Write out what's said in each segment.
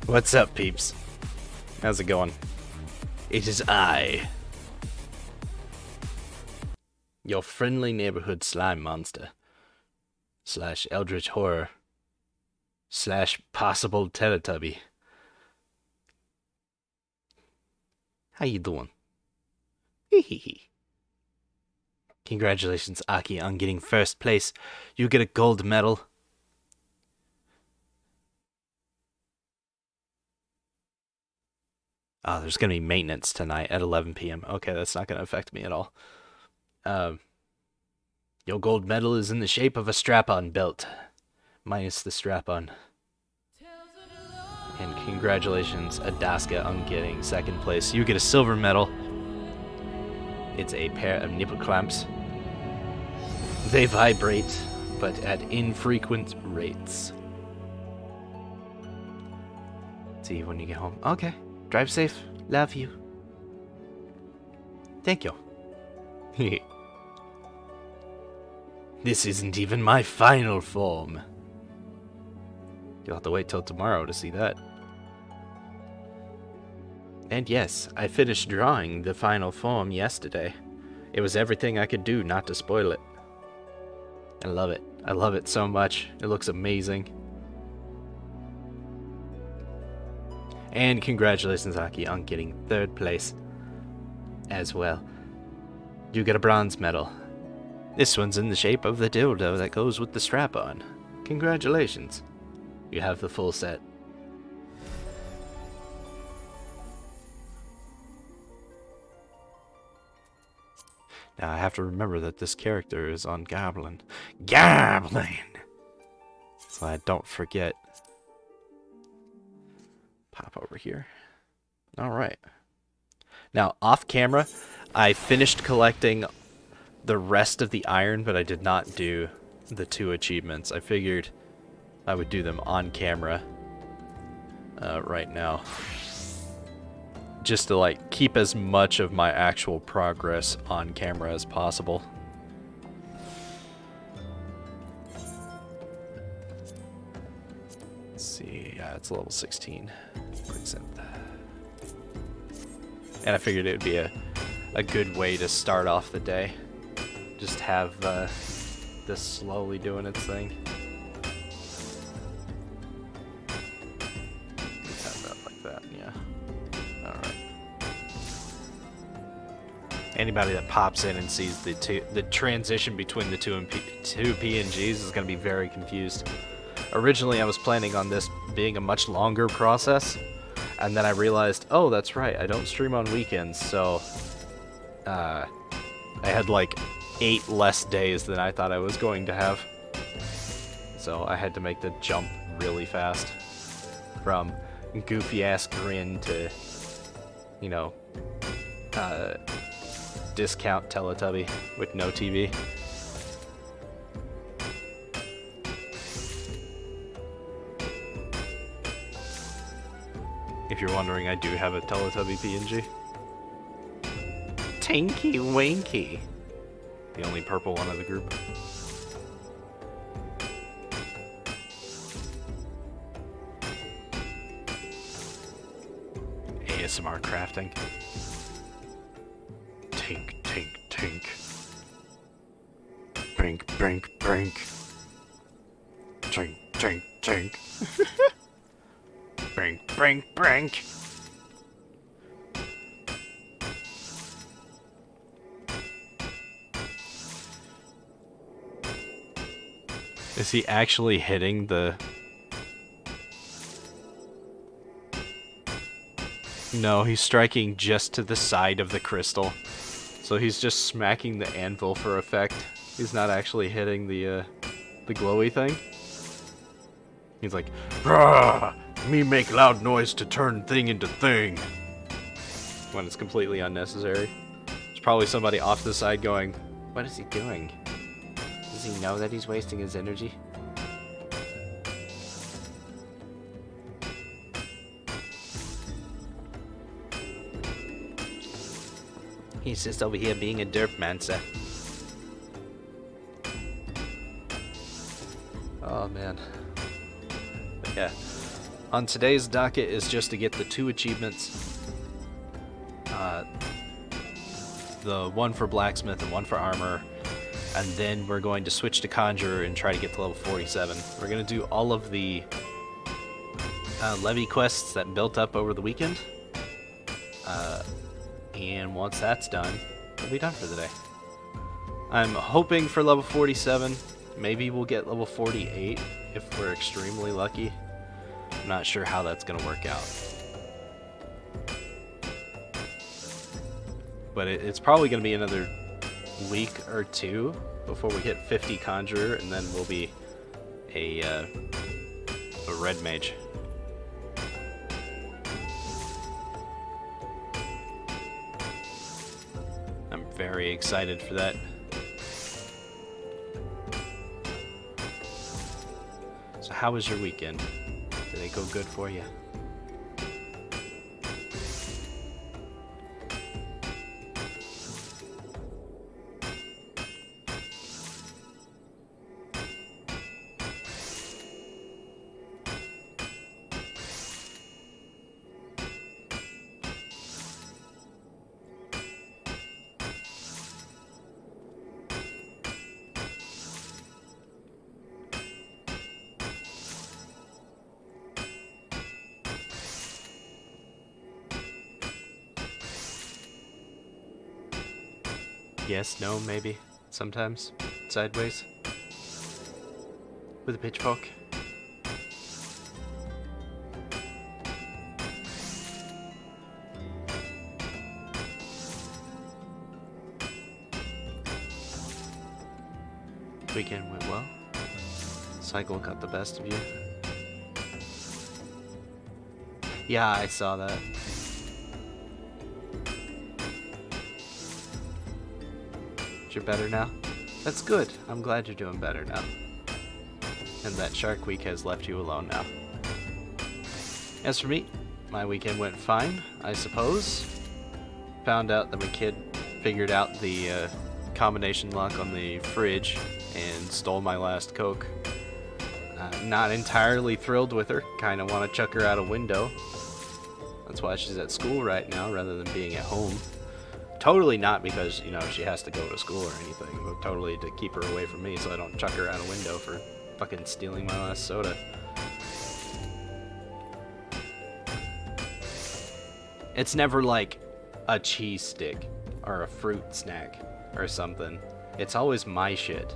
What's up, peeps? How's it going? It is I, your friendly neighborhood slime monster, / eldritch horror, / possible Teletubby. How you doing? Hee. Congratulations, Aki, on getting first place. You get a gold medal. Oh, there's going to be maintenance tonight at 11 p.m. Okay, that's not going to affect me at all. Your gold medal is in the shape of a strap-on belt, minus the strap-on. And congratulations, Adaska, on getting second place. You get a silver medal. It's a pair of nipple clamps. They vibrate, but at infrequent rates. See you when you get home. Okay. Drive safe. Love you. Thank you. This isn't even my final form. You'll have to wait till tomorrow to see that. And yes, I finished drawing the final form yesterday. It was everything I could do not to spoil it. I love it. I love it so much. It looks amazing. And congratulations, Aki, on getting third place as well. You get a bronze medal. This one's in the shape of the dildo that goes with the strap-on. Congratulations. You have the full set. Now I have to remember that this character is on Goblin. Goblin! So I don't forget. Pop over here. Alright. Now, off camera, I finished collecting the rest of the iron, but I did not do the 2 achievements. I figured I would do them on camera right now. Just to, like, keep as much of my actual progress on camera as possible. Let's see, yeah, it's level 16. Quicksynth. And I figured it would be a good way to start off the day. Just have this slowly doing its thing. Have that like that, yeah. Alright. Anybody that pops in and sees the transition between the two PNGs is going to be very confused. Originally, I was planning on this being a much longer process, and then I realized, oh, that's right, I don't stream on weekends, so I had like 8 less days than I thought I was going to have. So I had to make the jump really fast from goofy-ass grin to, you know, discount Teletubby with no TV. If you're wondering, I do have a Teletubby PNG. Tinky Winky. The only purple one of the group. ASMR crafting. Tink, tink, tink. Brink, brink, brink. Tink, tink, tink. Brink, brink, brink. Is he actually hitting the... No, he's striking just to the side of the crystal. So he's just smacking the anvil for effect. He's not actually hitting the glowy thing. He's like, "Rah! Me make loud noise to turn thing into thing." When it's completely unnecessary. There's probably somebody off to the side going, what is he doing? Does he know that he's wasting his energy? He's just over here being a derp-mancer. Oh man. But yeah. On today's docket is just to get the 2 achievements. The one for blacksmith and one for armor. And then we're going to switch to conjurer and try to get to level 47. We're going to do all of the levy quests that built up over the weekend. And once that's done, we'll be done for the day. I'm hoping for level 47. Maybe we'll get level 48 if we're extremely lucky. I'm not sure how that's going to work out. But it's probably going to be another week or 2 before we hit 50 conjurer, and then we'll be a red mage. I'm very excited for that. So how was your weekend? Did it go good for you? Yes, no, maybe. Sometimes. Sideways. With a pitchfork. Weekend went well. Cycle got the best of you. Yeah, I saw that. You're better now? That's good. I'm glad you're doing better now. And that Shark Week has left you alone now. As for me, my weekend went fine, I suppose. Found out that my kid figured out the combination lock on the fridge and stole my last Coke. Not entirely thrilled with her. Kind of want to chuck her out a window. That's why she's at school right now rather than being at home. Totally not because, you know, she has to go to school or anything, but totally to keep her away from me so I don't chuck her out a window for fucking stealing my last soda. It's never like a cheese stick or a fruit snack or something. It's always my shit.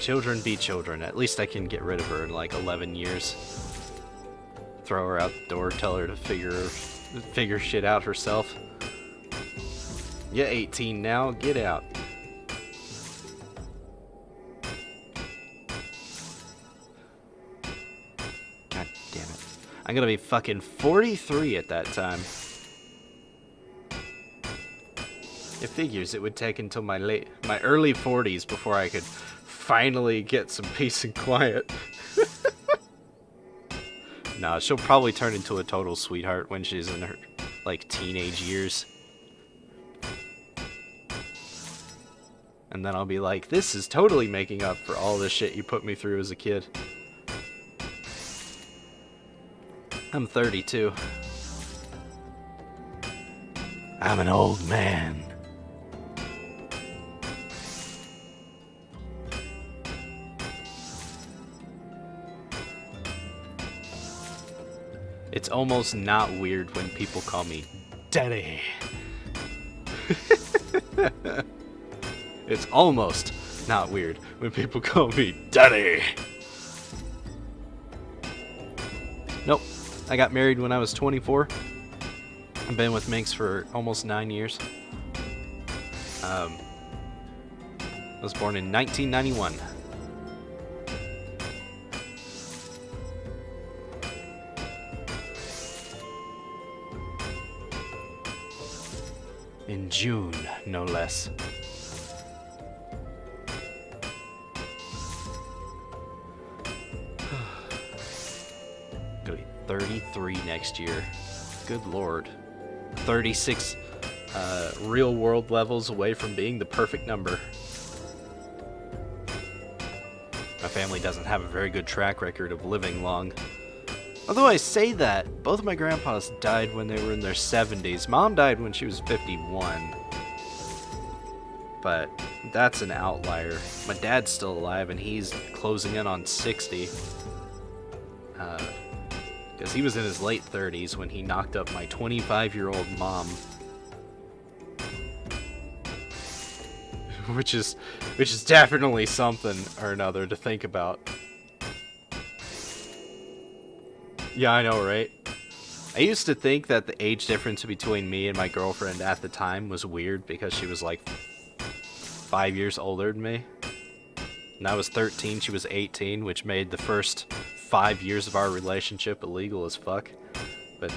Children be children. At least I can get rid of her in like 11 years. Throw her out the door, tell her to figure shit out herself. You're 18 now, get out. God damn it. I'm gonna be fucking 43 at that time. It figures it would take until my early 40s before I could finally get some peace and quiet. Nah, she'll probably turn into a total sweetheart when she's in her, like, teenage years. And then I'll be like, this is totally making up for all the shit you put me through as a kid. I'm 32. I'm an old man. It's almost not weird when people call me Daddy. It's almost not weird when people call me Daddy. Nope. I got married when I was 24. I've been with Minx for almost 9 years. I was born in 1991. In June, no less. Gonna be 33 next year. Good lord. 36 real world levels away from being the perfect number. My family doesn't have a very good track record of living long. Although I say that, both of my grandpas died when they were in their 70s. Mom died when she was 51. But that's an outlier. My dad's still alive and he's closing in on 60. Because he was in his late 30s when he knocked up my 25-year-old mom. Which is definitely something or another to think about. Yeah, I know, right? I used to think that the age difference between me and my girlfriend at the time was weird because she was like 5 years older than me. And I was 13, she was 18, which made the first 5 years of our relationship illegal as fuck. But,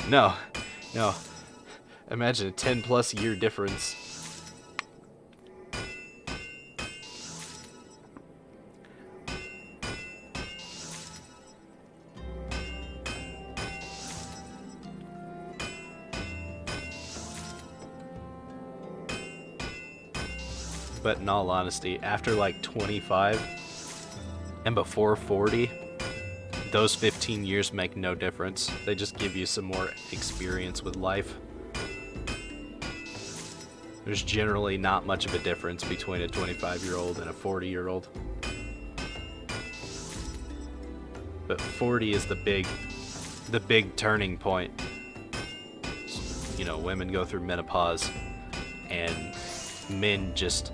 No. Imagine a 10-plus year difference. But in all honesty, after like 25 and before 40, those 15 years make no difference. They just give you some more experience with life. There's generally not much of a difference between a 25-year-old and a 40-year-old. But 40 is the big turning point. You know, women go through menopause and men just,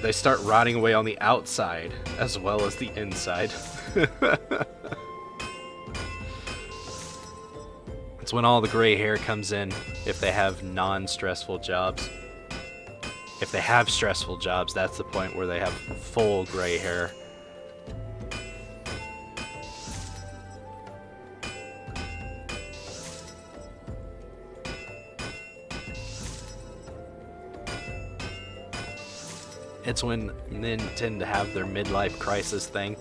they start rotting away on the outside as well as the inside. It's when all the gray hair comes in if they have non-stressful jobs. If they have stressful jobs, that's the point where they have full gray hair. It's when men tend to have their midlife crisis thing.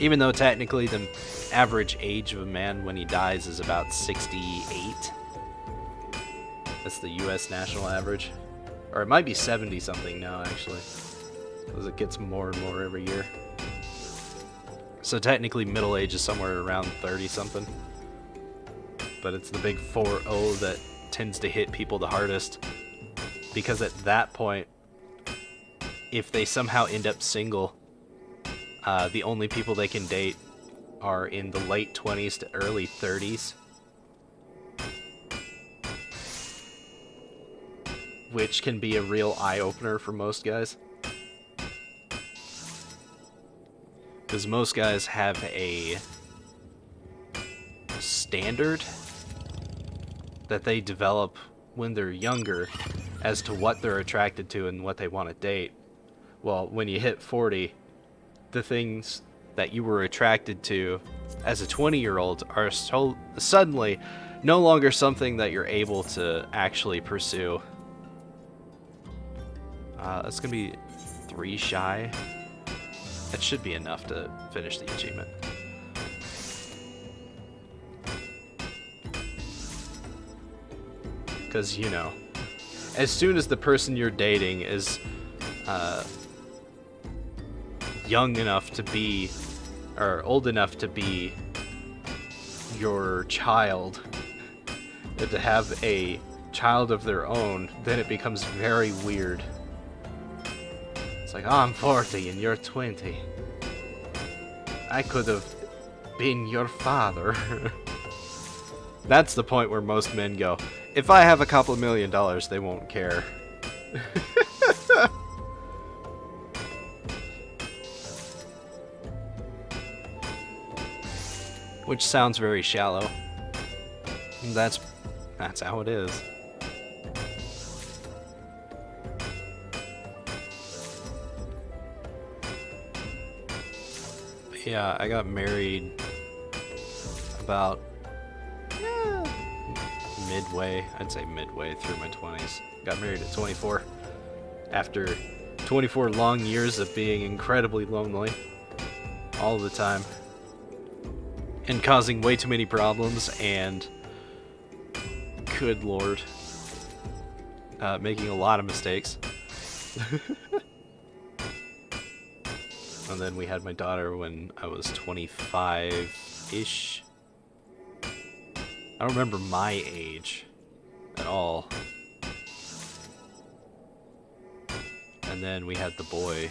Even though technically the average age of a man when he dies is about 68. That's the US national average. Or it might be 70 something now, actually. Because it gets more and more every year. So technically middle age is somewhere around 30 something. But it's the big 4-0 that tends to hit people the hardest. Because at that point, if they somehow end up single, the only people they can date are in the late 20s to early 30s. Which can be a real eye-opener for most guys. Because most guys have a standard that they develop when they're younger as to what they're attracted to and what they want to date. Well, when you hit 40, the things that you were attracted to as a 20-year-old are suddenly no longer something that you're able to actually pursue. That's gonna be 3 shy. That should be enough to finish the achievement. Because, you know, as soon as the person you're dating is young enough to be, or old enough to be your child, and to have a child of their own, then it becomes very weird. It's like, oh, I'm 40 and you're 20. I could have been your father. That's the point where most men go, if I have a couple $1 million, they won't care. Which sounds very shallow. That's how it is. Yeah, I got married about midway, I'd say midway through my 20s. Got married at 24. After 24 long years of being incredibly lonely all the time. and causing way too many problems, and good lord, making a lot of mistakes. And then we had my daughter when I was 25-ish. I don't remember my age at all. And then we had the boy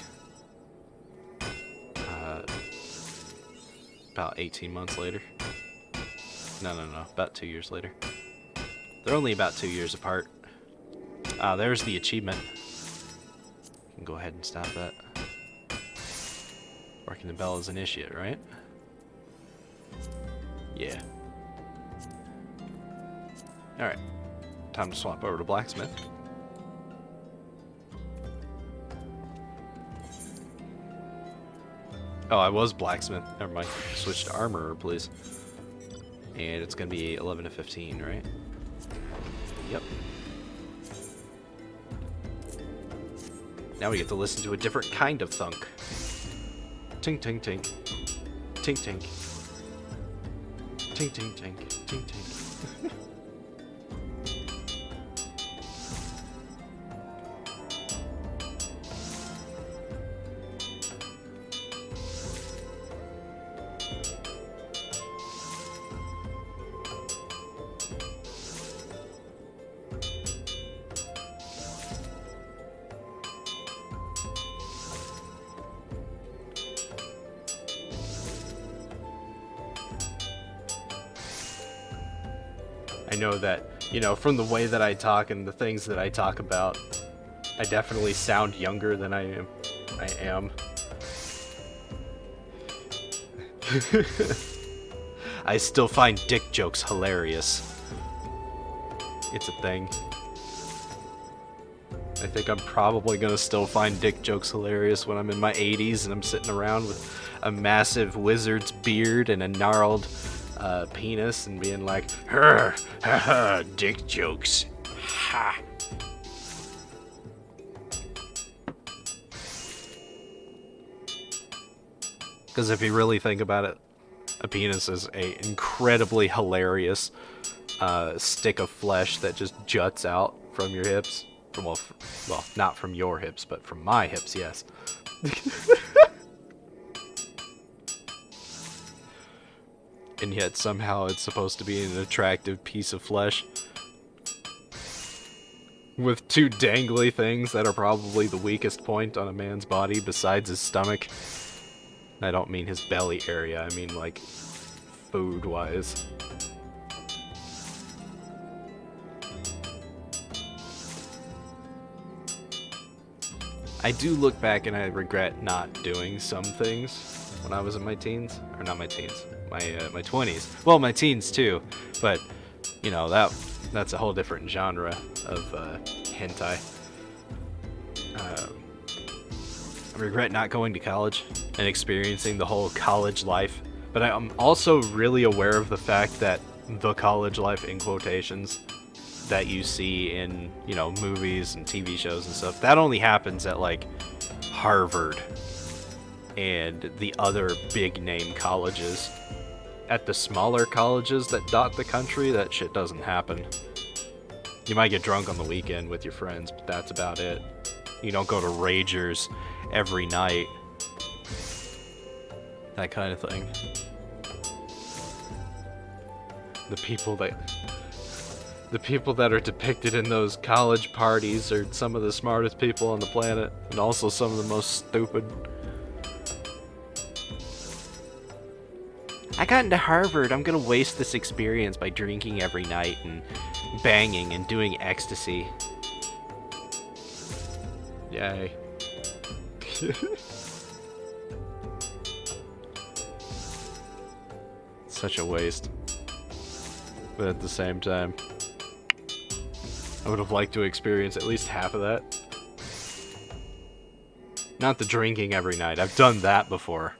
about 18 months later. No, about 2 years later. They're only about 2 years apart. There's the achievement. You can go ahead and stop that. Working the bell as initiate, right? Yeah. Alright. Time to swap over to blacksmith. Oh, I was blacksmith. Never mind. Switch to armorer, please. And it's gonna be 11 to 15, right? Yep. Now we get to listen to a different kind of thunk. Tink, tink, tink. Tink, tink. Tink, tink, tink. Tink, tink. I know that, you know, from the way that I talk and the things that I talk about, I definitely sound younger than I am. I still find dick jokes hilarious. It's a thing. I think I'm probably gonna still find dick jokes hilarious when I'm in my 80s and I'm sitting around with a massive wizard's beard and a gnarled penis and being like, "Her, ha ha, dick jokes, ha." Because if you really think about it, a penis is a incredibly hilarious stick of flesh that just juts out from your hips. Well, not from your hips, but from my hips, yes. And yet somehow it's supposed to be an attractive piece of flesh with two dangly things that are probably the weakest point on a man's body besides his stomach. I don't mean his belly area, I mean like food-wise. I do look back and I regret not doing some things when I was in my teens, or not my teens, my 20s. Well, my teens too, but you know that's a whole different genre of hentai. I regret not going to college and experiencing the whole college life, but I'm also really aware of the fact that the college life in quotations that you see in, you know, movies and TV shows and stuff, that only happens at like Harvard and the other big name colleges. At the smaller colleges that dot the country, that shit doesn't happen. You might get drunk on the weekend with your friends, but that's about it. You don't go to ragers every night. That kind of thing. The people that are depicted in those college parties are some of the smartest people on the planet, and also some of the most stupid. I got into Harvard. I'm gonna waste this experience by drinking every night and banging and doing ecstasy. Yay. Such a waste. But at the same time, I would have liked to experience at least half of that. Not the drinking every night. I've done that before.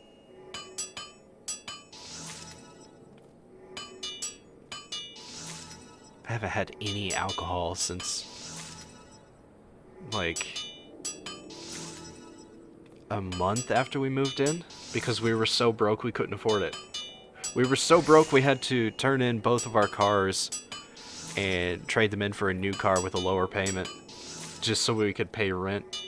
I haven't had any alcohol since like a month after we moved in, because we were so broke we couldn't afford it. We were so broke we had to turn in both of our cars and trade them in for a new car with a lower payment, just so we could pay rent.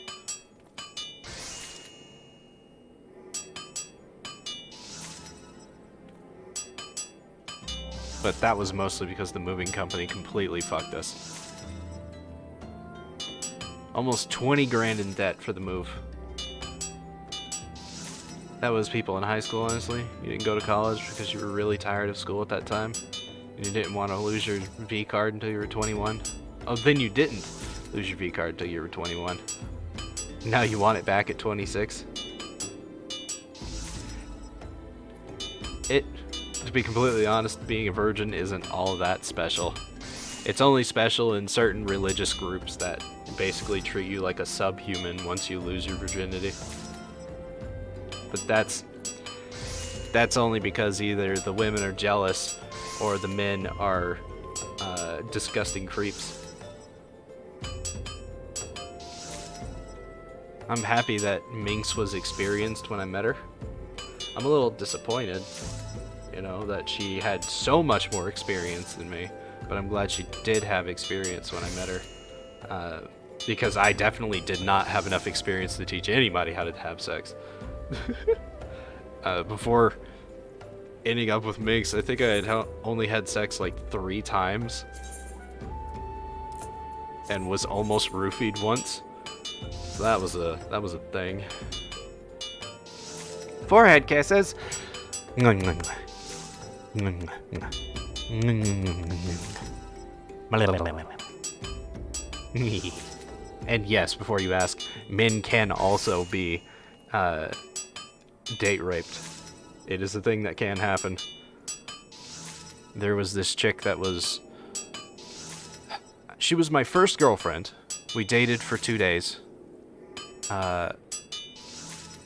But that was mostly because the moving company completely fucked us. Almost 20 grand in debt for the move. That was people in high school, honestly. You didn't go to college because you were really tired of school at that time. And you didn't want to lose your V card until you were 21. Oh, then you didn't lose your V card until you were 21. Now you want it back at 26. To be completely honest, being a virgin isn't all that special. It's only special in certain religious groups that basically treat you like a subhuman once you lose your virginity. But that's only because either the women are jealous or the men are disgusting creeps. I'm happy that Minx was experienced when I met her. I'm a little disappointed, you know, that she had so much more experience than me, but I'm glad she did have experience when I met her, because I definitely did not have enough experience to teach anybody how to have sex. Before ending up with Minx, I think I had only had sex like 3 times and was almost roofied once. So that was a thing. Forehead kisses. And yes, before you ask, men can also be date raped. It is a thing that can happen. There was this chick that she was my first girlfriend. We dated for 2 days.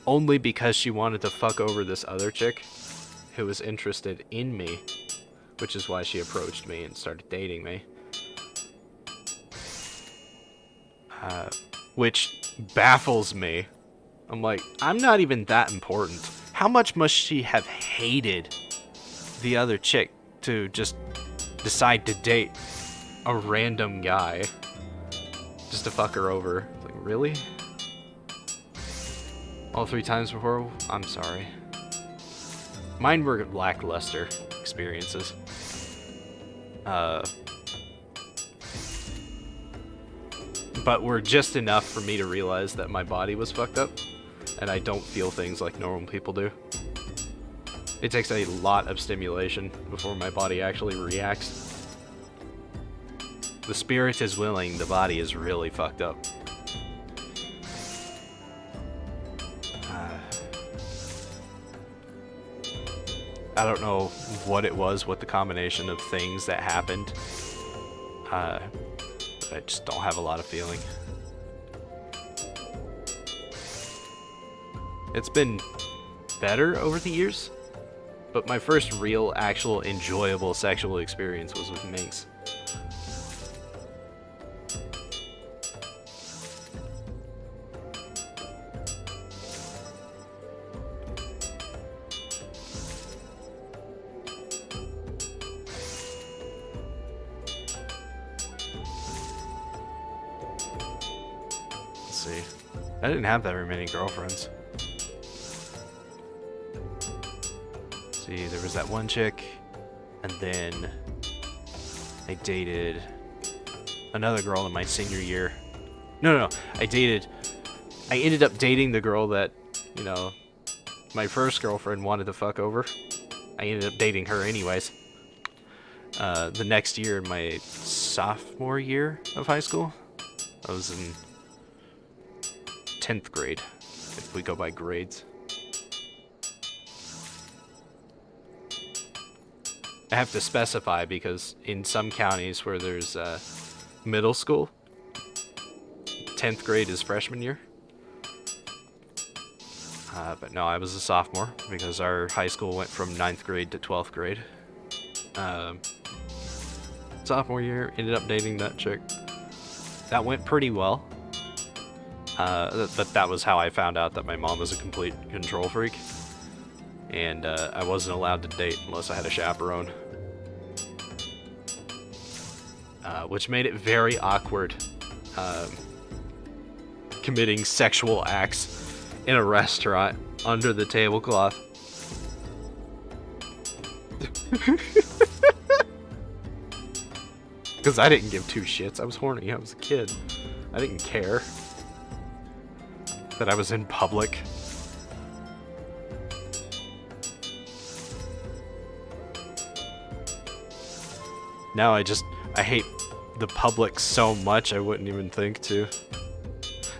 Only because she wanted to fuck over this other chick who was interested in me, which is why she approached me and started dating me. Which baffles me. I'm like, I'm not even that important. How much must she have hated the other chick to just decide to date a random guy just to fuck her over? Like, really? All 3 times before? I'm sorry. Mine were lackluster experiences. But were just enough for me to realize that my body was fucked up, and I don't feel things like normal people do. It takes a lot of stimulation before my body actually reacts. The spirit is willing, the body is really fucked up. I don't know what it was, what the combination of things that happened. I just don't have a lot of feeling. It's been better over the years, but my first real, actual, enjoyable sexual experience was with Minx. See, I didn't have that very many girlfriends. See, there was that one chick, and then I dated another girl in my senior year. No, I ended up dating the girl that, you know, my first girlfriend wanted to fuck over. I ended up dating her anyways. The next year, in my sophomore year of high school, I was in 10th grade, if we go by grades. I have to specify because in some counties where there's middle school, 10th grade is freshman year. But no, I was a sophomore because our high school went from 9th grade to 12th grade. Sophomore year, ended up dating that chick. That went pretty well. But that was how I found out that my mom was a complete control freak. and I wasn't allowed to date unless I had a chaperone. Which made it very awkward committing sexual acts in a restaurant under the tablecloth. Because I didn't give two shits. I was horny. I was a kid. I didn't care that I was in public. Now I hate the public so much I wouldn't even think to.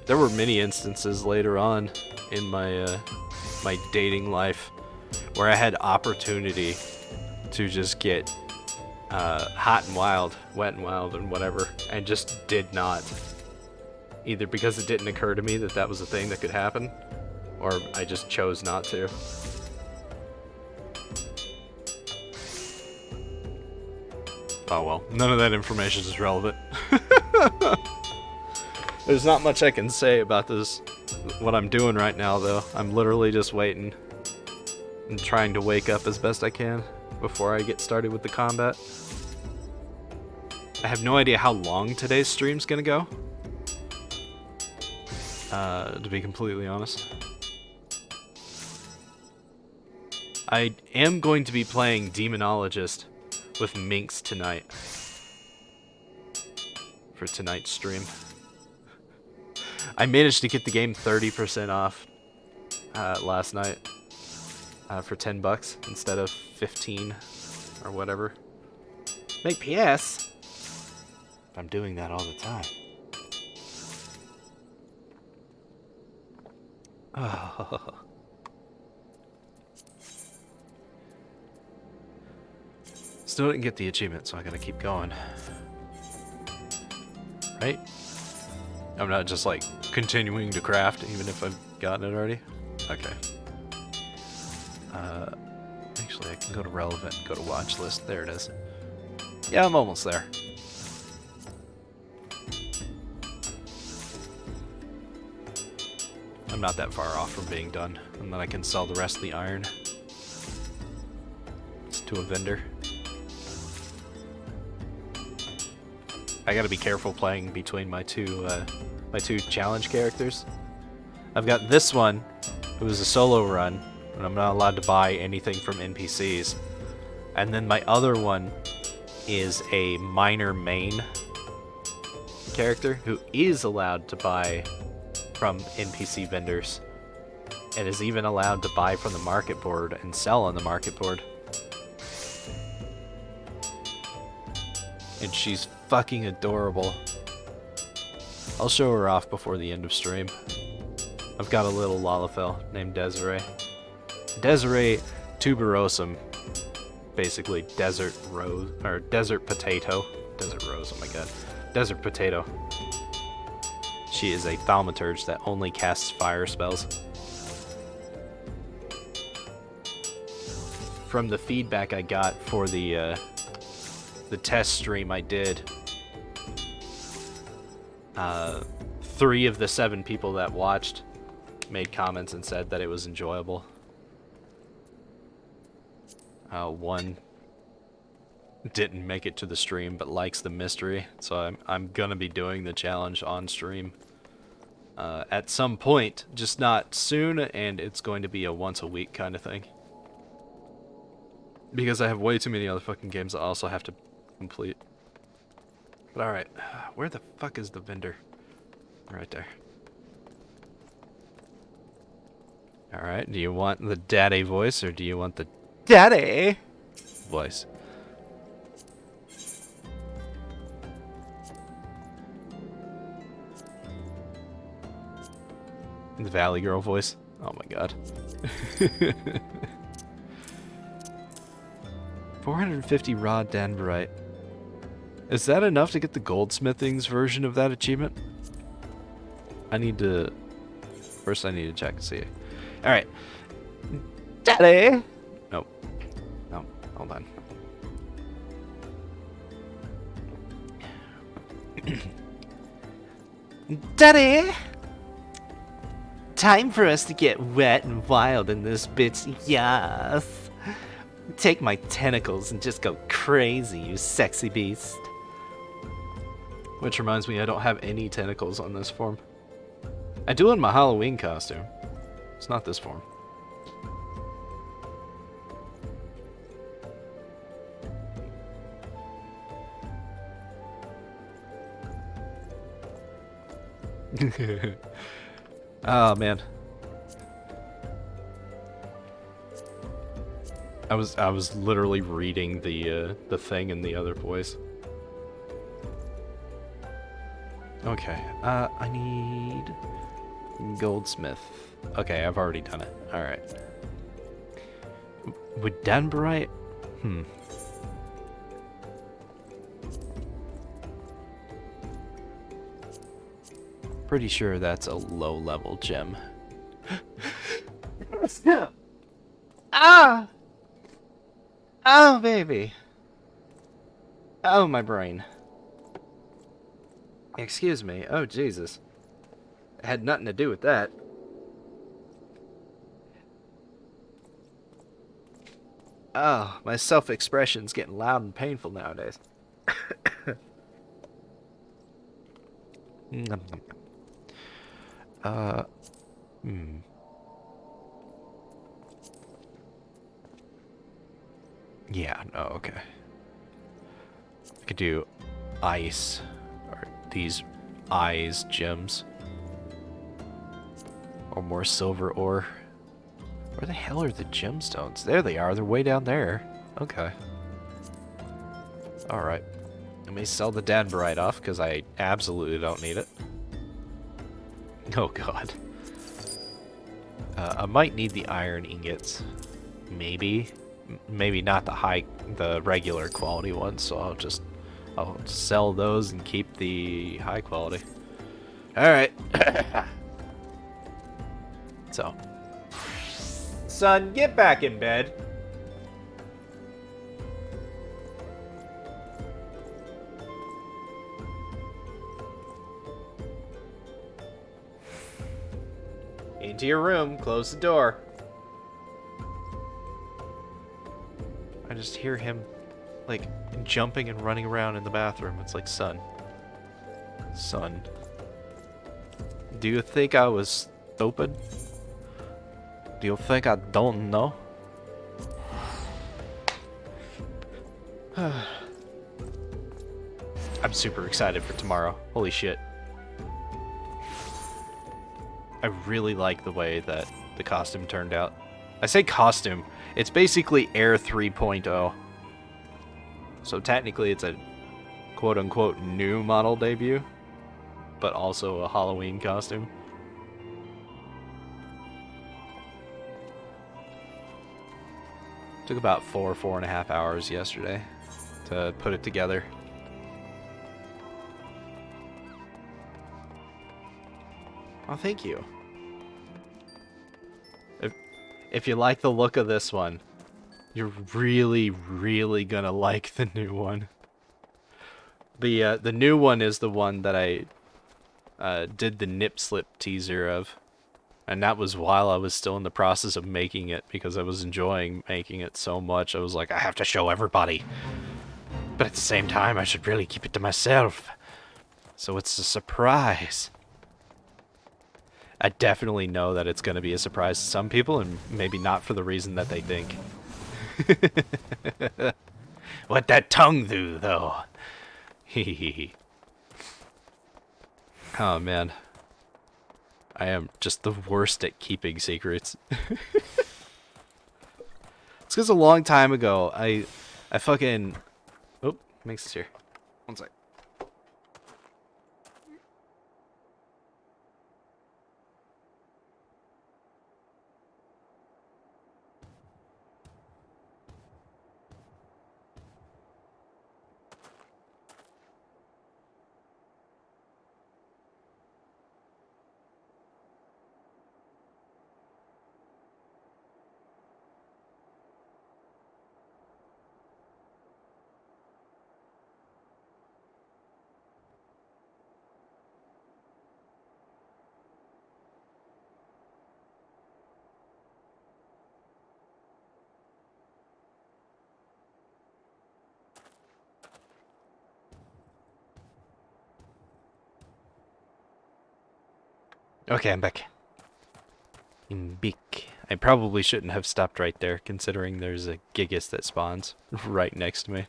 There were many instances later on in my my dating life where I had opportunity to just get hot and wild, wet and wild, and whatever, and just did not. Either because it didn't occur to me that that was a thing that could happen, or I just chose not to. Oh well, none of that information is relevant. There's not much I can say about this, what I'm doing right now though. I'm literally just waiting and trying to wake up as best I can before I get started with the combat. I have no idea how long today's stream's gonna go, to be completely honest. I am going to be playing Demonologist with Minx tonight for tonight's stream. I managed to get the game 30% off last night for $10 instead of 15 or whatever. Make PS. I'm doing that all the time. Oh. Still didn't get the achievement, so I gotta keep going. Right? I'm not just like continuing to craft even if I've gotten it already. Okay. Actually, I can go to relevant, go to watch list. There it is. Yeah, I'm almost there. I'm not that far off from being done, and then I can sell the rest of the iron to a vendor. I gotta be careful playing between my two challenge characters. I've got this one, who is a solo run, and I'm not allowed to buy anything from NPCs. And then my other one is a minor main character who is allowed to buy from NPC vendors, and is even allowed to buy from the market board and sell on the market board. And she's fucking adorable. I'll show her off before the end of stream. I've got a little Lalafell named Desiree. Desiree tuberosum, basically desert rose, or desert potato. Desert rose, oh my god. Desert potato. She is a thaumaturge that only casts fire spells. From the feedback I got for the test stream I did, 3 of the 7 people that watched made comments and said that it was enjoyable. 1 didn't make it to the stream but likes the mystery, so I'm gonna be doing the challenge on stream at some point, just not soon, and it's going to be a once a week kind of thing. Because I have way too many other fucking games I also have to complete. But alright, where the fuck is the vendor? Right there. Alright, do you want the daddy voice or do you want the daddy voice? The Valley Girl voice? Oh my god. 450 raw danburite. Is that enough to get the goldsmithing's version of that achievement? I need to... First I need to check and see. Alright. Daddy! Nope. No, hold on. Daddy! Time for us to get wet and wild in this bitch, yes. Take my tentacles and just go crazy, you sexy beast. Which reminds me, I don't have any tentacles on this form. I do in my Halloween costume. It's not this form. Oh man. I was literally reading the thing in the other voice. Okay, I need goldsmith. Okay, I've already done it. All right. With Danbarite? Pretty sure that's a low-level gem. Ah! Oh, baby. Oh, my brain. Excuse me. Oh, Jesus. It had nothing to do with that. Oh, my self-expression's getting loud and painful nowadays. Yeah, no, okay. I could do ice, or these eyes gems. Or more silver ore. Where the hell are the gemstones? There they are, they're way down there. Okay. Alright. Let me sell the Danbarite off, because I absolutely don't need it. Oh god. I might need the iron ingots. Maybe. Maybe not the regular quality ones, so I'll sell those and keep the high quality. Alright. So. Son, get back in bed. Into your room, close the door. I just hear him, like, jumping and running around in the bathroom. It's like, son. Son. Do you think I was stupid? Do you think I don't know? I'm super excited for tomorrow. Holy shit. I really like the way that the costume turned out. I say costume. It's basically Air 3.0. So technically it's a quote-unquote new model debut, but also a Halloween costume. Took about 4.5 hours yesterday to put it together. Oh, thank you. If you like the look of this one, you're really, really gonna like the new one. The new one is the one that I did the nip slip teaser of. And that was while I was still in the process of making it, because I was enjoying making it so much. I was like, I have to show everybody. But at the same time, I should really keep it to myself. So it's a surprise. I definitely know that it's going to be a surprise to some people, and maybe not for the reason that they think. What that tongue do, though? Hehehe. Oh, man. I am just the worst at keeping secrets. It's because a long time ago, I fucking... Oh, makes this here. One sec. Okay, I'm back. In Beak. I probably shouldn't have stopped right there, considering there's a Gigas that spawns right next to me.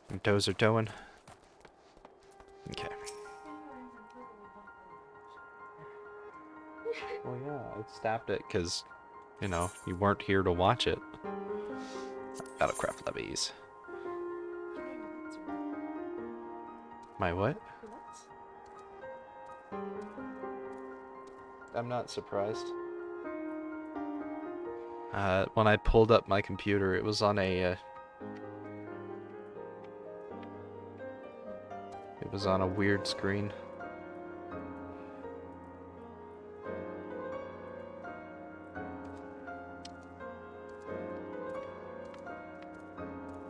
Your toes are towing. Okay. Well, yeah, I stopped it because, you know, you weren't here to watch it. Battlecraft levies. My what? I'm not surprised. When I pulled up my computer, it was on a it was on a weird screen.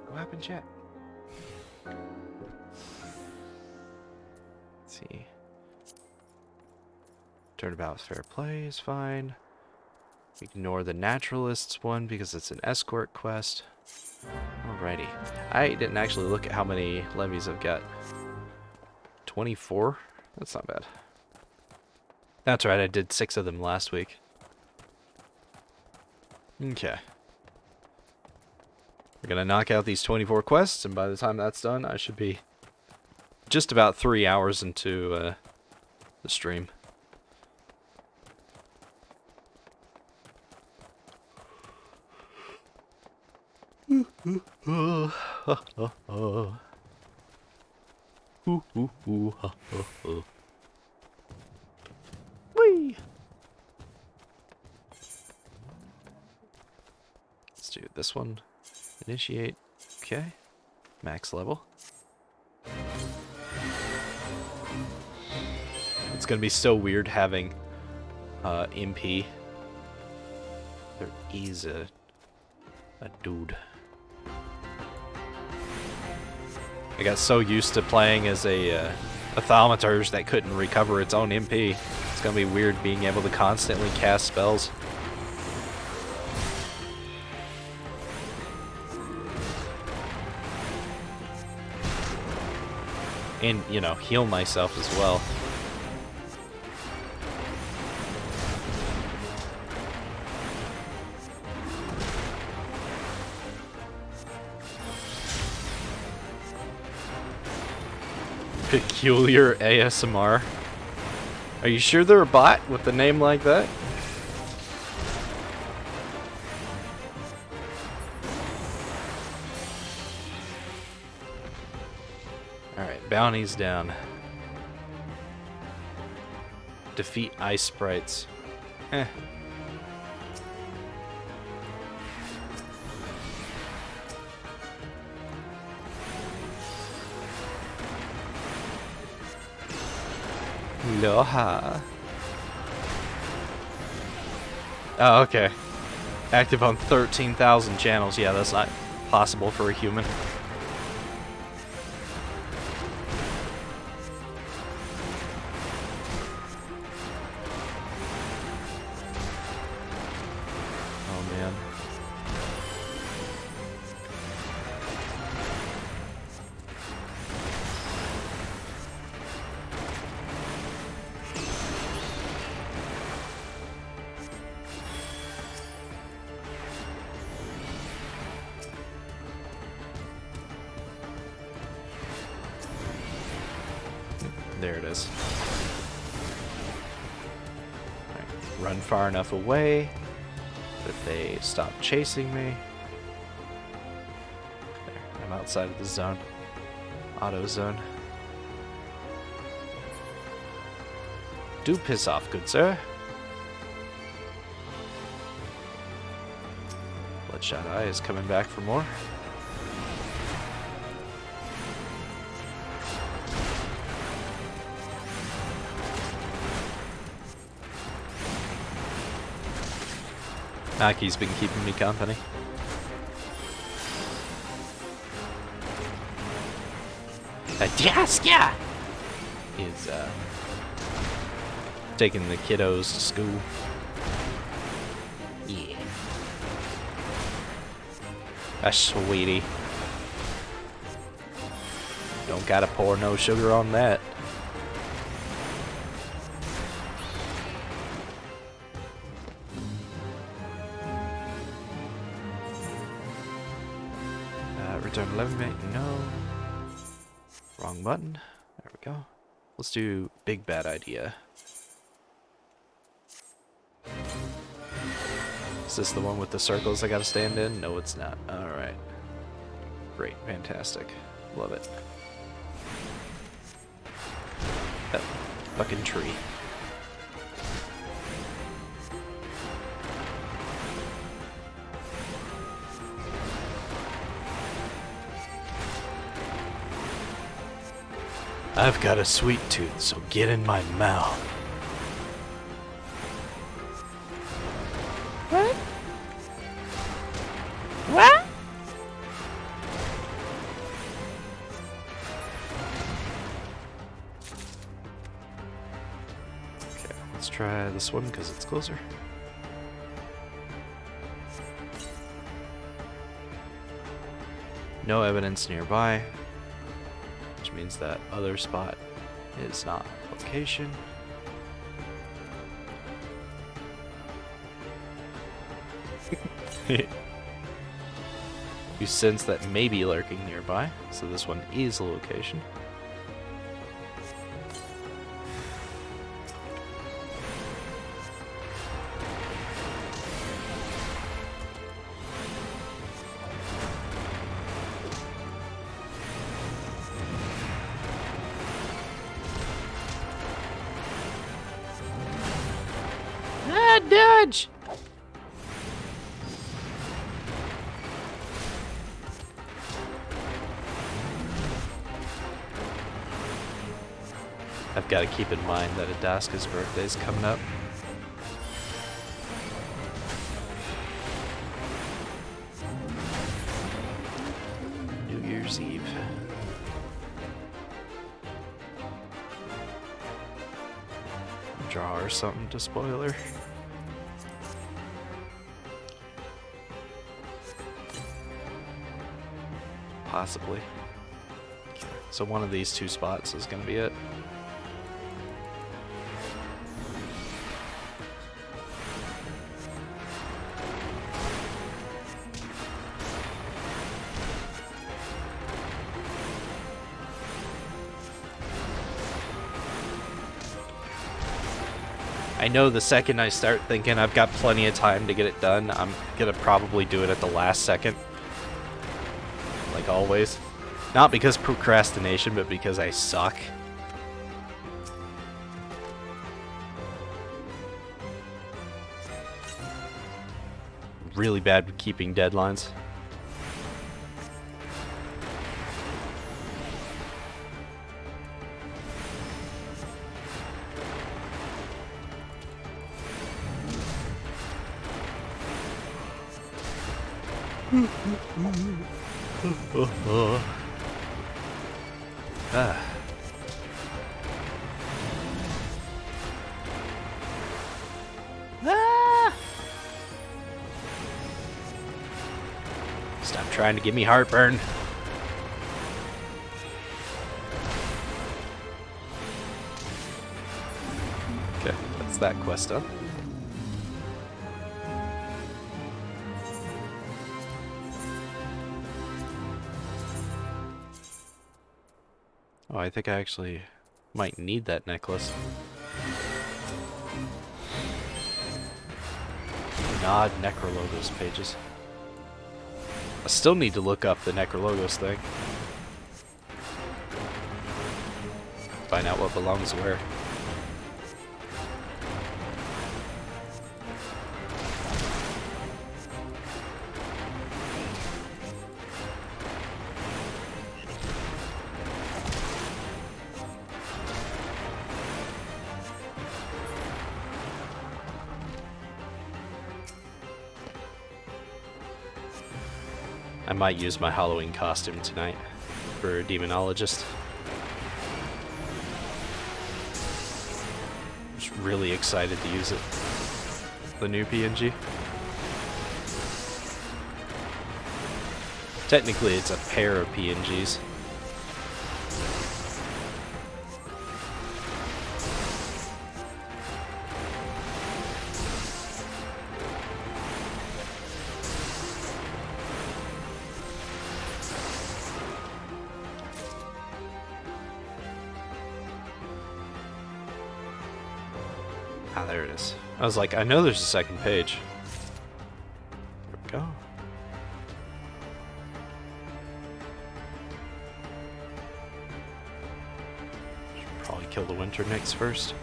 Go up and chat. Let's see. Turnabout fair play is fine. Ignore the naturalists one because it's an escort quest. Alrighty. I didn't actually look at how many levies I've got. 24? That's not bad. That's right, I did 6 of them last week. Okay. We're gonna knock out these 24 quests, and by the time that's done, I should be just about 3 hours into the stream. Whee! Let's do this one. Initiate. Okay. Max level. It's gonna be so weird having MP. There is a dude. I got so used to playing as a thaumaturge that couldn't recover its own MP. It's gonna be weird being able to constantly cast spells. And, you know, heal myself as well. Peculiar ASMR. Are you sure they're a bot with a name like that? Alright, bounties down. Defeat ice sprites. Eh. Aloha. Oh, okay. Active on 13,000 channels. Yeah, that's not possible for a human. Oh, man. There it is. Right. Run far enough away that they stop chasing me. There, I'm outside of the zone. Auto zone. Do piss off, good sir. Bloodshot Eye is coming back for more. Maki's been keeping me company. Jaska is taking the kiddos to school. Yeah. That's sweetie. Don't gotta pour no sugar on that. Return 11 mate. No. Wrong button. There we go. Let's do big bad idea. Is this the one with the circles I gotta stand in? No, it's not. Alright. Great. Fantastic. Love it. That fucking tree. I've got a sweet tooth, so get in my mouth. What? What? Okay, let's try this one because it's closer. No evidence nearby, which means that other spot is not location. You sense that may be lurking nearby, so this one is a location. Ah, dodge! I've got to keep in mind that Adaska's birthday is coming up. New Year's Eve. Draw or something to spoil her. Possibly. So one of these two spots is going to be it. I know the second I start thinking I've got plenty of time to get it done, I'm gonna probably do it at the last second. Like always. Not because procrastination, but because I suck. Really bad with keeping deadlines. Ah. Ah! Stop trying to give me heartburn. Okay, that's that quest done. Oh, I think I actually might need that necklace. Nod Necrologos pages. I still need to look up the Necrologos thing. Find out what belongs where. I might use my Halloween costume tonight for a demonologist. Just really excited to use it. The new PNG. Technically, it's a pair of PNGs. Ah, there it is. I was like, I know there's a second page. There we go. Should probably kill the winter nicks first.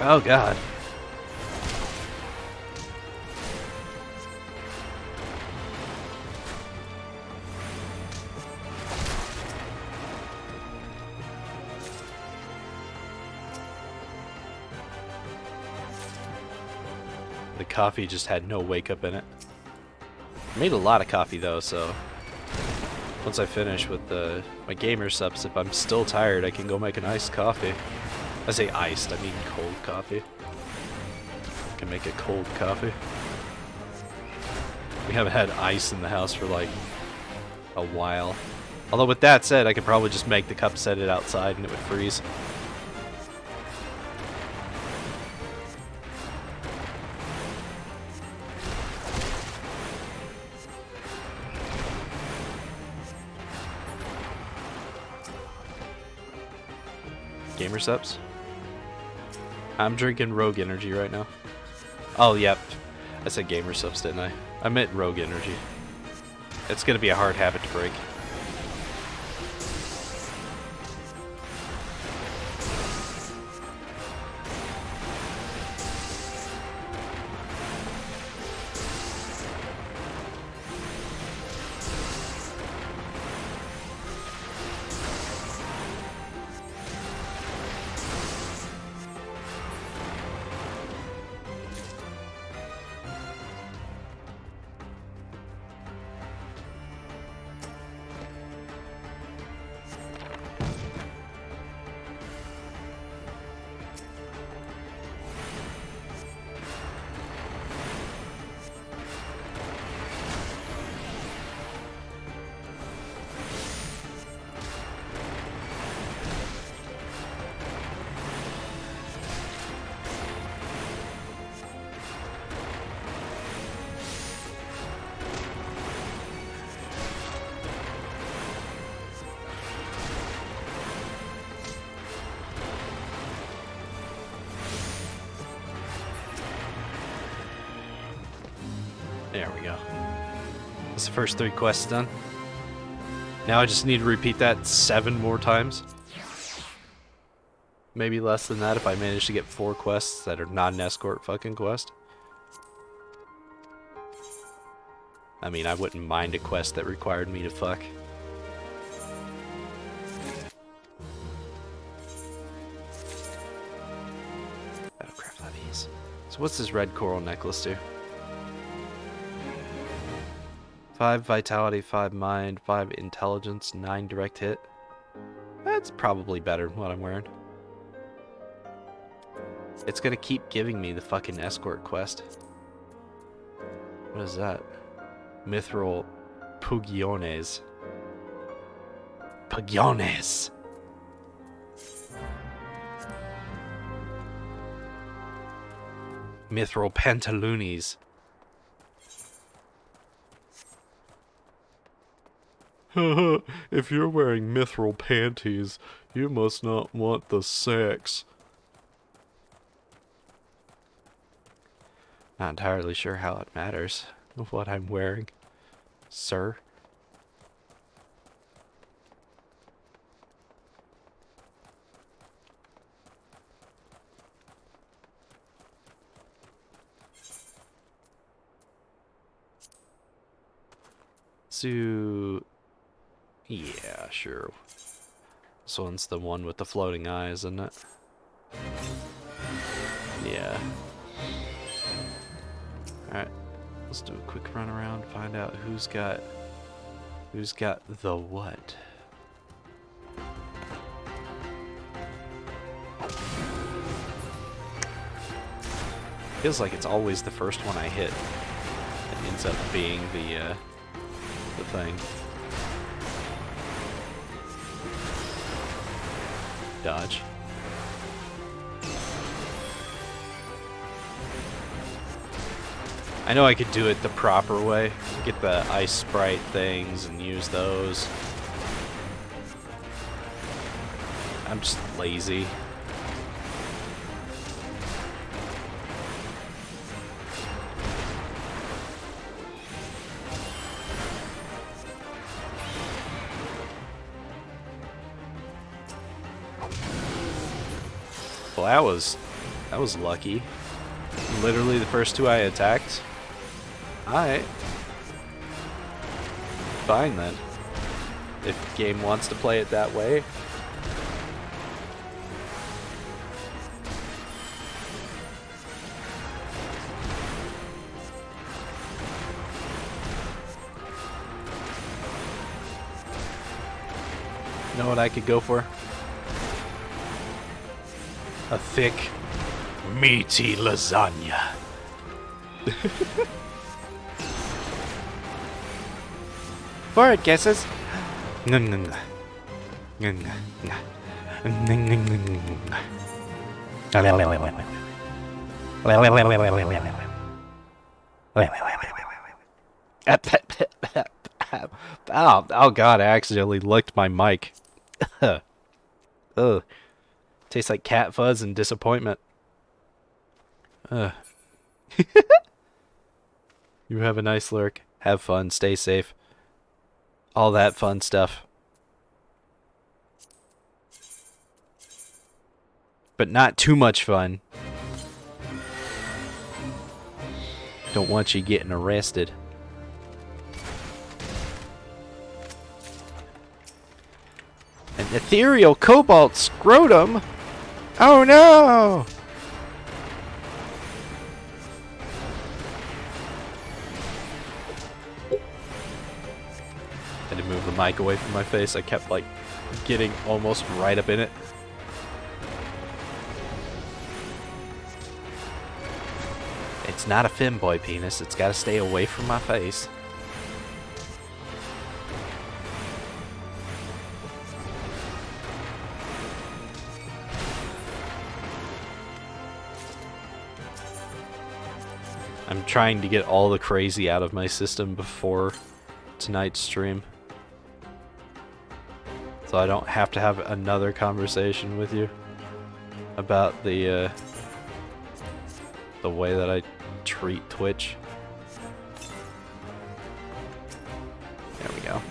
Oh god. The coffee just had no wake up in it. I made a lot of coffee though, so once I finish with my gamer subs, if I'm still tired, I can go make an iced coffee. I say iced, I mean cold coffee. I can make a cold coffee. We haven't had ice in the house for like a while. Although with that said, I could probably just make the cup, set it outside, and it would freeze. Gamer subs? I'm drinking Rogue Energy right now. Oh, yep. I said gamer subs, didn't I? I meant Rogue Energy. It's gonna be a hard habit to break. There we go. That's the first 3 quests done. Now I just need to repeat that 7 more times. Maybe less than that if I manage to get 4 quests that are not an escort fucking quest. I mean, I wouldn't mind a quest that required me to fuck. Battlecraft levies. So what's this red coral necklace do? 5 vitality, 5 mind, 5 intelligence, 9 direct hit. That's probably better than what I'm wearing. It's gonna keep giving me the fucking escort quest. What is that? Mithril Pugiones. Pugiones! Mithril Pantaloonies. If you're wearing mithril panties, you must not want the sex. Not entirely sure how it matters what I'm wearing, sir. So, yeah, sure. This one's the one with the floating eyes, isn't it? Yeah. Alright, let's do a quick run around, find out who's got the what. Feels like it's always the first one I hit that ends up being the thing. Dodge. I know I could do it the proper way. Get the ice sprite things and use those. I'm just lazy. Well, that was lucky. Literally the first two I attacked. Alright. Fine then. If the game wants to play it that way. You know what I could go for? A thick, meaty lasagna. Forward guesses. Oh god, I accidentally licked my mic. Ugh. Tastes like cat fuzz and disappointment. You have a nice lurk. Have fun. Stay safe. All that fun stuff. But not too much fun. Don't want you getting arrested. An ethereal cobalt scrotum? Oh no! Had to move the mic away from my face. I kept like getting almost right up in it. It's not a femboy penis. It's got to stay away from my face. I'm trying to get all the crazy out of my system before tonight's stream, so I don't have to have another conversation with you about the way that I treat Twitch. There we go.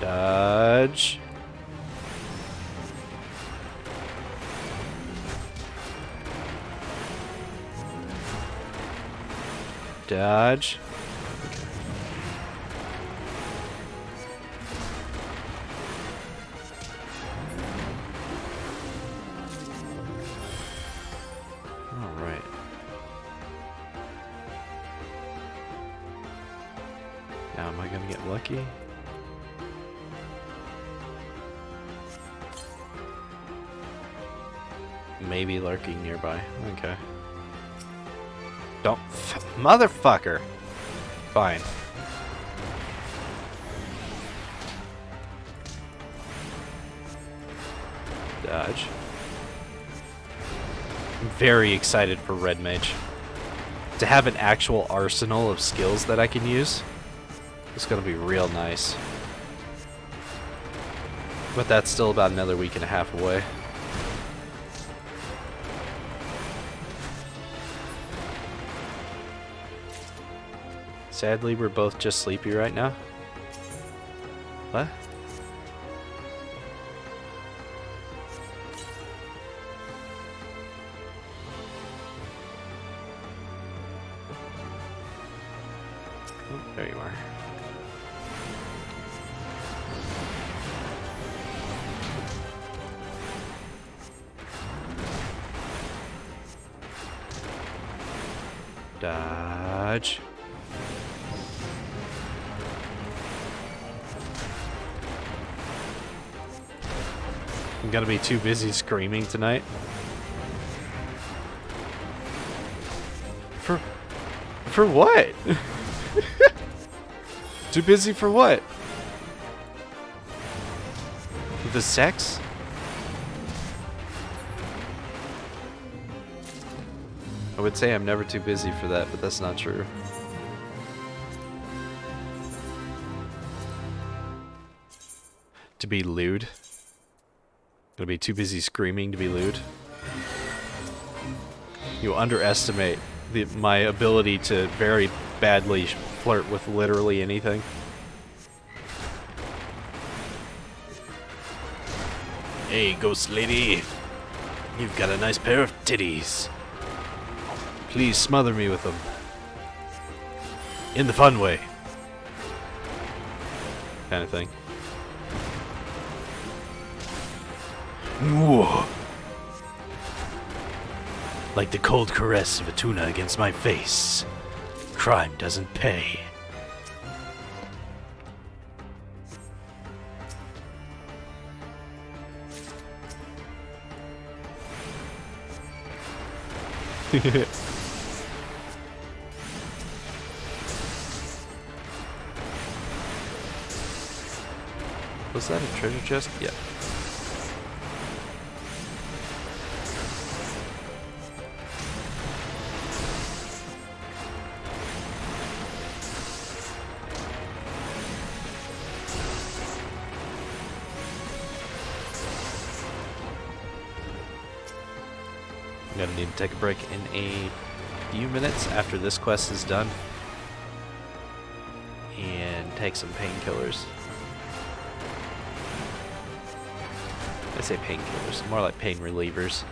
Dodge. Dodge. All right. Now, am I gonna get lucky? Maybe lurking nearby. Okay. Don't... Motherfucker! Fine. Dodge. I'm very excited for Red Mage. To have an actual arsenal of skills that I can use is gonna be real nice. But that's still about another week and a half away. Sadly, we're both just sleepy right now. What? Oh, there you are. Dodge. I'm gonna be too busy screaming tonight. For what? Too busy for what? The sex? I would say I'm never too busy for that, but that's not true. To be lewd? Gonna be too busy screaming to be lewd? You underestimate my ability to very badly flirt with literally anything. Hey, ghost lady. You've got a nice pair of titties. Please smother me with them. In the fun way. Kind of thing. Whoa. Like the cold caress of a tuna against my face. Crime doesn't pay. Was that a treasure chest? Yeah. I'm gonna need to take a break in a few minutes after this quest is done and take some painkillers. I say painkillers, more like pain relievers.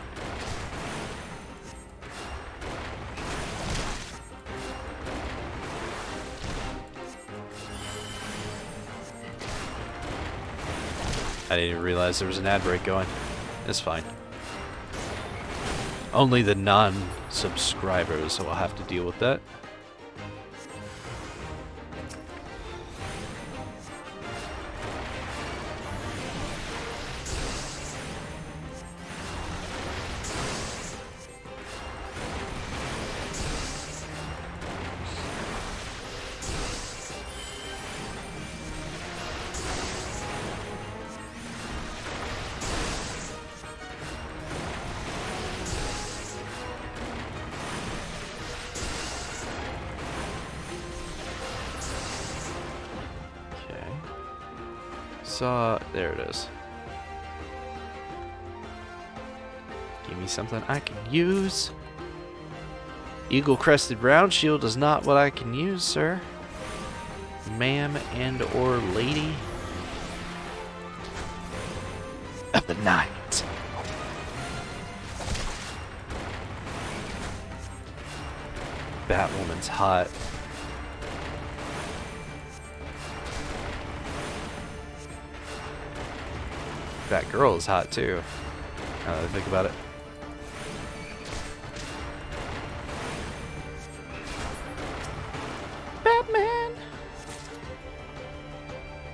I didn't even realize there was an ad break going. It's fine. Only the non-subscribers will have to deal with that. There it is. Give me something I can use. Eagle-crested round shield is not what I can use, sir. Ma'am and or lady of the night. Batwoman's hot. Batgirl is hot too. Now that I think about it. Batman.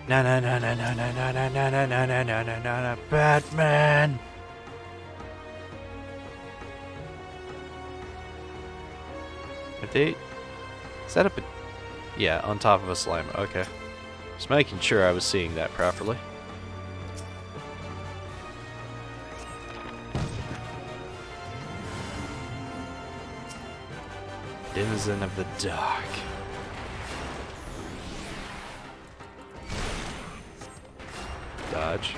No, no, no, no, no, no, no, no, no, no, no, no, no, no, no, Batman. Update. Set up a. Yeah, on top of a slime. Okay. Just making sure I was seeing that properly. Denizen of the dark. Dodge.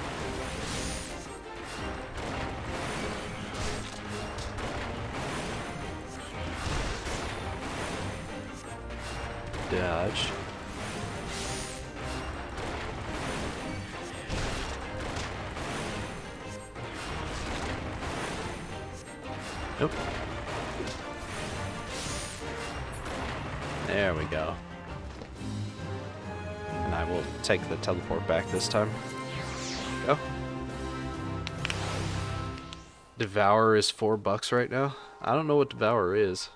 Dodge. Nope. There we go. And I will take the teleport back this time. Go. Devourer is $4 right now. I don't know what Devourer is.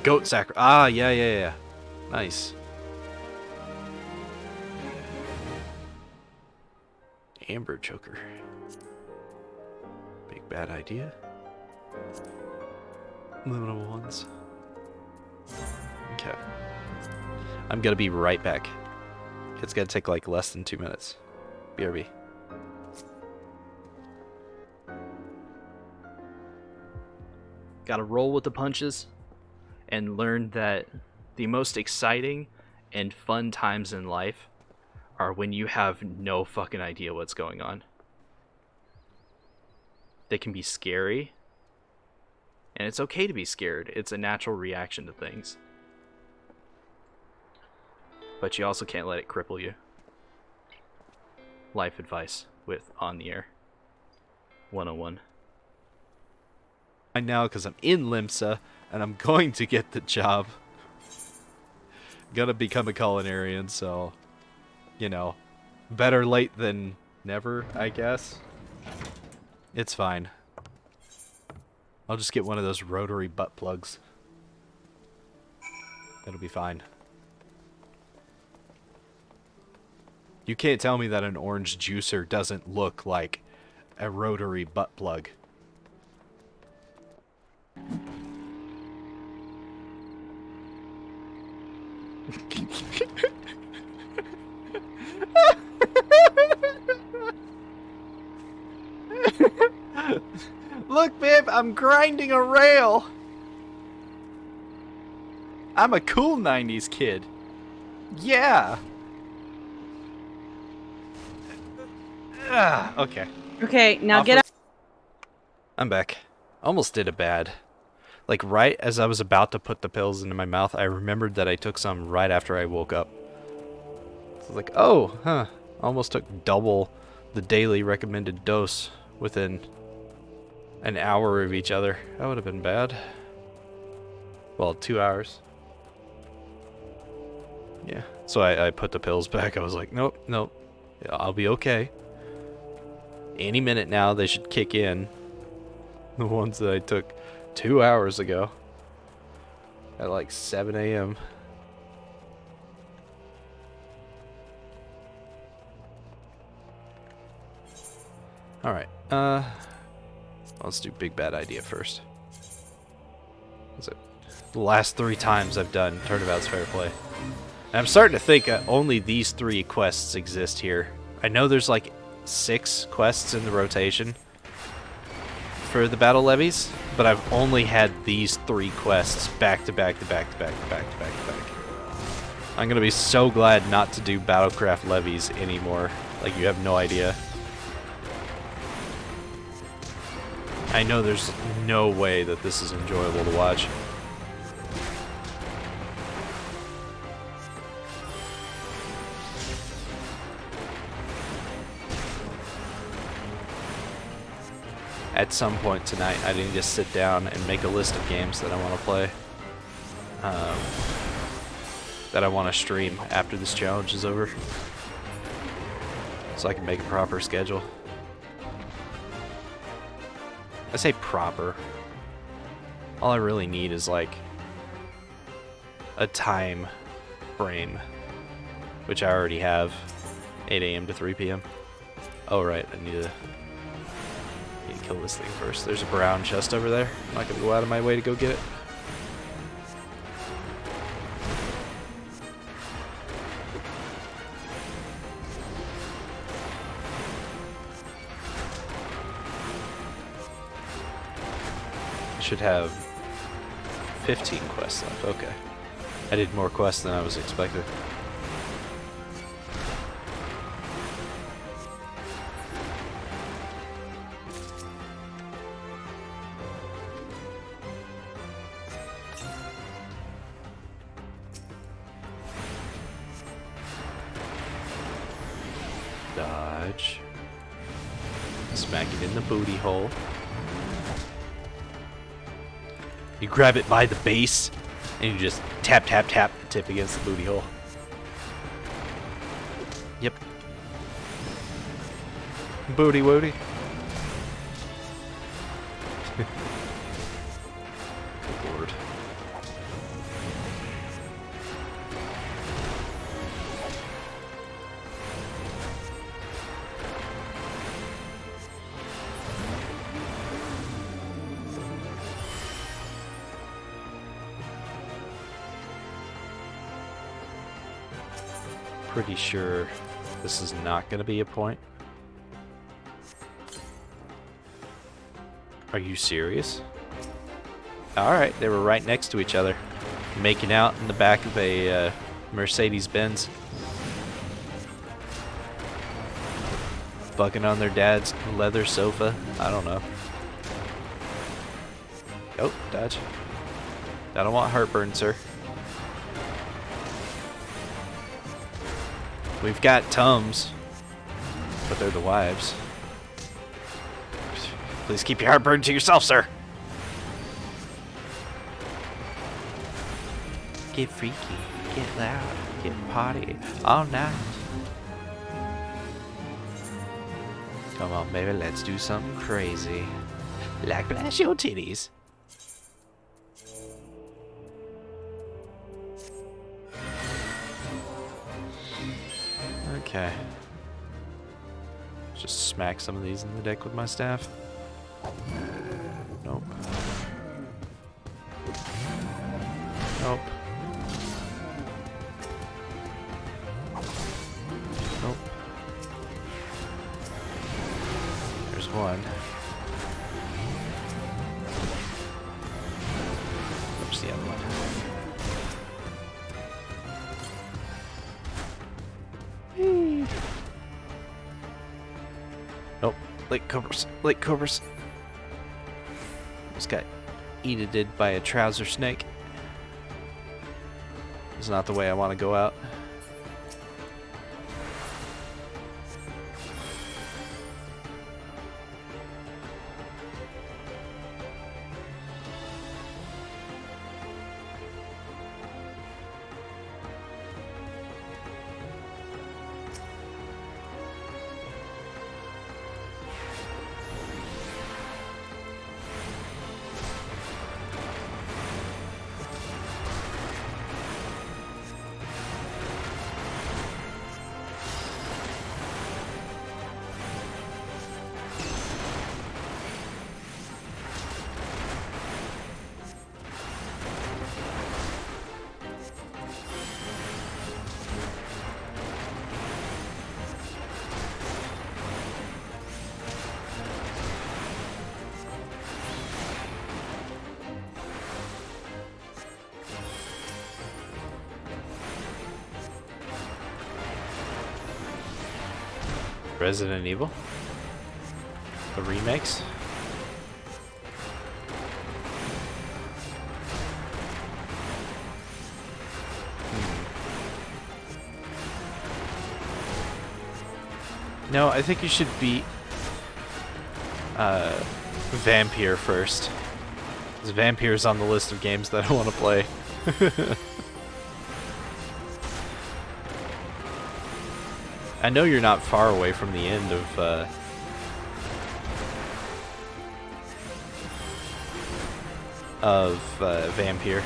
Goat sacri- Ah, yeah. Nice. Amber choker. Big bad idea. Liminal ones. Okay. I'm gonna be right back. It's gonna take like less than 2 minutes. BRB. Gotta roll with the punches and learn that the most exciting and fun times in life are when you have no fucking idea what's going on. They can be scary, and it's okay to be scared. It's a natural reaction to things. But you also can't let it cripple you. Life advice with On the Air 101. Right now, because I'm in Limsa, and I'm going to get the job. Gonna become a culinarian, so, you know, better late than never, I guess. It's fine. I'll just get one of those rotary butt plugs. It'll be fine. You can't tell me that an orange juicer doesn't look like a rotary butt plug. Look, babe, I'm grinding a rail. I'm a cool 90s kid. Yeah. Okay. Okay, now get up. I'm back. Almost did a bad. Like, right as I was about to put the pills into my mouth, I remembered that I took some right after I woke up. So I was like, oh, huh. Almost took double the daily recommended dose within an hour of each other. That would have been bad. Well, 2 hours. Yeah. So I put the pills back. I was like, nope. Yeah, I'll be okay. Any minute now, they should kick in. The ones that I took 2 hours ago. At like 7 a.m. Alright, let's do big bad idea first. That's it. The last 3 times I've done Turnabout's Fair Play. And I'm starting to think only these 3 quests exist here. I know there's like 6 quests in the rotation for the battle levies, but I've only had these 3 quests back to back to back to back to back to back to back. I'm gonna be so glad not to do Battlecraft levies anymore. Like, you have no idea. I know there's no way that this is enjoyable to watch. At some point tonight, I need to sit down and make a list of games that I want to play. That I want to stream after this challenge is over. So I can make a proper schedule. I say proper. All I really need is like a time frame, which I already have. 8 a.m. to 3 p.m. Oh right, I need to kill this thing first. There's a brown chest over there. I'm not gonna go out of my way to go get it. Should have 15 quests left. Okay. I did more quests than I was expecting. Dodge. Smack it in the booty hole. You grab it by the base, and you just tap, tap, tap the tip against the booty hole. Yep. Booty woody. Good lord. pretty sure this is not going to be a point. Are you serious? Alright, they were right next to each other, making out in the back of a Mercedes-Benz. Bugging on their dad's leather sofa. I don't know. Oh, dodge. I don't want heartburn, sir. We've got Tums, but they're the wives. Please keep your heartburn to yourself, sir. Get freaky, get loud, get party all night. Come on, baby, let's do something crazy. Like flash your titties. Okay. Just smack some of these in the deck with my staff. Nope. Nope. Nope. There's one. Where's the other one? Nope. Lake cobras. Lake cobras. Just got eated by a trouser snake. It's not the way I want to go out. Resident Evil. The remakes. No, I think you should beat Vampire first. Because Vampire's on the list of games that I want to play. I know you're not far away from the end of Vampire.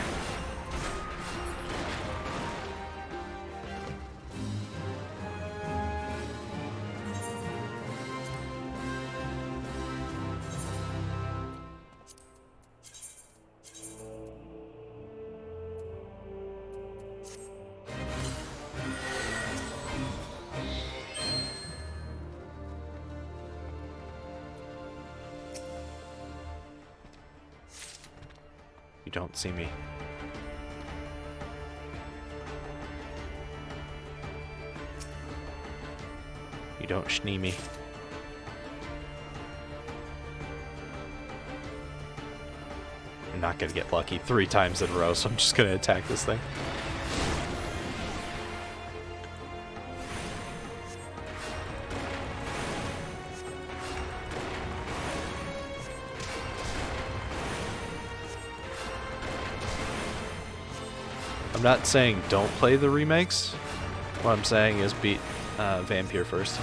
You don't see me. You don't schnee me. I'm not gonna get lucky 3 times in a row, so I'm just gonna attack this thing. I'm not saying don't play the remakes. What I'm saying is beat Vampire first.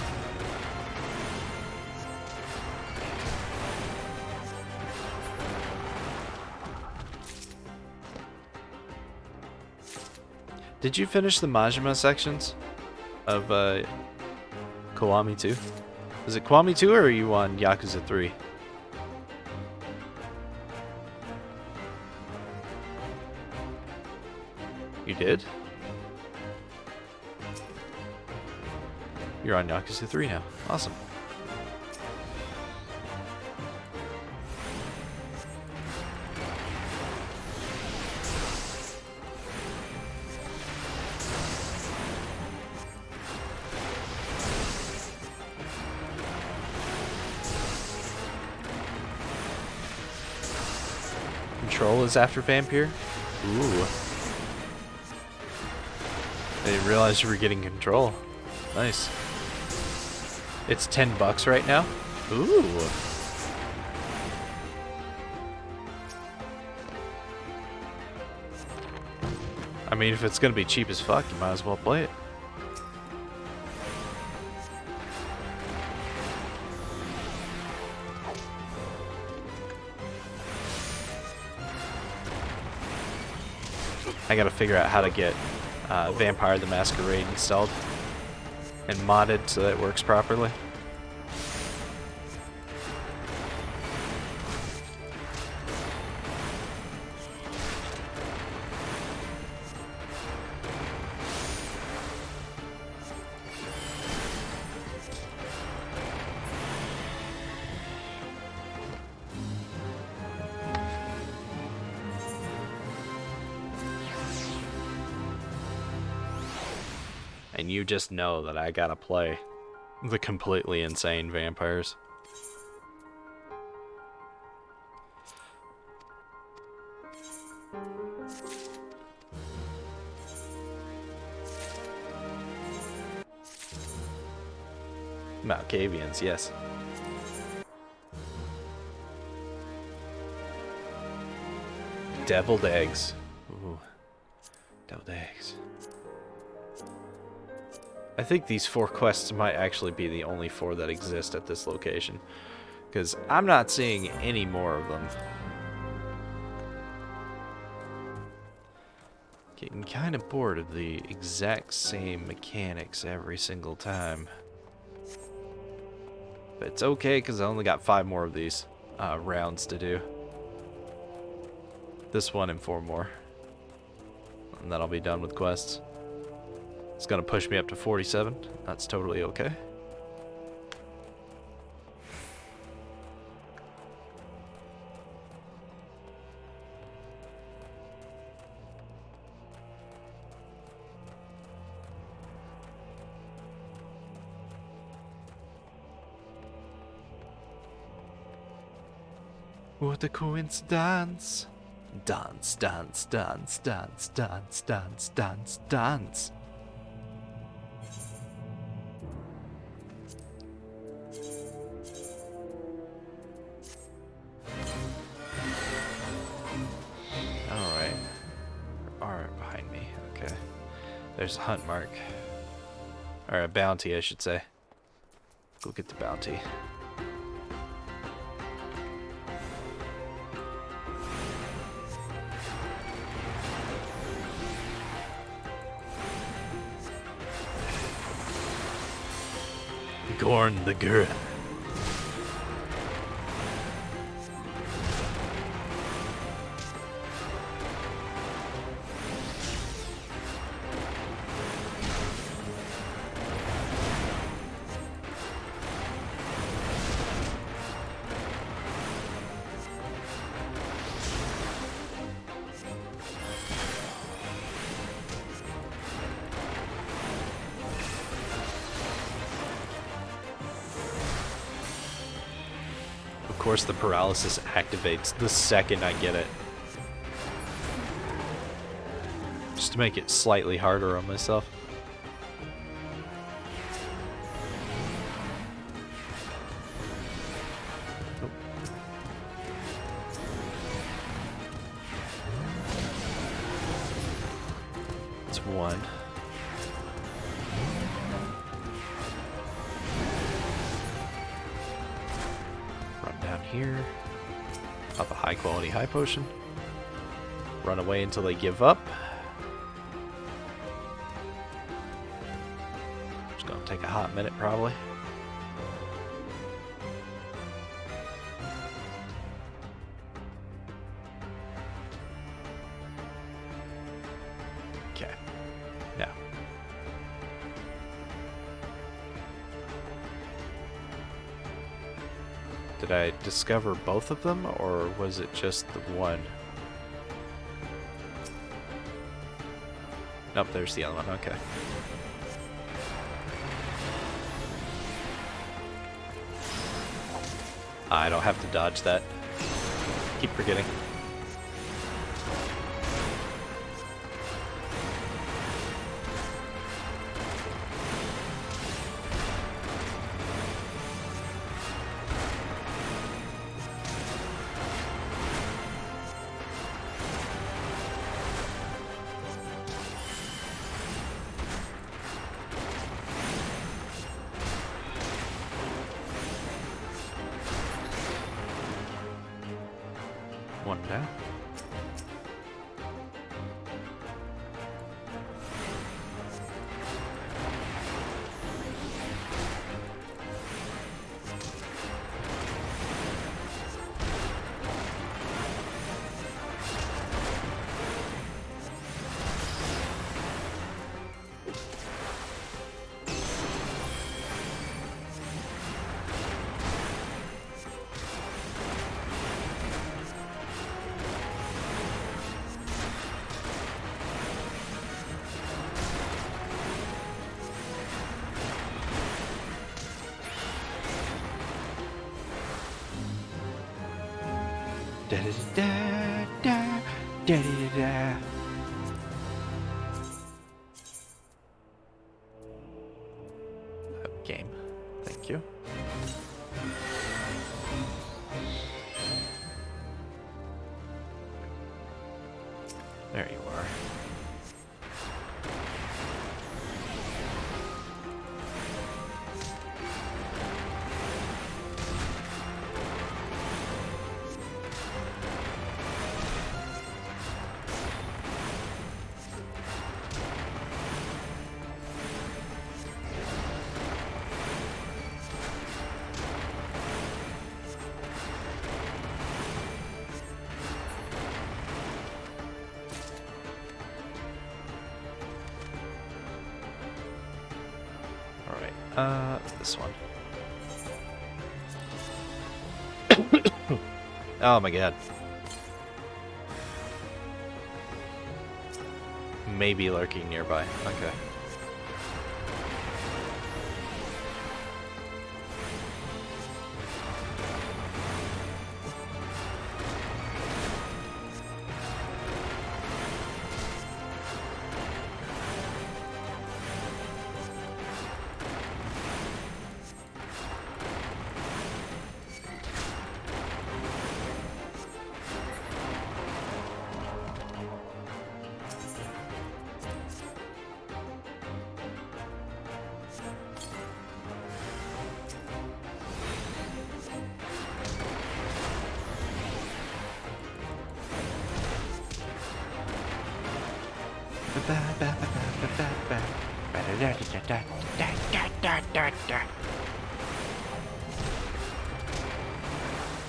Did you finish the Majima sections of Kiwami 2? Is it Kiwami 2 or are you on Yakuza 3? You did? You're on Yakuza 3 now. Awesome. Control is after Vampire? Ooh. I didn't realize you were getting Control. Nice. It's $10 right now? Ooh. I mean, if it's gonna be cheap as fuck, you might as well play it. I gotta figure out how to get Vampire the Masquerade installed and modded so that it works properly. And you just know that I gotta play the completely insane vampires. Malkavians, yes. Deviled eggs. Ooh. Deviled eggs. I think these 4 quests might actually be the only 4 that exist at this location, because I'm not seeing any more of them. Getting kind of bored of the exact same mechanics every single time. But it's okay, because I only got 5 more of these rounds to do. This one and 4 more. And then I'll be done with quests. It's gonna push me up to 47. That's totally okay. What a coincidence! Dance, dance, dance, dance, dance, dance, dance, dance. There's a hunt mark. Or a bounty, I should say. Go get the bounty. Gorn the Gura. Of course, the paralysis activates the second I get it. Just to make it slightly harder on myself. It's 1. Here, up a high quality high potion, run away until they give up. It's gonna take a hot minute probably. Okay, now Did I discover both of them, or was it just the one? Nope, there's the other one. Okay. I don't have to dodge that. Keep forgetting. One down. Da da da da da da da. Game. Thank you. There you are. This one. Oh my god. Maybe lurking nearby. Okay.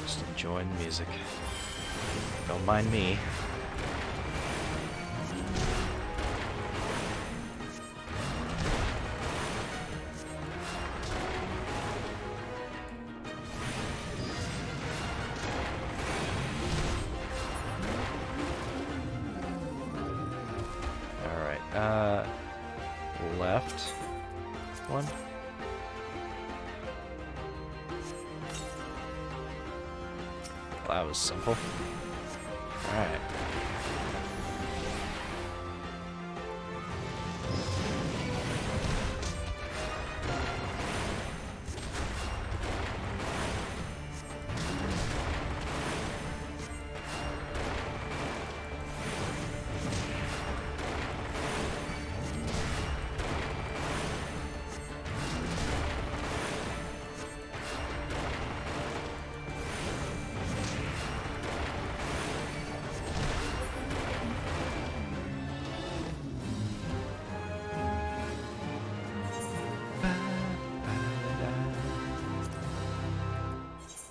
Just enjoying the music. Don't mind me. Left one. Well, that was simple. All right.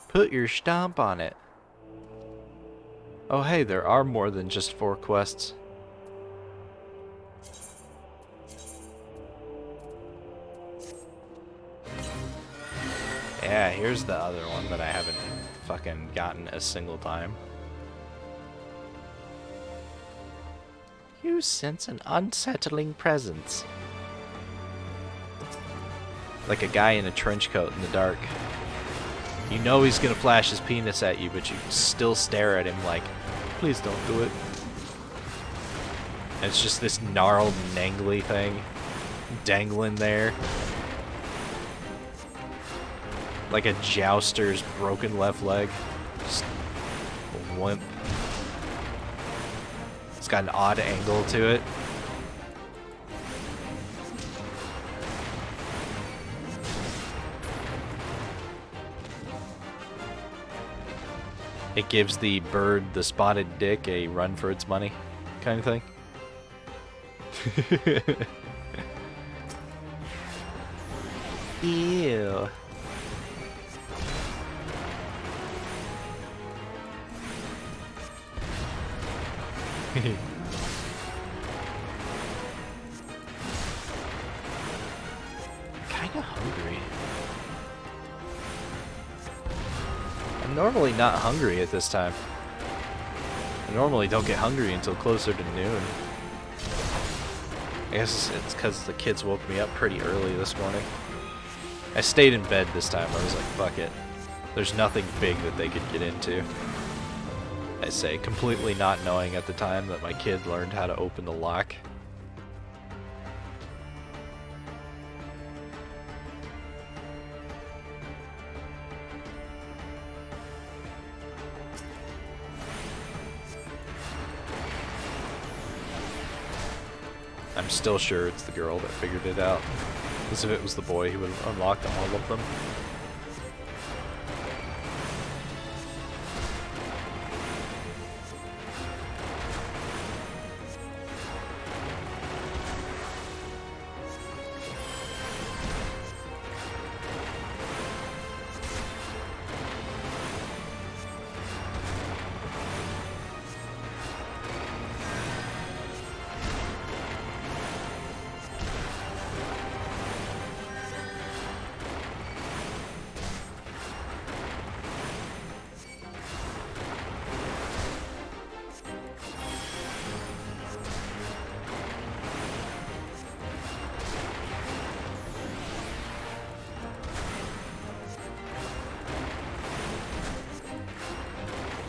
Put your stomp on it. Oh hey, there are more than just 4 quests. Yeah, here's the other one that I haven't fucking gotten a single time. You sense an unsettling presence. Like a guy in a trench coat in the dark. You know he's gonna flash his penis at you, but you still stare at him like, please don't do it. And it's just this gnarled, nangly thing dangling there. Like a jouster's broken left leg. Just a wimp. It's got an odd angle to it. It gives the bird the spotted dick a run for its money kind of thing. Ew. Kinda hungry. I'm normally not hungry at this time. I normally don't get hungry until closer to noon. I guess it's because the kids woke me up pretty early this morning. I stayed in bed this time. I was like, fuck it. There's nothing big that they could get into. I say, completely not knowing at the time that my kid learned how to open the lock. I'm still sure it's the girl that figured it out. Because if it was the boy, he would have unlocked all of them.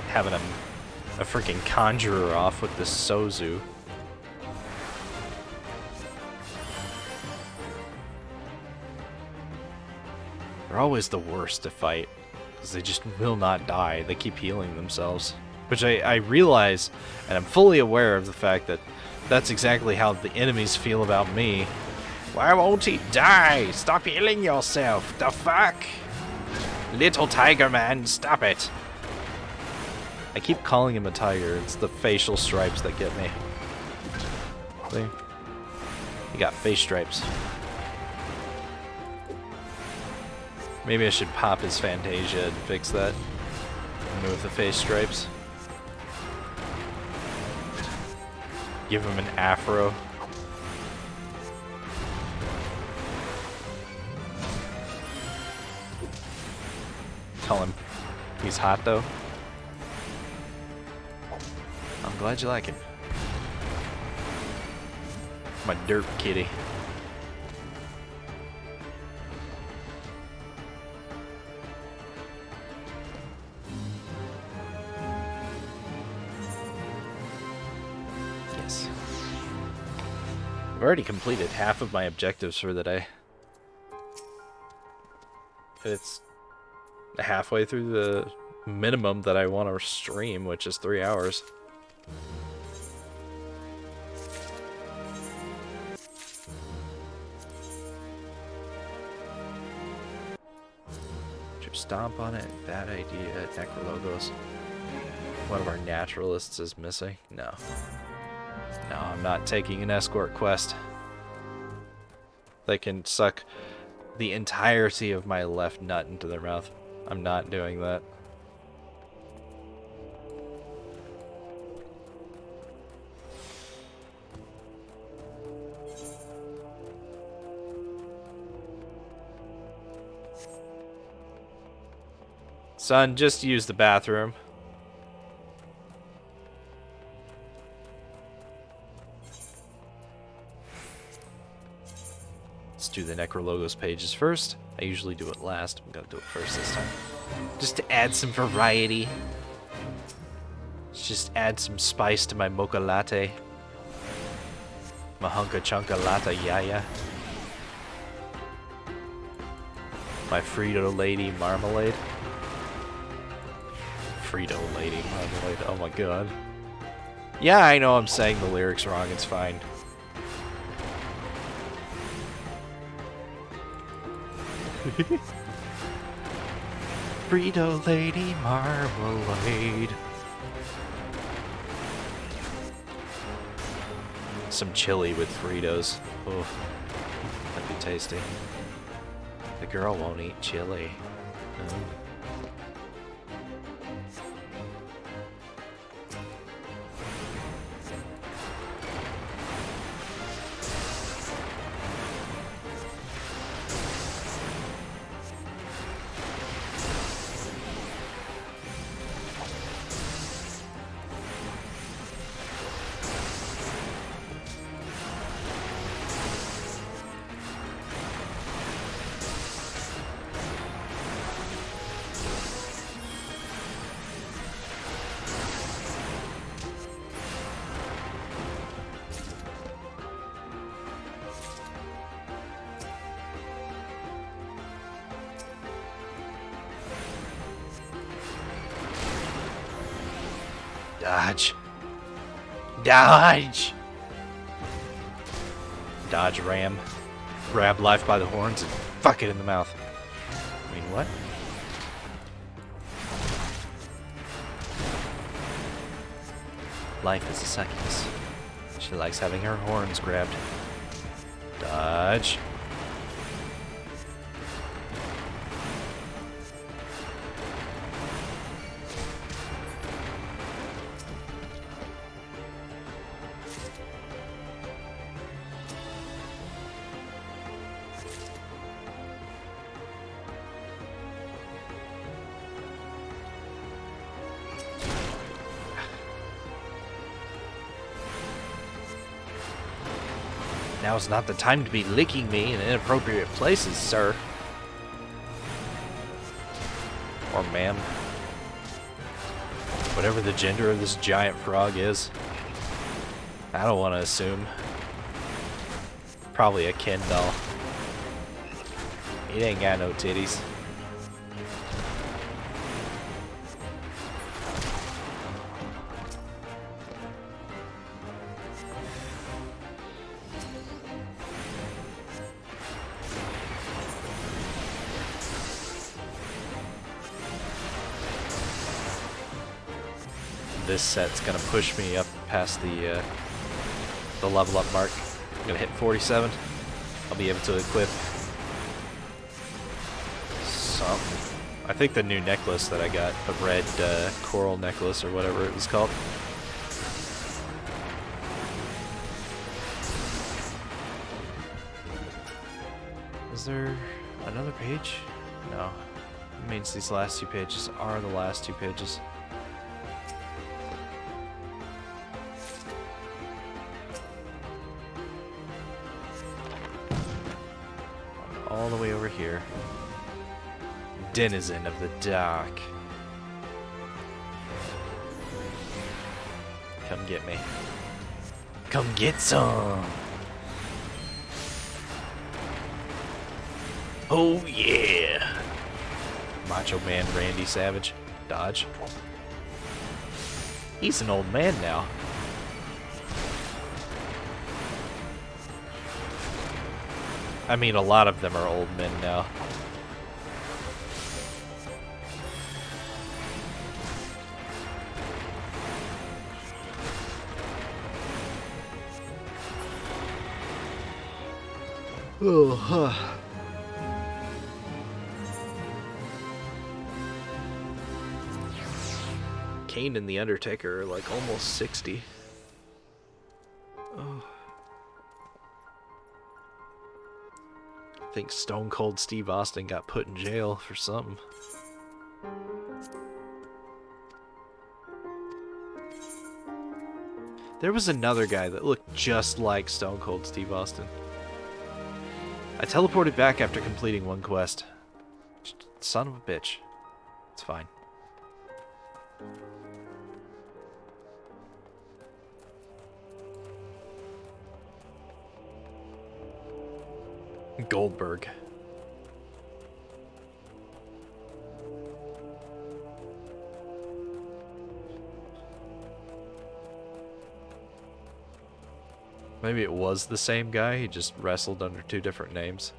Having a freaking conjurer off with the Sozu. They're always the worst to fight, because they just will not die. They keep healing themselves. Which I realize, and I'm fully aware of the fact that that's exactly how the enemies feel about me. Why won't he die? Stop healing yourself. The fuck? Little tiger man, stop it. I keep calling him a tiger. It's the facial stripes that get me. See? He got face stripes. Maybe I should pop his Fantasia and fix that. Remove the face stripes. Give him an afro. Tell him he's hot though. I'm glad you like him. My derp kitty. Yes. I've already completed half of my objectives for the day. It's halfway through the minimum that I want to stream, which is 3 hours. Stomp on it. Bad idea. Necrologos. One of our naturalists is missing. No. No, I'm not taking an escort quest. They can suck the entirety of my left nut into their mouth. I'm not doing that. Son, just use the bathroom. Let's do the Necrologos pages first. I usually do it last. I'm gonna do it first this time. Just to add some variety. Let's just add some spice to my mocha latte. My hunka chunka latte yaya. My Frito Lady marmalade. Frito Lady marmalade, oh my god. Yeah, I know I'm saying the lyrics wrong, it's fine. Frito Lady marmalade. Some chili with Fritos. Oh, that'd be tasty. The girl won't eat chili. Oh. Dodge. Dodge! Dodge ram. Grab life by the horns and fuck it in the mouth. I mean, what? Life is a succubus. She likes having her horns grabbed. Dodge. Now's not the time to be licking me in inappropriate places, sir. Or ma'am. Whatever the gender of this giant frog is. I don't want to assume. Probably a Ken doll. He ain't got no titties. This set's gonna push me up past the level up mark. I'm gonna hit 47. I'll be able to equip something. I think the new necklace that I got, the red coral necklace or whatever it was called. Is there another page? No. It means these last two pages are the last two pages. All the way over here. Denizen of the dark. Come get me. Come get some. Oh yeah. Macho Man Randy Savage. Dodge. He's an old man now. I mean, a lot of them are old men now. Oh, huh. Kane and the Undertaker are like almost 60. Oh. I think Stone Cold Steve Austin got put in jail for something. There was another guy that looked just like Stone Cold Steve Austin. I teleported back after completing one quest. Son of a bitch. It's fine. Goldberg. Maybe it was the same guy, he just wrestled under two different names.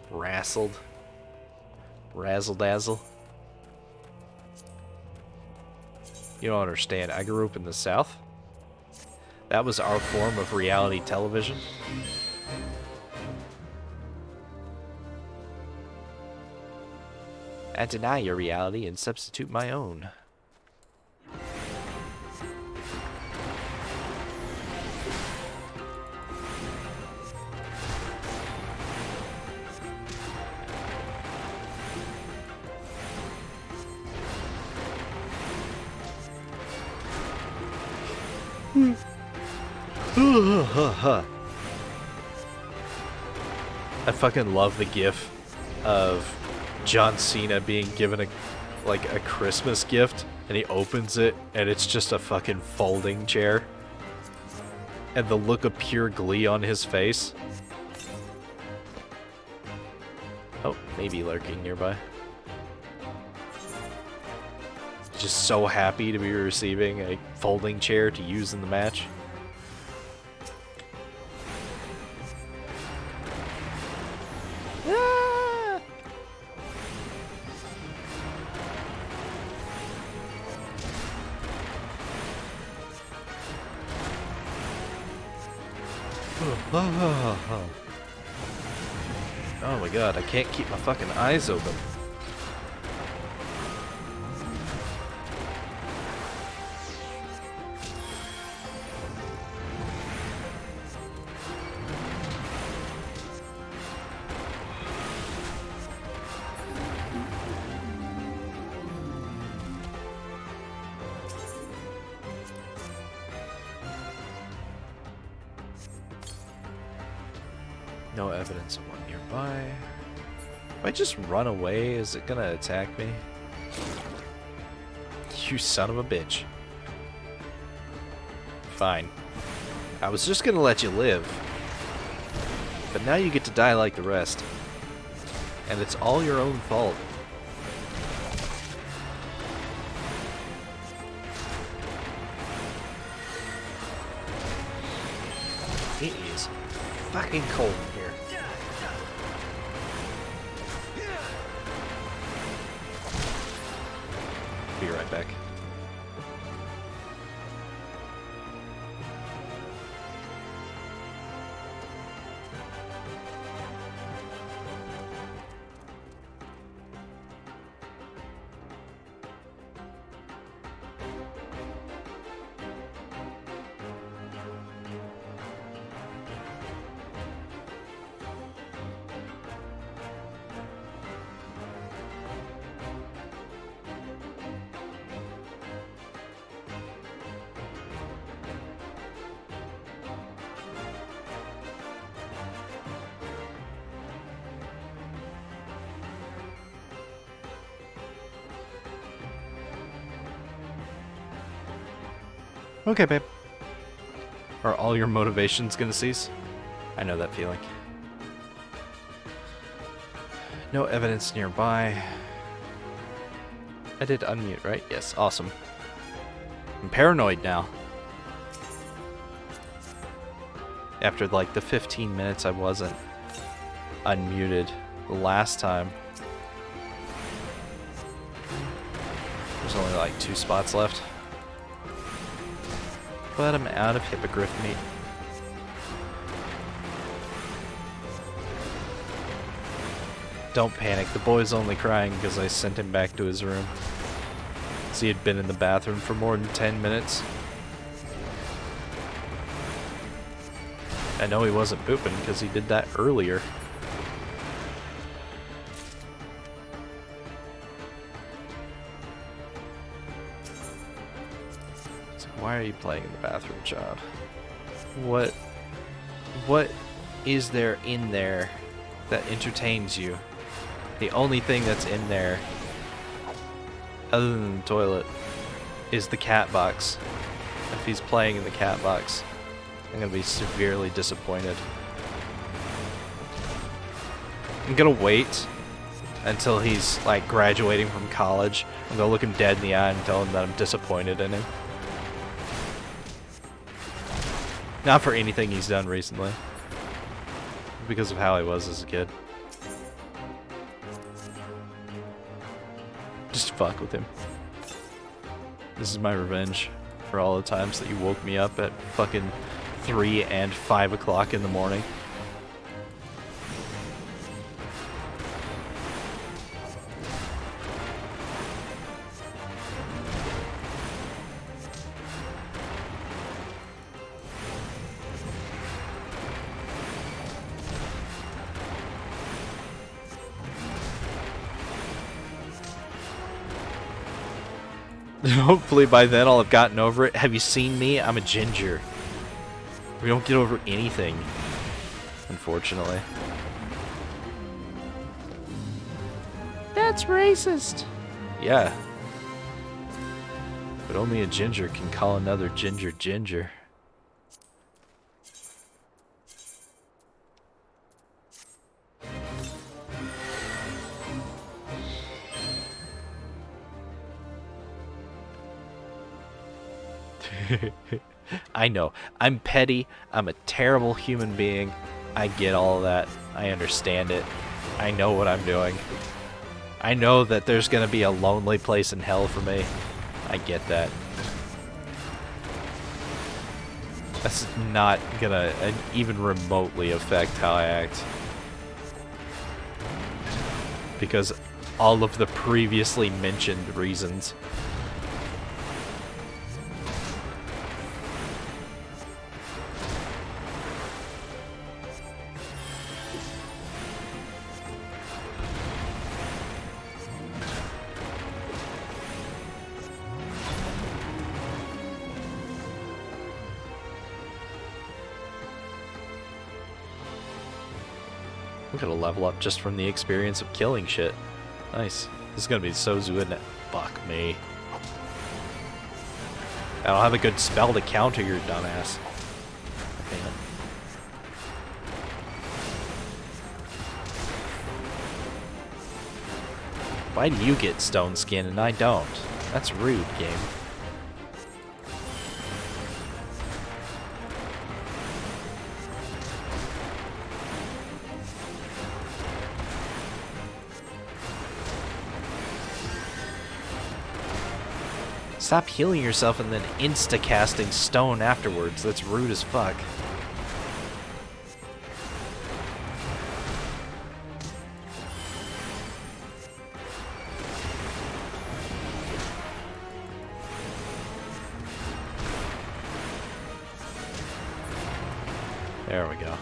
Wrastled. Razzle-dazzle. You don't understand, I grew up in the South. That was our form of reality television. I deny your reality and substitute my own. I fucking love the gif of John Cena being given a Christmas gift, and he opens it and it's just a fucking folding chair, and the look of pure glee on his face. Oh, maybe lurking nearby. Just so happy to be receiving a folding chair to use in the match. Oh my god, I can't keep my fucking eyes open. No evidence of one nearby. If I just run away, is it gonna attack me? You son of a bitch. Fine. I was just gonna let you live. But now you get to die like the rest. And it's all your own fault. It is fucking cold in here. Be right back. Okay, babe. Are all your motivations gonna cease? I know that feeling. No evidence nearby. I did unmute, right? Yes, awesome. I'm paranoid now. After like the 15 minutes I wasn't unmuted the last time. There's only like 2 spots left. But I'm out of hippogriff meat. Don't panic, the boy's only crying because I sent him back to his room. So he had been in the bathroom for more than 10 minutes. I know he wasn't pooping because he did that earlier. Why are you playing in the bathroom, child? What is there in there that entertains you? The only thing that's in there, other than the toilet, is the cat box. If he's playing in the cat box, I'm gonna be severely disappointed. I'm gonna wait until he's like graduating from college. I'm gonna look him dead in the eye and tell him that I'm disappointed in him. Not for anything he's done recently. Because of how he was as a kid. Just fuck with him. This is my revenge for all the times that you woke me up at fucking 3 and 5 o'clock in the morning. Hopefully by then I'll have gotten over it. Have you seen me? I'm a ginger. We don't get over anything, unfortunately. That's racist. Yeah. But only a ginger can call another ginger ginger. I know. I'm petty. I'm a terrible human being. I get all of that. I understand it. I know what I'm doing. I know that there's gonna be a lonely place in hell for me. I get that. That's not gonna even remotely affect how I act. Because all of the previously mentioned reasons. I'm gonna level up just from the experience of killing shit. Nice. This is gonna be Sozu, isn't it? Fuck me. I don't have a good spell to counter your dumbass. Damn it. Why do you get stone skin and I don't? That's rude, game. Stop healing yourself and then insta-casting stone afterwards. That's rude as fuck. There we go.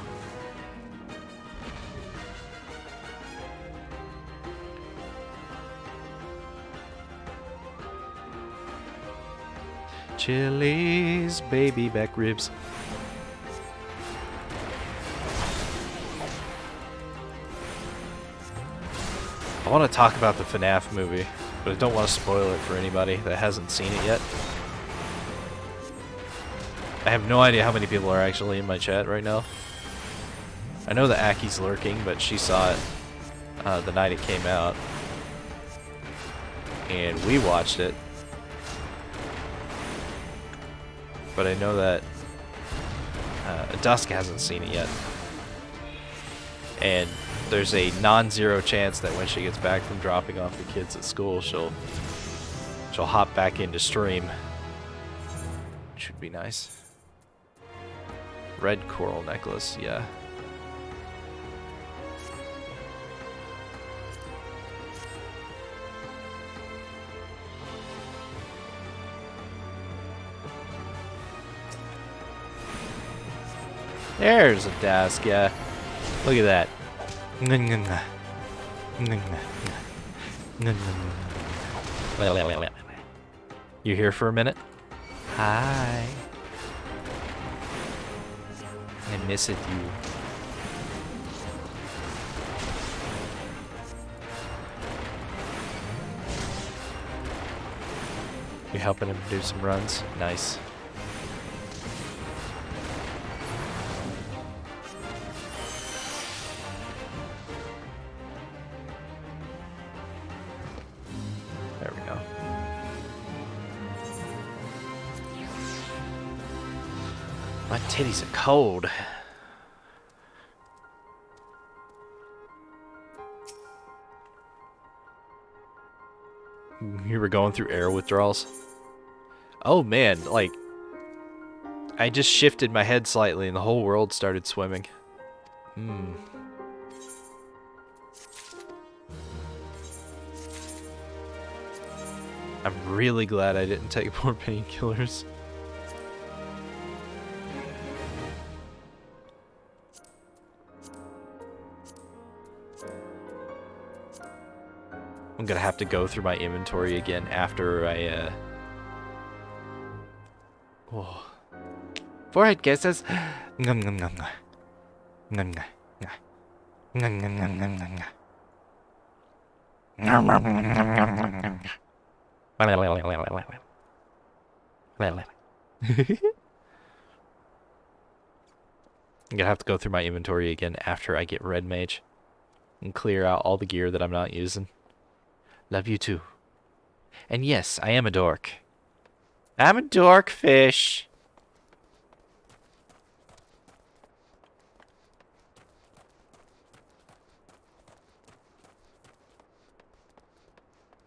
Chili's baby back ribs. I want to talk about the FNAF movie, but I don't want to spoil it for anybody that hasn't seen it yet. I have no idea how many people are actually in my chat right now. I know that Aki's lurking, but she saw it the night it came out. And we watched it. But I know that Dusk hasn't seen it yet. And there's a non-zero chance that when she gets back from dropping off the kids at school, she'll hop back into stream. Should be nice. Red coral necklace, yeah. There's a desk, yeah. Look at that. You here for a minute? Hi. I miss it, you. You're helping him do some runs? Nice. There we go. My titties are cold. You were going through air withdrawals? Oh man, like, I just shifted my head slightly and the whole world started swimming. I'm really glad I didn't take more painkillers. I'm gonna have to go through my inventory again after I, Oh. Forehead kisses. Ngum ngum ngum ngum. Ngum ngum ngum. Ngum ngum ngum ngum ngum ngum. Ngum ngum ngum ngum ngum ngum ngum. I'm gonna have to go through my inventory again after I get Red Mage and clear out all the gear that I'm not using. Love you too. And yes, I am a dork. I'm a dork fish.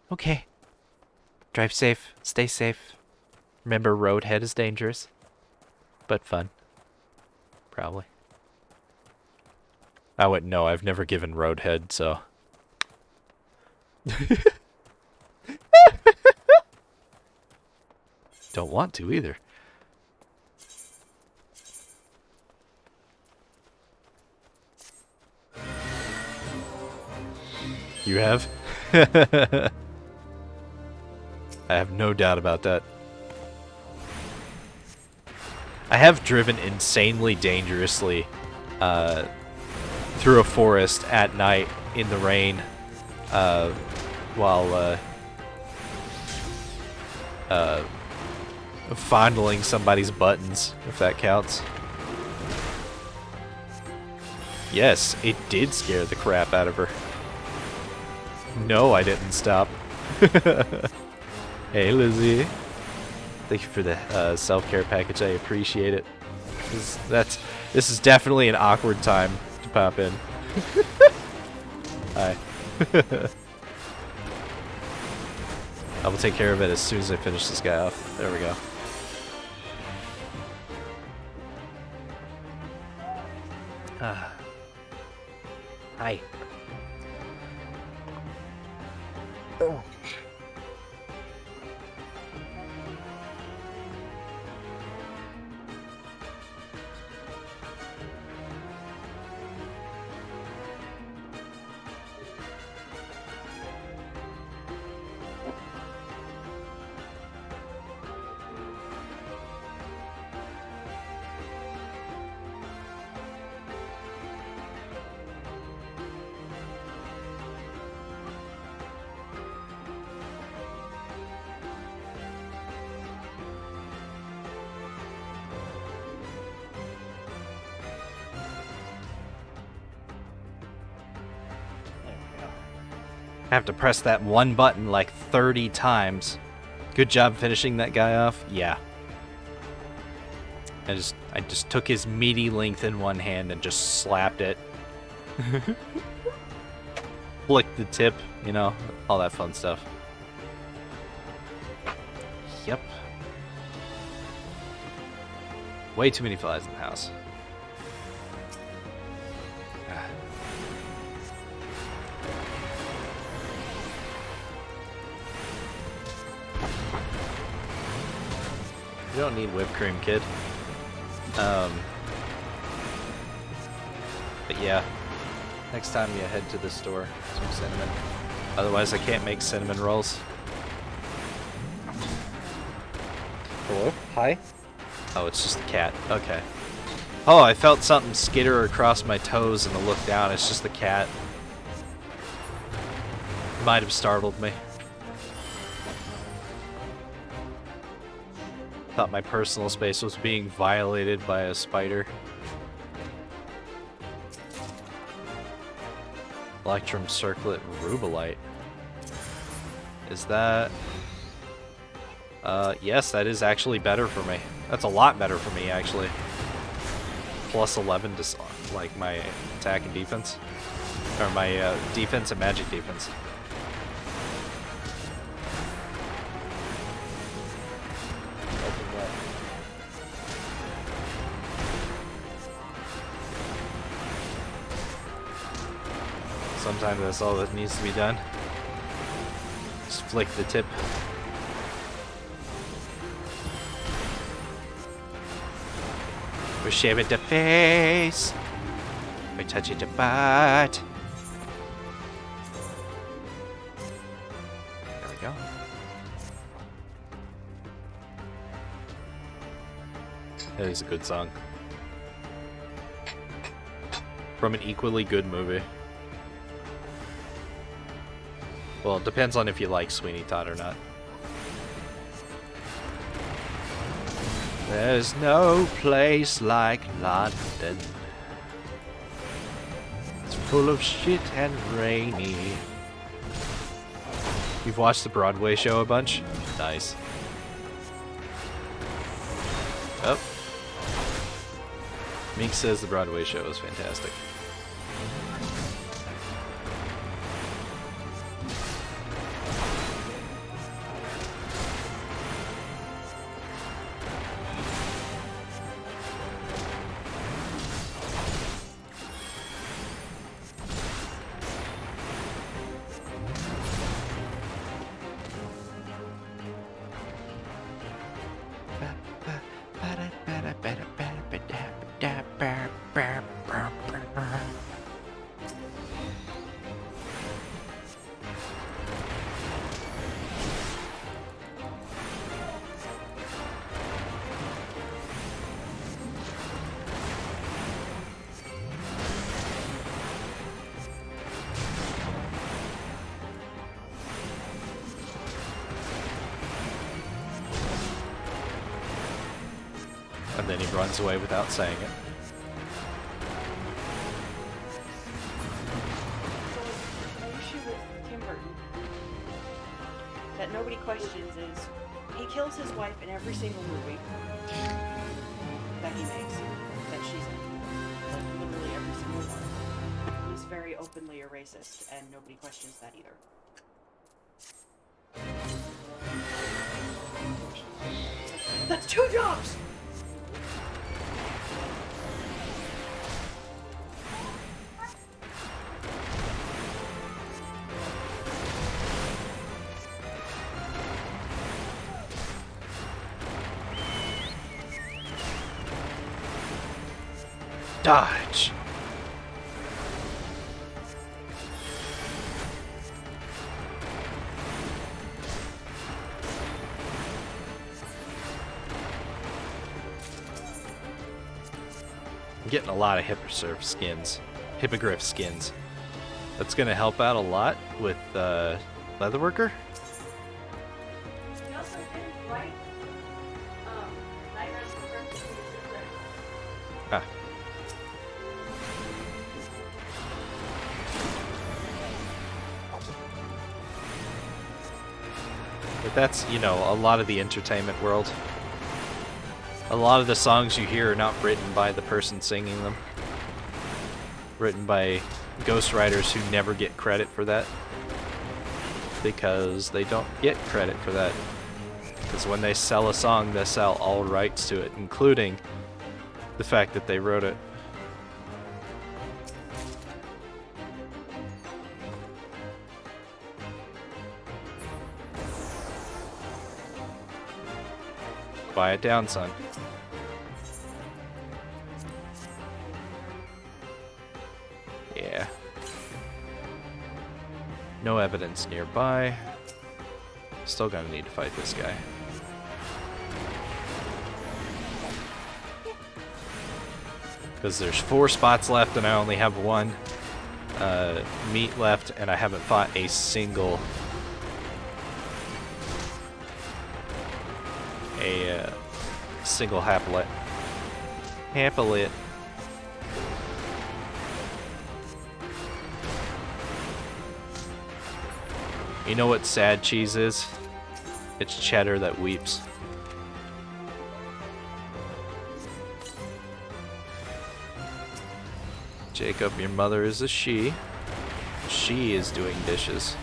Okay. Drive safe. Stay safe. Remember, roadhead is dangerous. But fun. Probably. I wouldn't know. I've never given roadhead, so... Don't want to either. You have? I have no doubt about that. I have driven insanely dangerously through a forest at night in the rain while fondling somebody's buttons, if that counts. Yes, it did scare the crap out of her. No, I didn't stop. Hey, Lizzie. Thank you for the self-care package. I appreciate it. This is definitely an awkward time to pop in. Hi. I will take care of it as soon as I finish this guy off. There we go. Hi. Oh. I have to press that one button like 30 times. Good job finishing that guy off. Yeah. I just took his meaty length in one hand and just slapped it. Flicked the tip, you know, all that fun stuff. Yep. Way too many flies in the house. You don't need whipped cream, kid. But yeah, next time you head to the store, some cinnamon. Otherwise, I can't make cinnamon rolls. Hello? Hi? Oh, it's just the cat. Okay. Oh, I felt something skitter across my toes and I looked down. It's just the cat. Might have startled me. Thought my personal space was being violated by a spider. Electrum Circlet Rubelite. Is that... yes, that is actually better for me. That's a lot better for me, actually. Plus 11 to, like, my attack and defense. Or my, defense and magic defense. Sometimes that's all that needs to be done. Just flick the tip. We shave it the face. We touch it the butt. There we go. That is a good song. From an equally good movie. Well, it depends on if you like Sweeney Todd or not. There's no place like London. It's full of shit and rainy. You've watched the Broadway show a bunch? Nice. Oh. Meek says the Broadway show is fantastic. And then he runs away without saying it. The issue with Tim Burton that nobody questions is he kills his wife in every single movie that he makes, that she's in. Like literally every single one. He's very openly a racist, and nobody questions that either. That's 2 jobs! Dodge! I'm getting a lot of hippogriff skins. That's gonna help out a lot with Leatherworker. He also didn't write Nightmares from Breakfast in the Ah. But that's, you know, a lot of the entertainment world. A lot of the songs you hear are not written by the person singing them. Written by ghostwriters who never get credit for that. Because they don't get credit for that. Because when they sell a song, they sell all rights to it, including the fact that they wrote it. Buy it down, son. Yeah. No evidence nearby. Still gonna need to fight this guy. Because there's 4 spots left and I only have 1 meat left, and I haven't fought a single haplet. You know what sad cheese is? It's cheddar that weeps. Jacob, your mother is a she. She is doing dishes.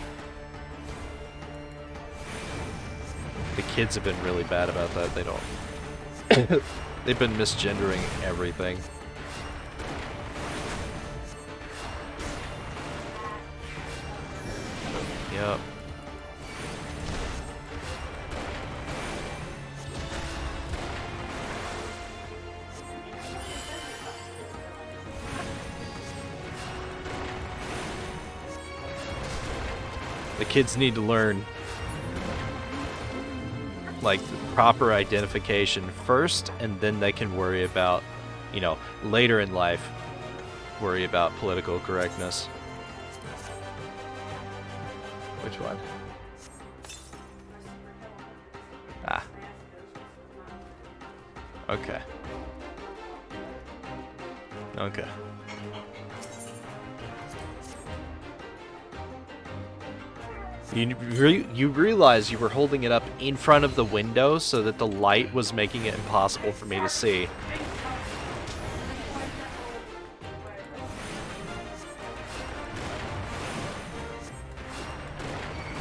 The kids have been really bad about that. They don't. They've been misgendering everything. Yep. The kids need to learn, like, the proper identification first, and then they can worry about, you know, later in life, worry about political correctness. Which one? Ah. Okay. Okay. You realize you were holding it up in front of the window so that the light was making it impossible for me to see.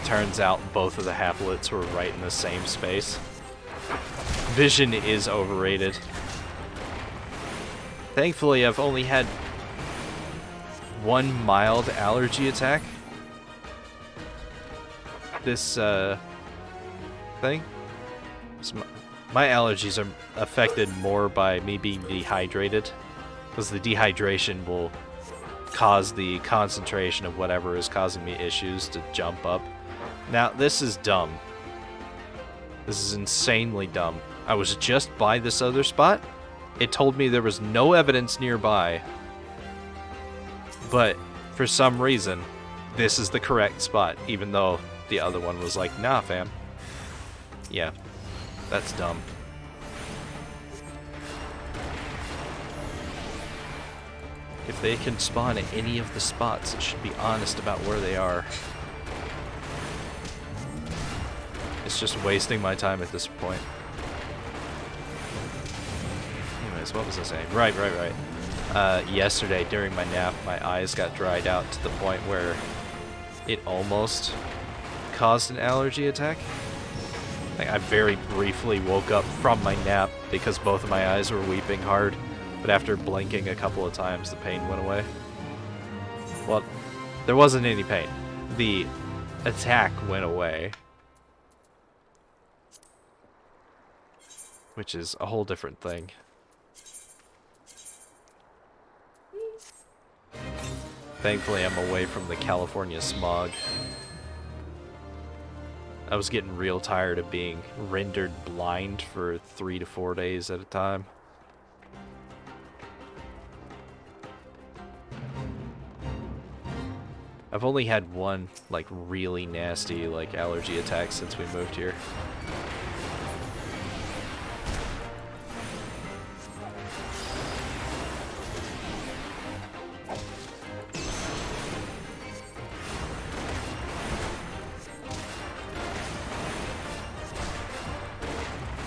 Turns out both of the haplets were right in the same space. Vision is overrated. Thankfully, I've only had 1 mild allergy attack this thing. So my allergies are affected more by me being dehydrated, because the dehydration will cause the concentration of whatever is causing me issues to jump up. Now, this is dumb. This is insanely dumb. I was just by this other spot. It told me there was no evidence nearby, but for some reason, this is the correct spot, even though the other one was like, nah, fam. Yeah, that's dumb. If they can spawn at any of the spots, it should be honest about where they are. It's just wasting my time at this point. Anyways, what was I saying? Right. Yesterday, during my nap, my eyes got dried out to the point where it almost caused an allergy attack. Like, I very briefly woke up from my nap because both of my eyes were weeping hard, but after blinking a couple of times, the pain went away. Well, there wasn't any pain. The attack went away, which is a whole different thing. Thankfully, I'm away from the California smog. I was getting real tired of being rendered blind for 3 to 4 days at a time. I've only had 1, like, really nasty, like, allergy attack since we moved here.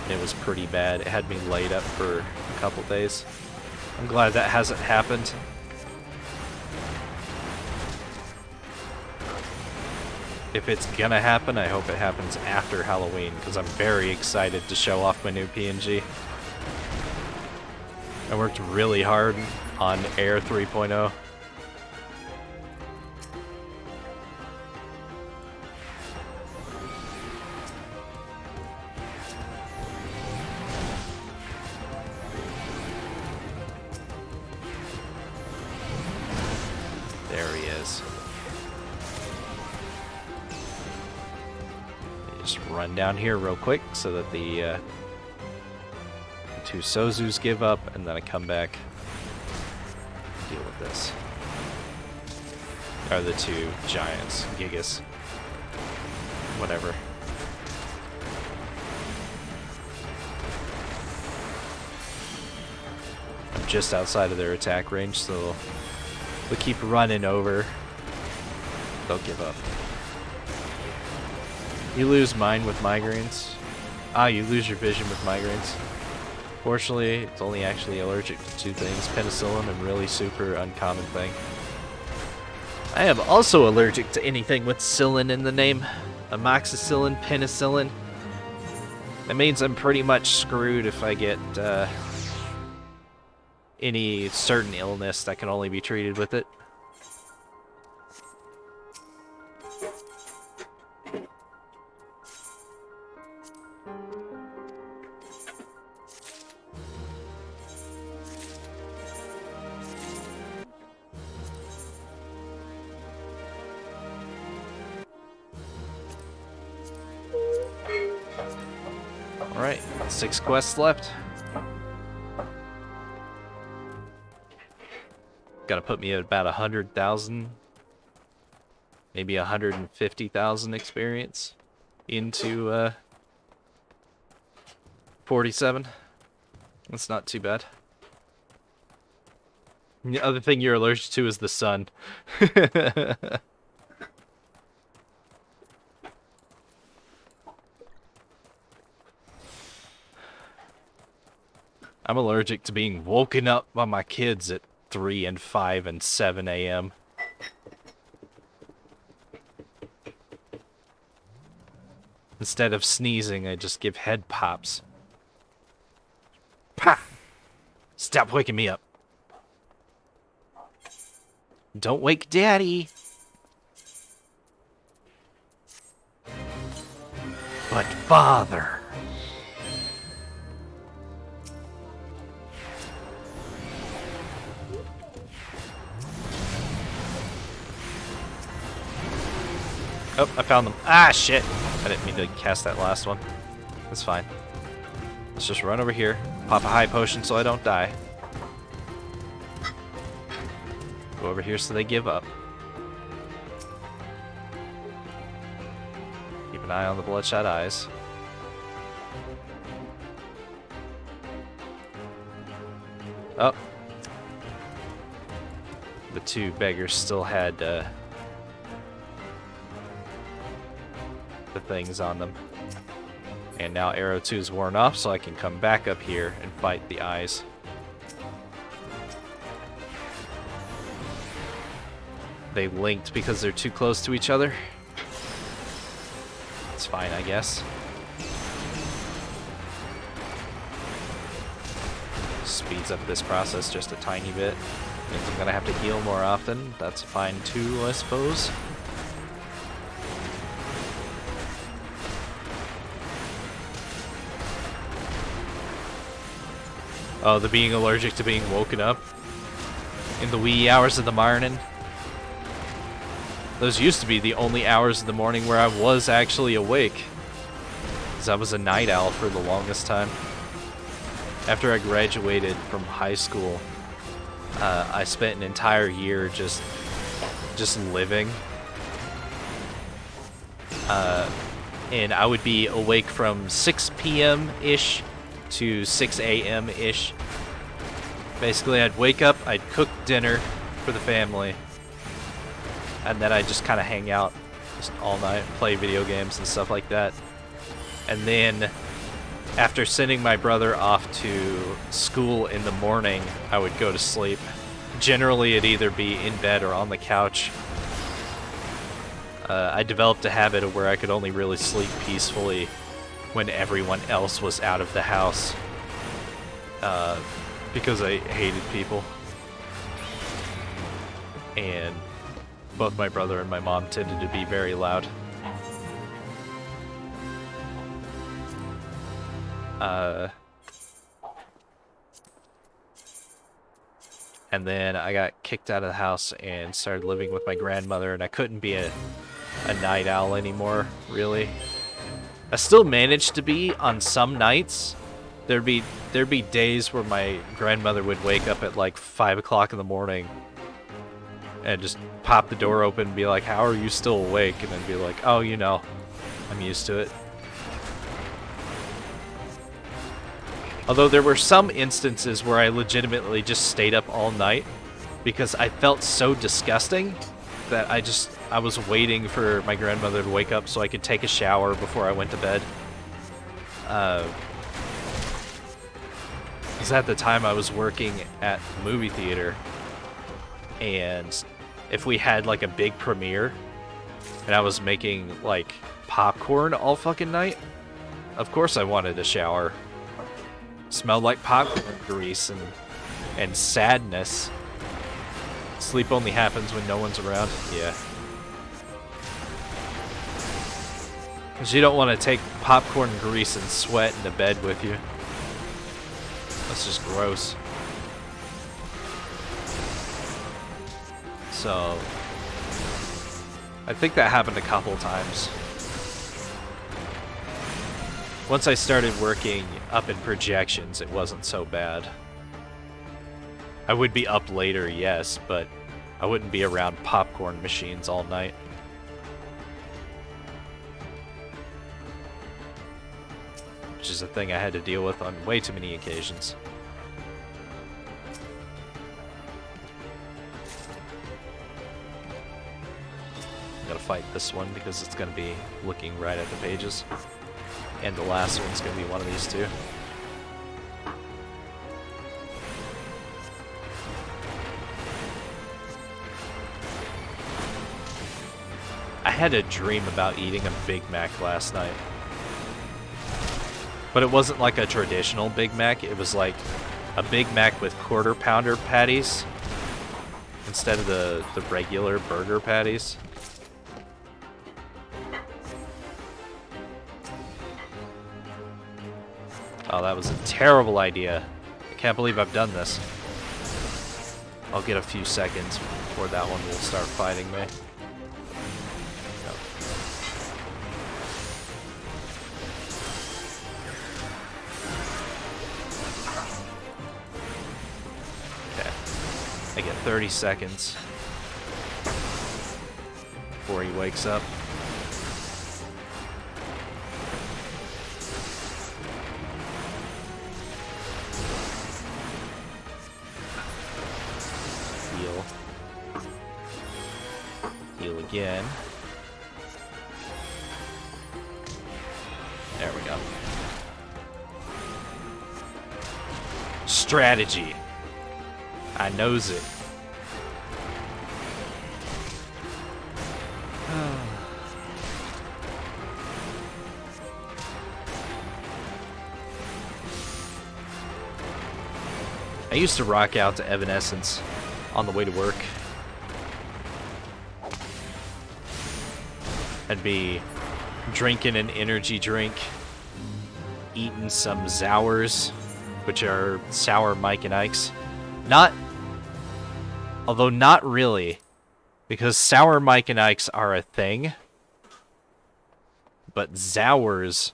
It was pretty bad. It had me laid up for a couple days. I'm glad that hasn't happened. If it's gonna happen, I hope it happens after Halloween, because I'm very excited to show off my new PNG. I worked really hard on ARR 3.0. There he is. Just run down here real quick so that the 2 Sozus give up, and then I come back. deal with this. Are the two giants, Gigas. Whatever. I'm just outside of their attack range, so they'll keep running over. They'll give up. You lose mine with migraines. Ah, you lose your vision with migraines. Fortunately, it's only actually allergic to two things, penicillin and really super uncommon thing. I am also allergic to anything with "cillin" in the name. Amoxicillin, penicillin. That means I'm pretty much screwed if I get any certain illness that can only be treated with it. Alright, 6 quests left. Gotta put me at about 100,000, maybe 150,000 experience into 47. That's not too bad. The other thing you're allergic to is the sun. I'm allergic to being woken up by my kids at 3 and 5 and 7 a.m. Instead of sneezing, I just give head pops. Pah! Stop waking me up. Don't wake Daddy. But Father. Oh, I found them. Ah, shit. I didn't mean to cast that last one. That's fine. Let's just run over here, pop a high potion so I don't die. Go over here so they give up. Keep an eye on the bloodshot eyes. Oh. The two beggars still had the things on them. And now arrow 2 is worn off, so I can come back up here and fight the eyes. They linked because they're too close to each other. It's fine, I guess. Speeds up this process just a tiny bit. Means I'm gonna have to heal more often. That's fine too, I suppose. Oh, the being allergic to being woken up in the wee hours of the morning. Those used to be the only hours of the morning where I was actually awake, because I was a night owl for the longest time. After I graduated from high school, I spent an entire year just living. And I would be awake from 6 p.m.-ish to 6 a.m.-ish. Basically, I'd wake up, I'd cook dinner for the family, and then I'd just kind of hang out just all night, play video games and stuff like that. And then, after sending my brother off to school in the morning, I would go to sleep. Generally, it'd either be in bed or on the couch. I developed a habit of where I could only really sleep peacefully when everyone else was out of the house, because I hated people. And both my brother and my mom tended to be very loud. And then I got kicked out of the house and started living with my grandmother, and I couldn't be a night owl anymore, really. I still managed to be on some nights, there'd be days where my grandmother would wake up at like 5 o'clock in the morning and just pop the door open and be like, "How are you still awake?" And then be like, "Oh, you know, I'm used to it." Although there were some instances where I legitimately just stayed up all night because I felt so disgusting that I was waiting for my grandmother to wake up so I could take a shower before I went to bed. Because at the time I was working at the movie theater, and if we had like a big premiere and I was making like popcorn all fucking night, of course I wanted a shower. Smelled like popcorn grease and sadness. Sleep only happens when no one's around. Yeah. Because you don't want to take popcorn grease and sweat into bed with you. That's just gross. So, I think that happened a couple times. Once I started working up in projections, it wasn't so bad. I would be up later, yes, but I wouldn't be around popcorn machines all night. Which is a thing I had to deal with on way too many occasions. I'm gonna fight this one because it's gonna be looking right at the pages. And the last one's gonna be one of these two. I had a dream about eating a Big Mac last night. But it wasn't like a traditional Big Mac, it was like a Big Mac with quarter pounder patties instead of the regular burger patties. Oh, that was a terrible idea. I can't believe I've done this. I'll get a few seconds before that one will start fighting me. Okay. I get 30 seconds before he wakes up. Heal again. There we go. Strategy. I knows it. I used to rock out to Evanescence on the way to work. I'd be drinking an energy drink, eating some Zowers, which are sour Mike and Ikes. Although not really, because sour Mike and Ikes are a thing, but Zowers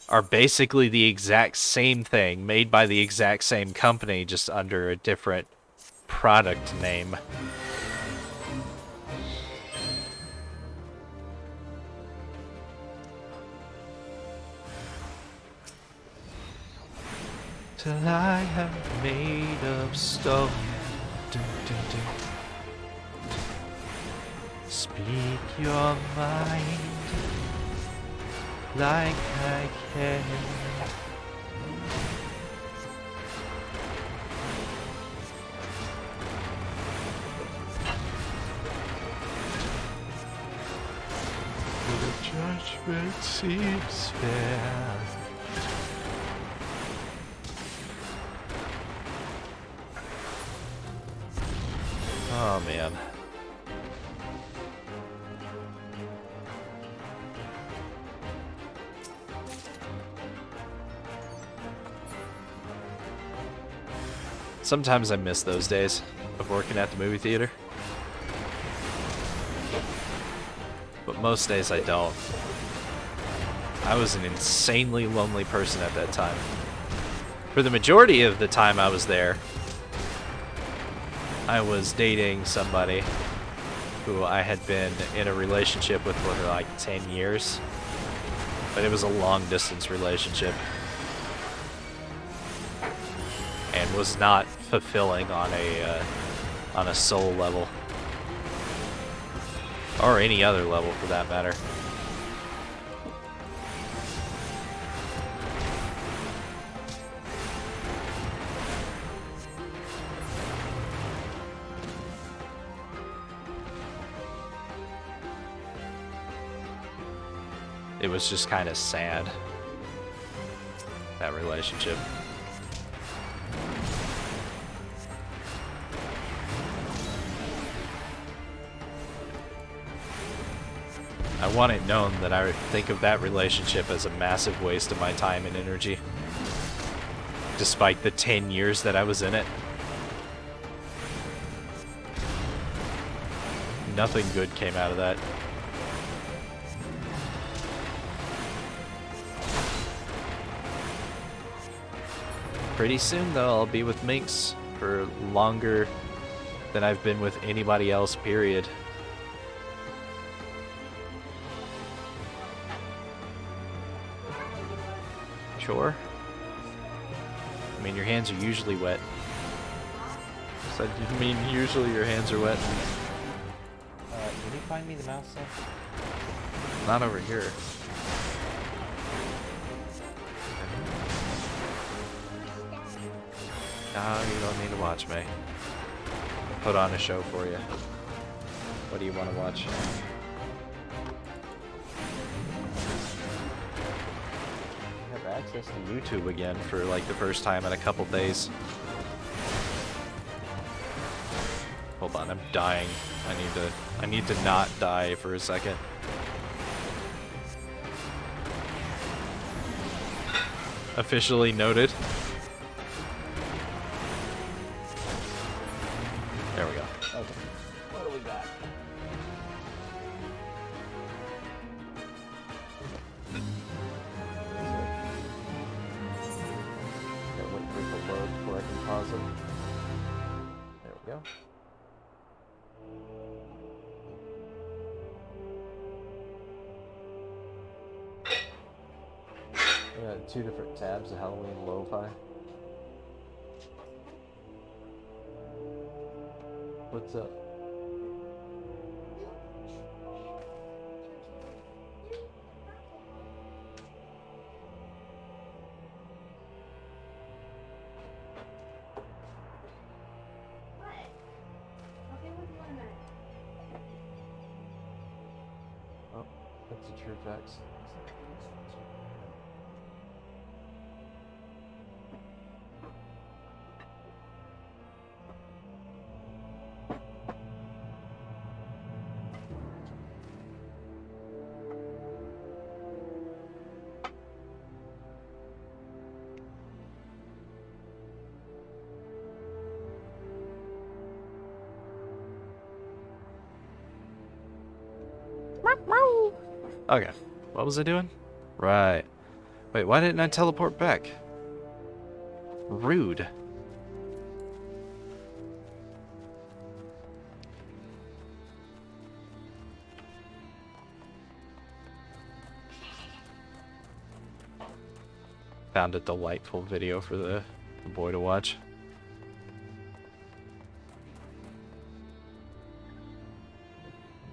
are basically the exact same thing, made by the exact same company, just under a different product name. Till I am made of stone. Dun, dun, dun. Speak your mind like I can. The judgment seems fair. Oh, man. Sometimes I miss those days of working at the movie theater. But most days I don't. I was an insanely lonely person at that time. For the majority of the time I was there, I was dating somebody who I had been in a relationship with for like 10 years. But it was a long distance relationship. And was not fulfilling on a soul level. Or any other level for that matter. It was just kind of sad, that relationship. I want it known that I think of that relationship as a massive waste of my time and energy, despite the 10 years that I was in it. Nothing good came out of that. Pretty soon, though, I'll be with Minx for longer than I've been with anybody else, period. Sure. I mean, your hands are usually wet. So, I mean, usually your hands are wet. Can you find me the mouse stuff? Not over here. No, you don't need to watch me. I'll put on a show for you. What do you want to watch? I have access to YouTube again for like the first time in a couple days. Hold on, I'm dying. I need to not die for a second. Officially noted. There we go. Okay. What do we got? Gotta wait for it to load before I can pause it. There we go. I got 2 different tabs of Halloween lo-fi. What's up? Oh, that's a true fax. Okay, what was I doing? Right. Wait, why didn't I teleport back? Rude. Found a delightful video for the boy to watch.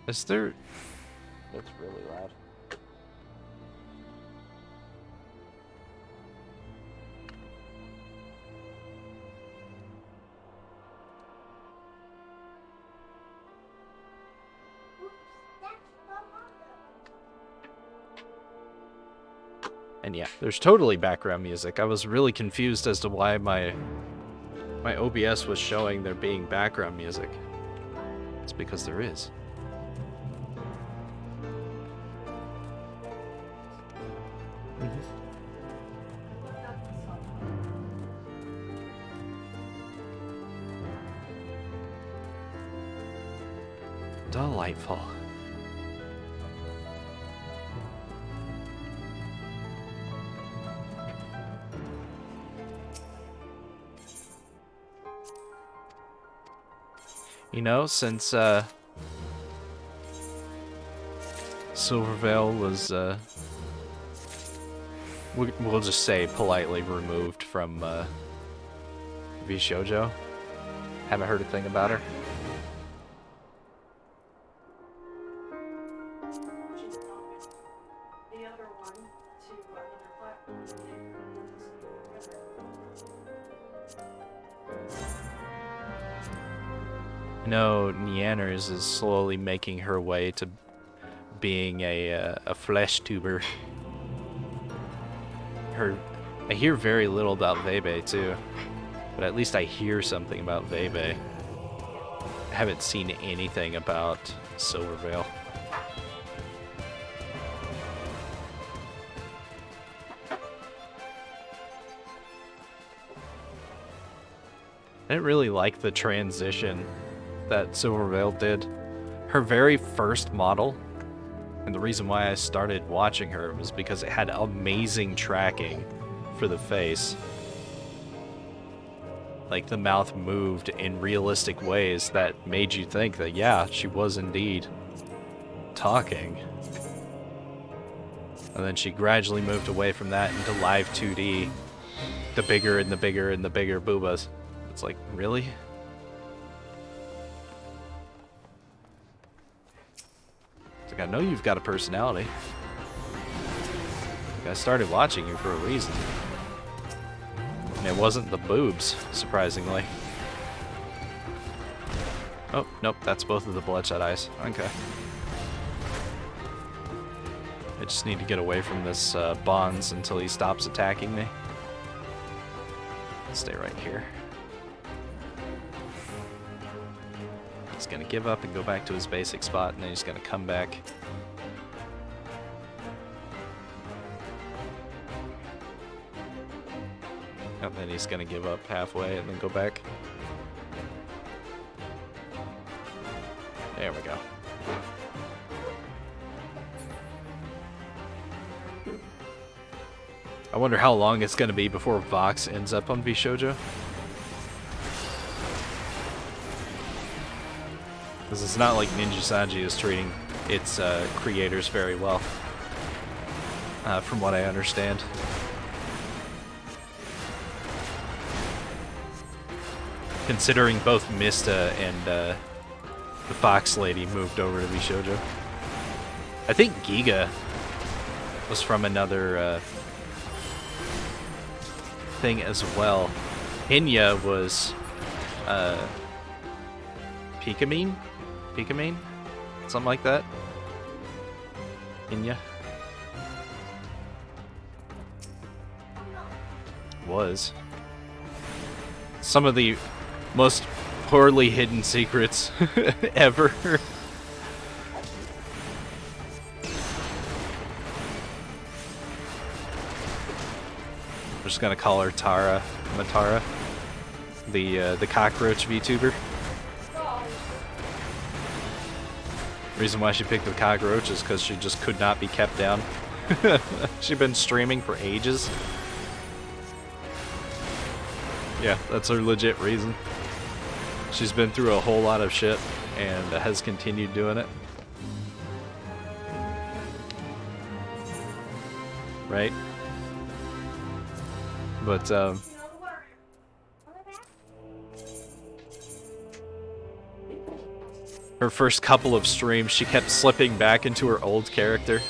Is there... That's really loud. And yeah, there's totally background music. I was really confused as to why my OBS was showing there being background music. It's because there is. Delightful. You know, since Silverveil was, we'll just say politely removed from VShojo. Haven't heard a thing about her. She's not the other one to another platform. You know, Nianners is slowly making her way to being a flesh tuber. I hear very little about Vebe too, but at least I hear something about Vebe. I haven't seen anything about Silverveil. I didn't really like the transition that Silverveil did. Her very first model, and the reason why I started watching her was because it had amazing tracking for the face. Like, the mouth moved in realistic ways that made you think that, yeah, she was indeed talking. And then she gradually moved away from that into live 2D. The bigger and the bigger and the bigger boobas. It's like, really? It's like, I know you've got a personality. Like, I started watching you for a reason. And it wasn't the boobs, surprisingly. Oh, nope, that's both of the bloodshot eyes. Okay. I just need to get away from this Bonds until he stops attacking me. Stay right here. He's gonna give up and go back to his basic spot, and then he's gonna come back. And then he's gonna give up halfway and then go back. There we go. I wonder how long it's gonna be before Vox ends up on VShojo. Because it's not like Ninja Sanji is treating its creators very well, from what I understand. Considering both Mista and the Fox Lady moved over to VShojo. I think Giga was from another thing as well. Hinya was Picamine? Picamine? Something like that. Hinya. Was. Some of the most poorly hidden secrets ever. We're just gonna call her Matara, the cockroach VTuber. Reason why she picked the cockroach is because she just could not be kept down. She'd been streaming for ages. Yeah, that's her legit reason. She's been through a whole lot of shit and has continued doing it. Right? But, her first couple of streams, she kept slipping back into her old character.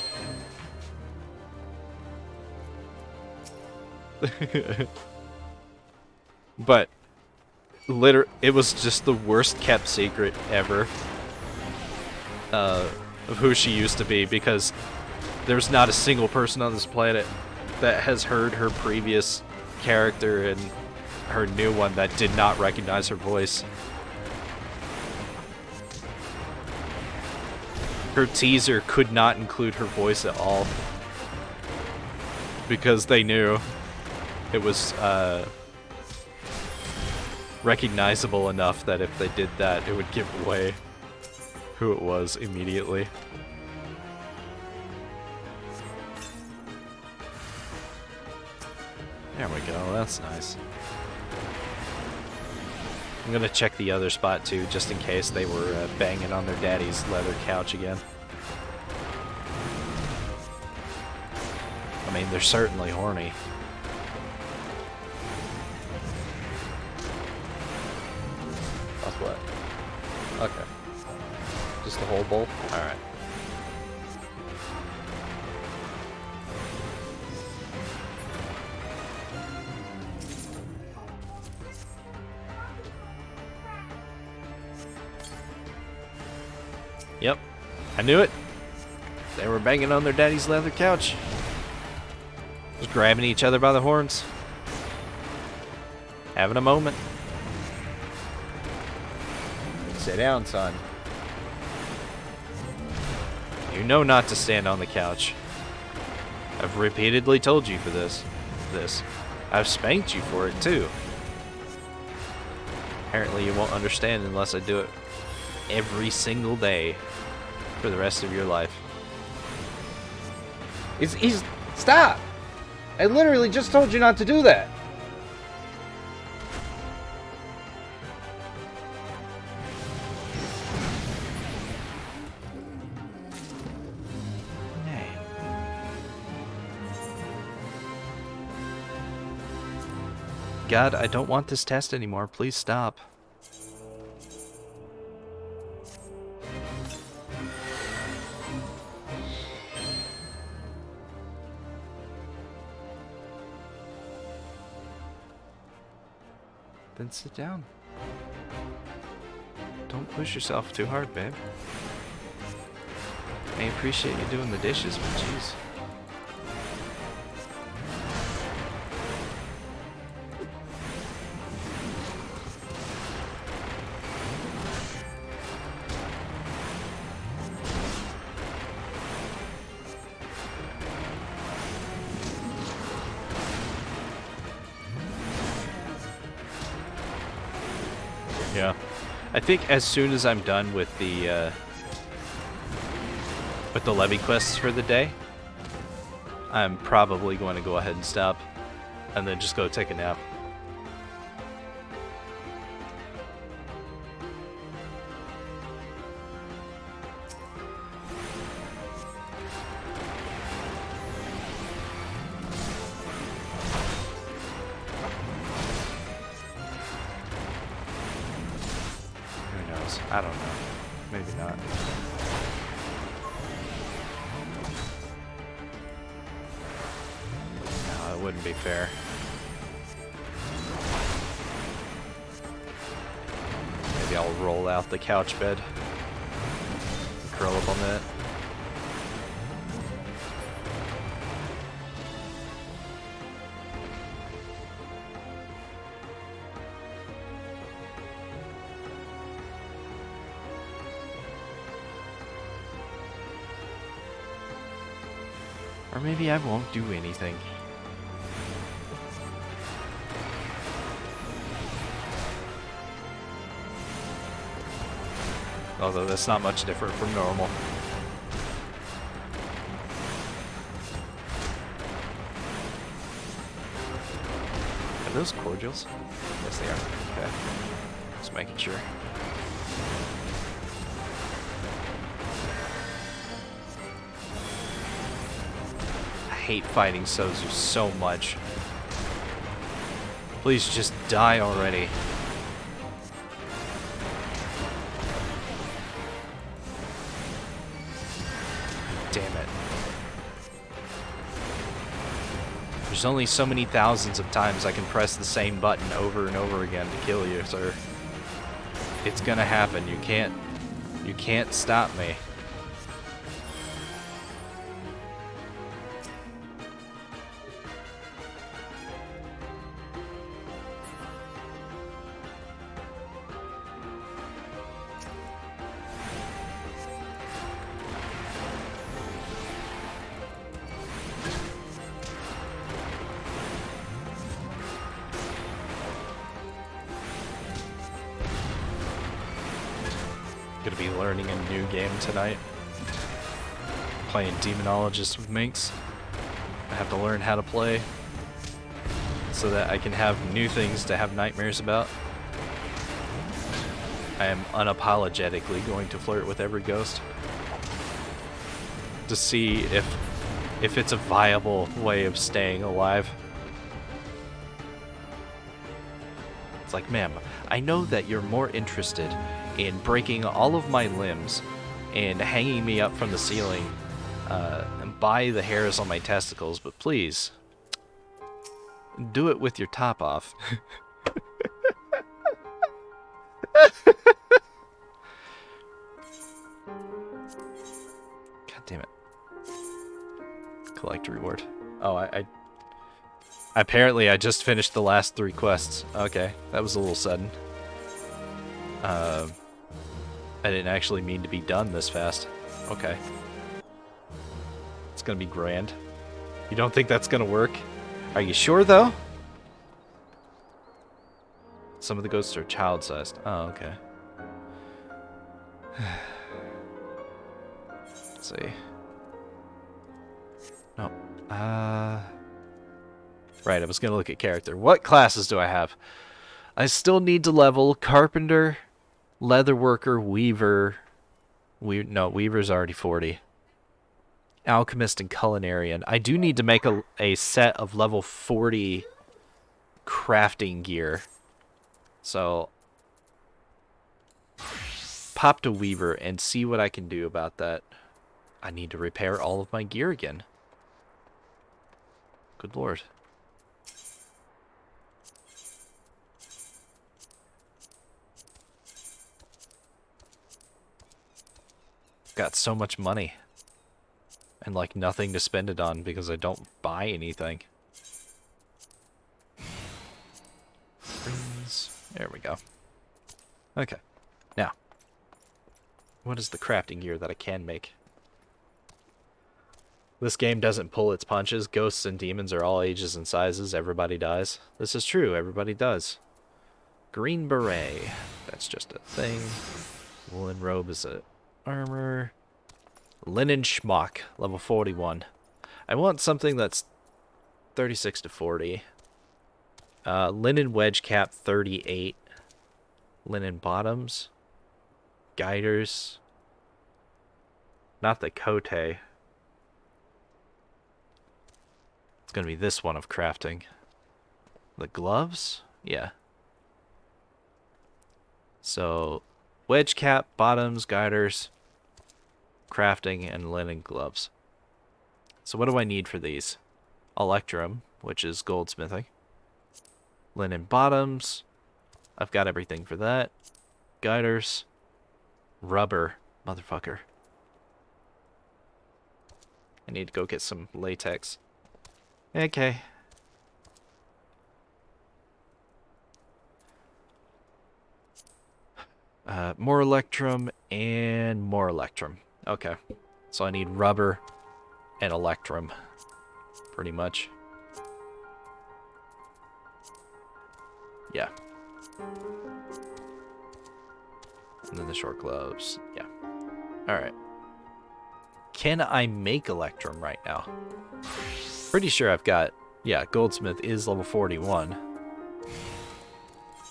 But it was just the worst kept secret ever of who she used to be, because there's not a single person on this planet that has heard her previous character and her new one that did not recognize her voice. Her teaser could not include her voice at all, because they knew it was recognizable enough that if they did that, it would give away who it was immediately. There we go, that's nice. I'm gonna check the other spot too, just in case they were banging on their daddy's leather couch again. I mean, they're certainly horny. That's what? Okay. Just the whole bowl? Alright. Yep, I knew it. They were banging on their daddy's leather couch. Just grabbing each other by the horns. Having a moment. Sit down, son. You know not to stand on the couch. I've repeatedly told you for this. I've spanked you for it too. Apparently you won't understand unless I do it every single day for the rest of your life. He's stop! I literally just told you not to do that. Nay. God, I don't want this test anymore. Please stop. Then sit down. Don't push yourself too hard, babe. I appreciate you doing the dishes, but jeez. Yeah, I think as soon as I'm done with the levy quests for the day, I'm probably going to go ahead and stop, and then just go take a nap. Who knows? I don't know. Maybe not. No, it wouldn't be fair. Maybe I'll roll out the couch bed. Curl up on that. Or maybe I won't do anything. Although that's not much different from normal. Are those cordials? Yes, they are. Okay. Just making sure. I hate fighting Sozu so much. Please just die already. Damn it. There's only so many thousands of times I can press the same button over and over again to kill you, sir. It's gonna happen. You can't stop me. Gonna be learning a new game tonight. Playing Demonologist with Minx. I have to learn how to play so that I can have new things to have nightmares about. I am unapologetically going to flirt with every ghost to see if it's a viable way of staying alive. It's like, ma'am, I know that you're more interested in breaking all of my limbs and hanging me up from the ceiling and by the hairs on my testicles, but please, do it with your top off. God damn it. Collect reward. Oh, I apparently I just finished the last 3 quests. Okay, that was a little sudden. I didn't actually mean to be done this fast. Okay. It's gonna be grand. You don't think that's gonna work? Are you sure, though? Some of the ghosts are child-sized. Oh, okay. Let's see. No. Right, I was gonna look at character. What classes do I have? I still need to level Carpenter, Leatherworker, Weaver. No, Weaver's already 40. Alchemist and Culinarian. I do need to make a set of level 40 crafting gear. So, pop to Weaver and see what I can do about that. I need to repair all of my gear again. Good lord. Got so much money. And like nothing to spend it on because I don't buy anything. There we go. Okay. Now, what is the crafting gear that I can make? This game doesn't pull its punches. Ghosts and demons are all ages and sizes. Everybody dies. This is true. Everybody does. Green beret. That's just a thing. Woolen robe is a armor. Linen schmuck. Level 41. I want something that's 36 to 40. Linen wedge cap 38. Linen bottoms. Guiders. Not the cote. It's going to be this one of crafting. The gloves? Yeah. So, wedge cap, bottoms, guiders, crafting, and linen gloves. So what do I need for these? Electrum, which is goldsmithing. Linen bottoms. I've got everything for that. Guiders. Rubber. Motherfucker. I need to go get some latex. Okay. More electrum and more electrum. Okay. So I need rubber and electrum. Pretty much. Yeah. And then the short gloves. Yeah. Alright. Can I make electrum right now? Pretty sure I've got... Yeah, goldsmith is level 41.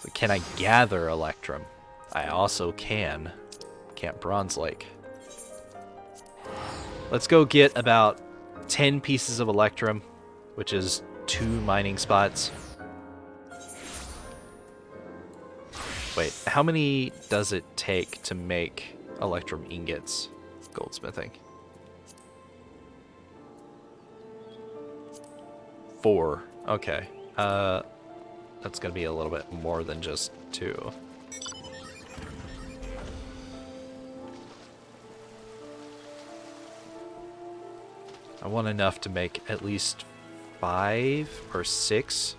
But can I gather electrum? I also can. Camp Bronze Lake. Let's go get about 10 pieces of electrum, which is 2 mining spots. Wait, how many does it take to make electrum ingots? Goldsmithing. 4. Okay. That's gonna be a little bit more than just 2. I want enough to make at least 5 or 6.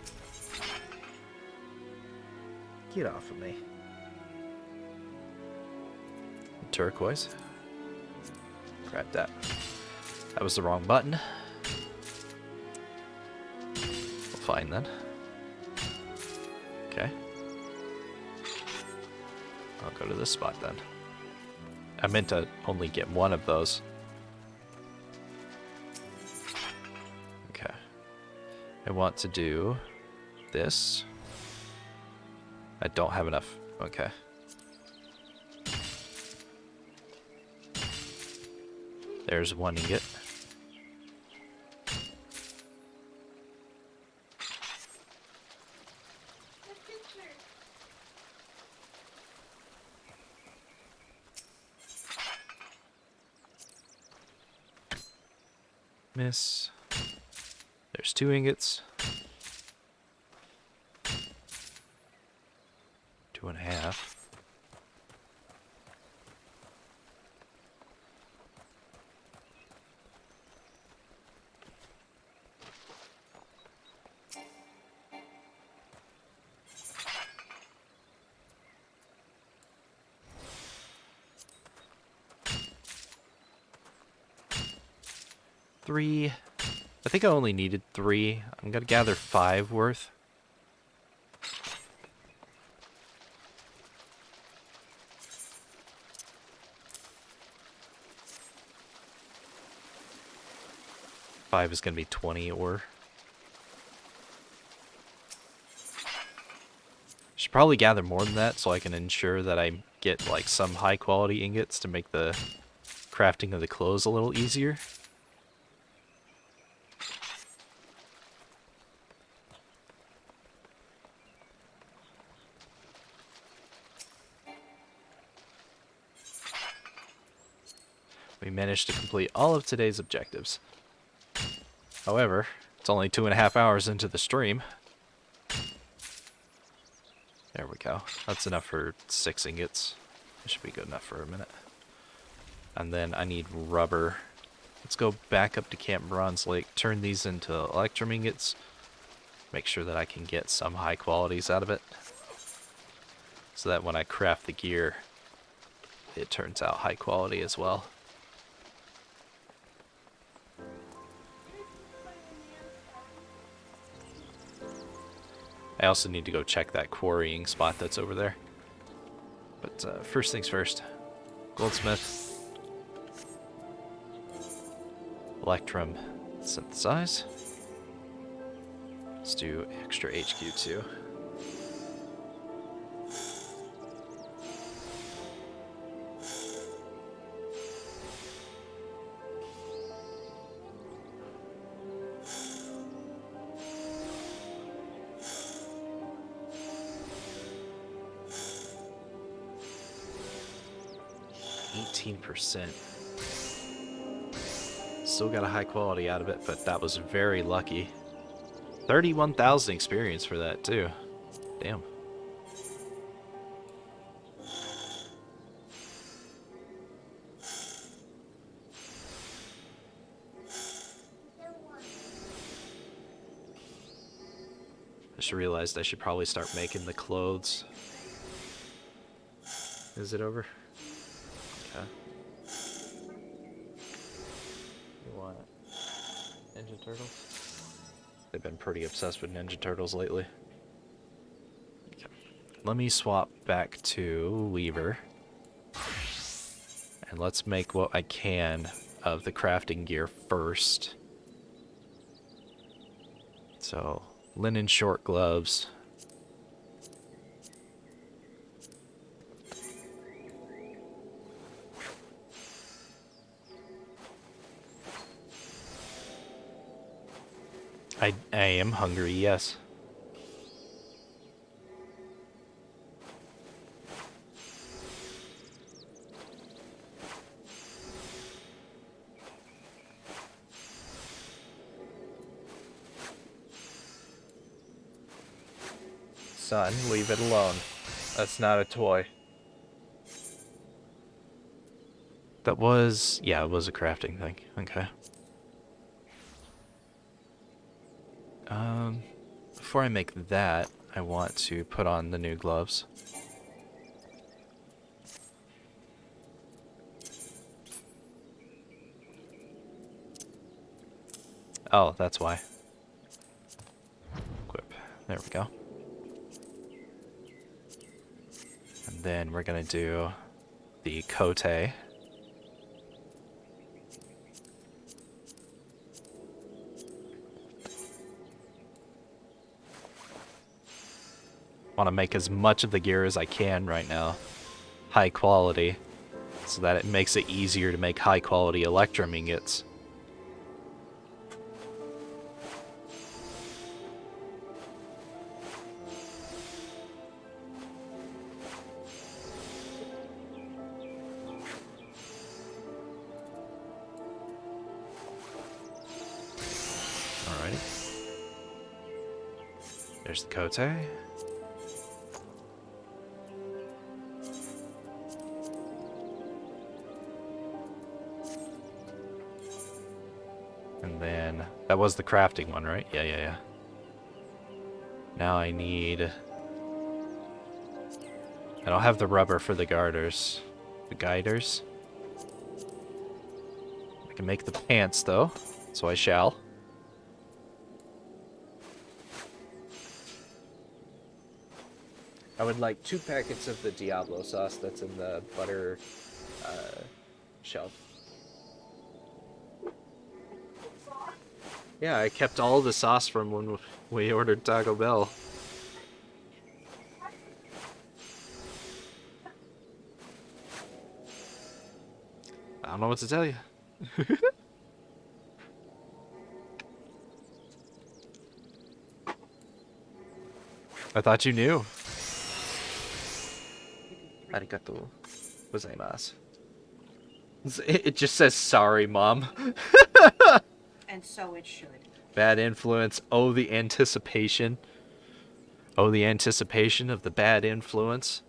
Get off of me. Turquoise. Grab that. That was the wrong button. We'll find then. Okay. I'll go to this spot then. I meant to only get one of those. Okay. I want to do this. I don't have enough. Okay. There's one ingot. Miss. There's 2 ingots. 2.5. Three. I think I only needed 3. I'm gonna gather 5 worth. Five is gonna be 20 ore. Should probably gather more than that so I can ensure that I get like some high quality ingots to make the crafting of the clothes a little easier. We managed to complete all of today's objectives. However, it's only 2.5 hours into the stream. There we go. That's enough for 6 ingots. It should be good enough for a minute. And then I need rubber. Let's go back up to Camp Bronze Lake, turn these into electrum ingots. Make sure that I can get some high qualities out of it. So that when I craft the gear, it turns out high quality as well. I also need to go check that quarrying spot that's over there. But first things first. Goldsmith. Electrum synthesize. Let's do extra HQ too. %. Still got a high quality out of it, but that was very lucky. 31,000 experience for that too. Damn. I just realized I should probably start making the clothes. Is it over? Okay. You want Ninja Turtles? They've been pretty obsessed with Ninja Turtles lately. Okay. Let me swap back to Lever. And let's make what I can of the crafting gear first. So, linen short gloves. I am hungry, yes. Son, leave it alone. That's not a toy. That was... yeah, it was a crafting thing. Okay. Before I make that, I want to put on the new gloves. Oh, that's why. Equip. There we go. And then we're gonna do the cote. Want to make as much of the gear as I can right now. High quality. so that it makes it easier to make high quality electrum ingots. Alrighty. There's the Kote. And then, that was the crafting one, right? Yeah. Now I need... I don't have the rubber for the garters. The guiders. I can make the pants, though, so I shall. I would like 2 packets of the Diablo sauce that's in the butter shelf. Yeah, I kept all the sauce from when we ordered Taco Bell. I don't know what to tell you. I thought you knew. Arigato gozaimasu. It just says sorry, Mom. And so it should. Bad influence. Oh, the anticipation. Oh, the anticipation of the bad influence.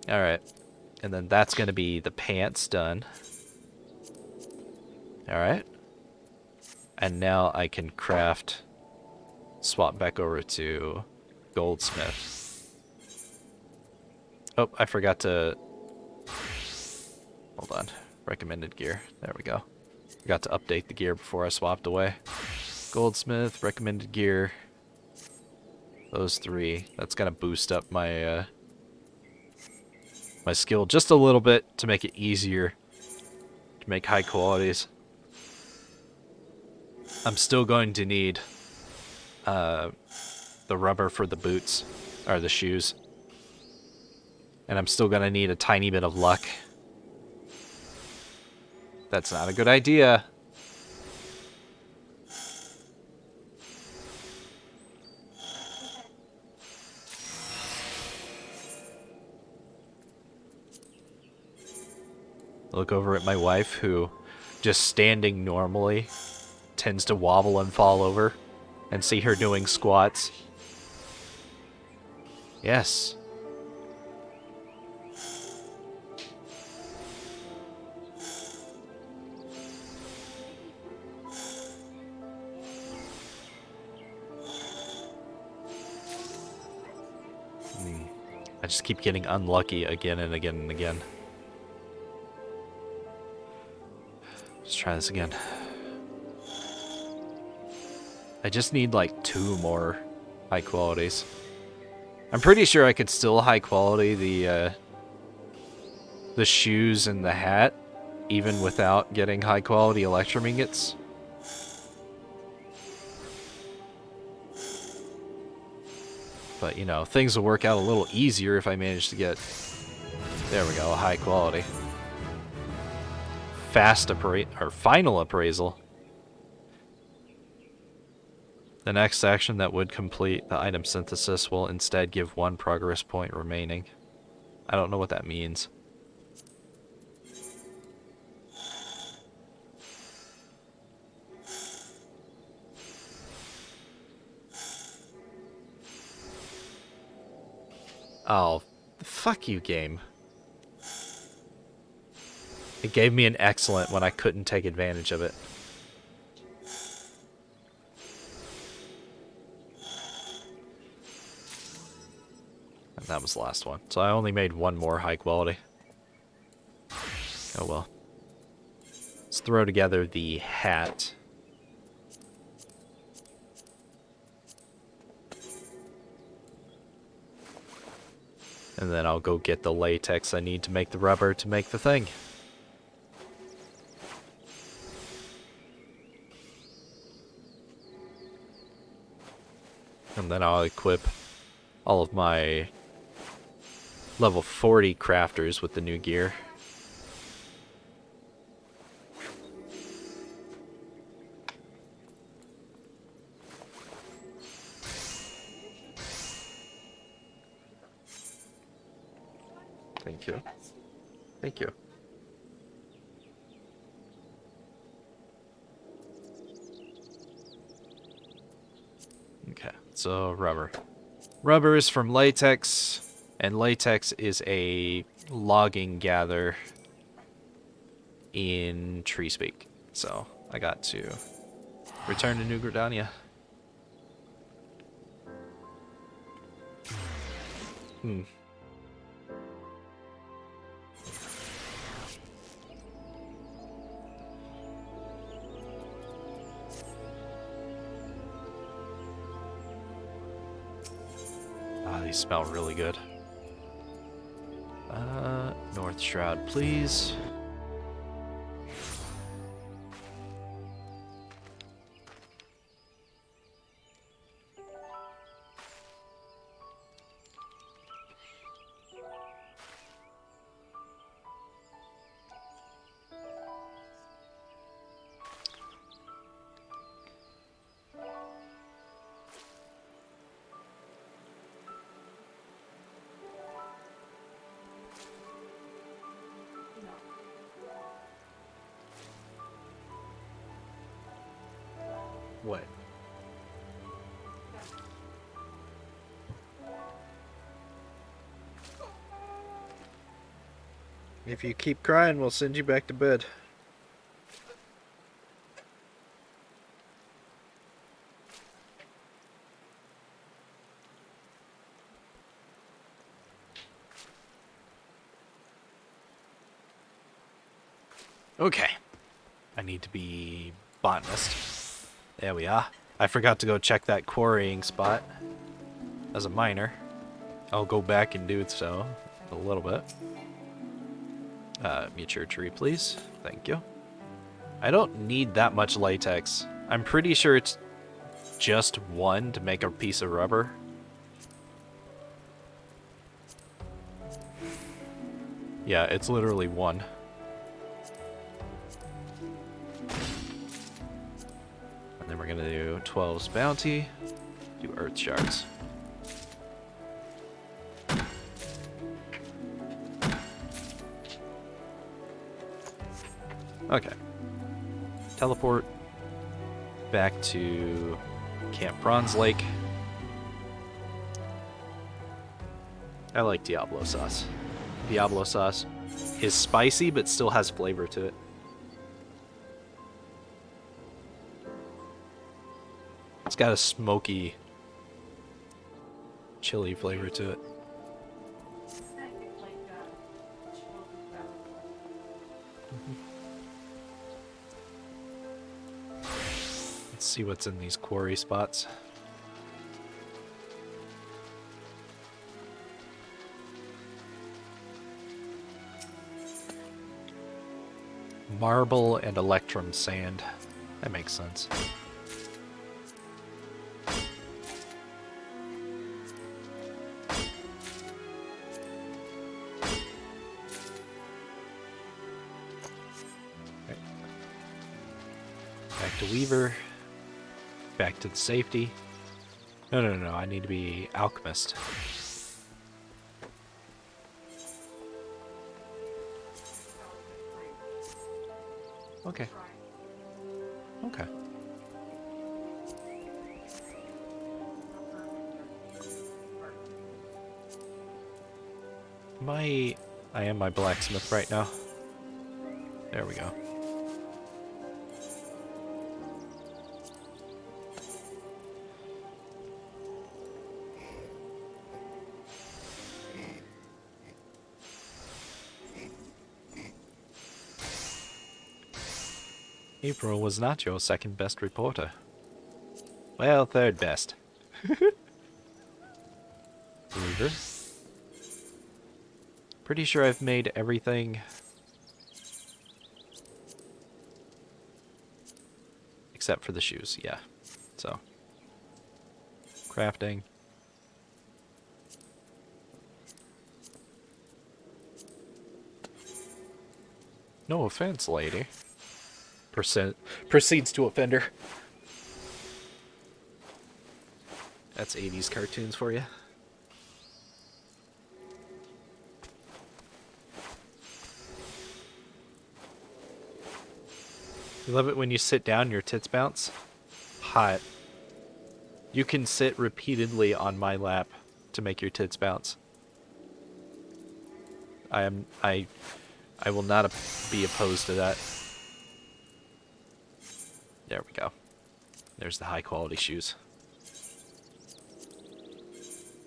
Alright. And then that's going to be the pants done. Alright. And now I can craft... Swap back over to goldsmith. Oh, I forgot to... Hold on. Recommended gear. There we go. Forgot to update the gear before I swapped away. Goldsmith, recommended gear. Those 3. That's gonna boost up my my skill just a little bit to make it easier to make high qualities. I'm still going to need the rubber for the boots, or the shoes. And I'm still gonna need a tiny bit of luck. That's not a good idea. Look over at my wife, who, just standing normally, tends to wobble and fall over, and see her doing squats. Yes. I just keep getting unlucky again and again and again. Let's try this again. I just need like 2 more high qualities. I'm pretty sure I could still high quality the shoes and the hat, even without getting high quality electrum ingots. But, you know, things will work out a little easier if I manage to get, there we go, a high quality. Final appraisal. The next action that would complete the item synthesis will instead give 1 progress point remaining. I don't know what that means. Oh, fuck you, game. It gave me an excellent when I couldn't take advantage of it. And that was the last one. So I only made 1 more high quality. Oh well. Let's throw together the hat. And then I'll go get the latex I need to make the rubber to make the thing. And then I'll equip all of my level 40 crafters with the new gear. Thank you. Thank you. Okay, so rubber. Rubber is from latex, and latex is a logging gather in Tree Speak. So I got to return to New Gridania. Ah, these smell really good. North Shroud, please. What? If you keep crying, we'll send you back to bed. Okay. I need to be botanist. There we are. I forgot to go check that quarrying spot as a miner. I'll go back and do so a little bit. Mature tree, please. Thank you. I don't need that much latex. I'm pretty sure it's just one to make a piece of rubber. Yeah, it's literally one. And then we're gonna do 12's bounty, do earth shards. Okay. Teleport back to Camp Bronze Lake. I like Diablo sauce. Diablo sauce is spicy but still has flavor to it. It's got a smoky, chili flavor to it. Let's see what's in these quarry spots. Marble and electrum sand. That makes sense. Okay. Back to Weaver. Back to the safety. No, I need to be alchemist. Okay. Okay. I am my blacksmith right now. There we go. April was not your second best reporter. Well, third best. Weaver. Pretty sure I've made everything except for the shoes, yeah. So, crafting. No offense, lady. Proceeds to offend her. That's 80s cartoons for you. You love it when you sit down, your tits bounce? Hot. You can sit repeatedly on my lap to make your tits bounce. I will not be opposed to that. There we go. There's the high quality shoes.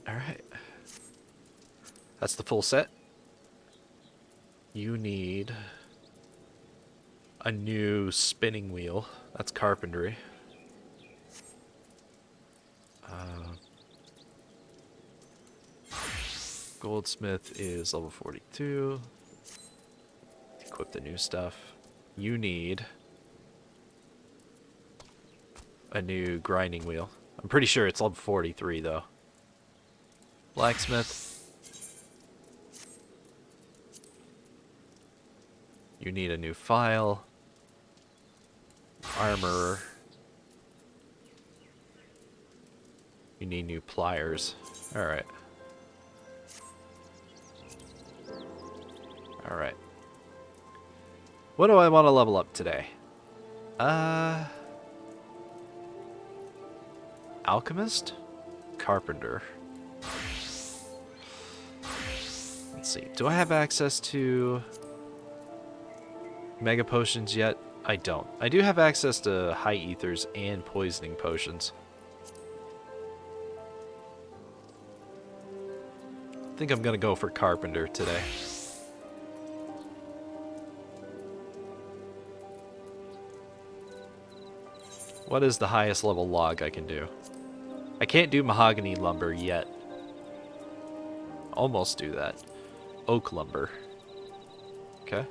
Alright. That's the full set. You need a new spinning wheel. That's carpentry. Goldsmith is level 42. Equip the new stuff. You need a new grinding wheel. I'm pretty sure it's level 43 though. Blacksmith. You need a new file. Armorer. You need new pliers. Alright. Alright. What do I want to level up today? Alchemist? Carpenter. Let's see. Do I have access to mega potions yet? I don't. I do have access to high ethers and poisoning potions. I think I'm gonna go for carpenter today. What is the highest level log I can do? I can't do mahogany lumber yet. Almost do that. Oak lumber. Okay.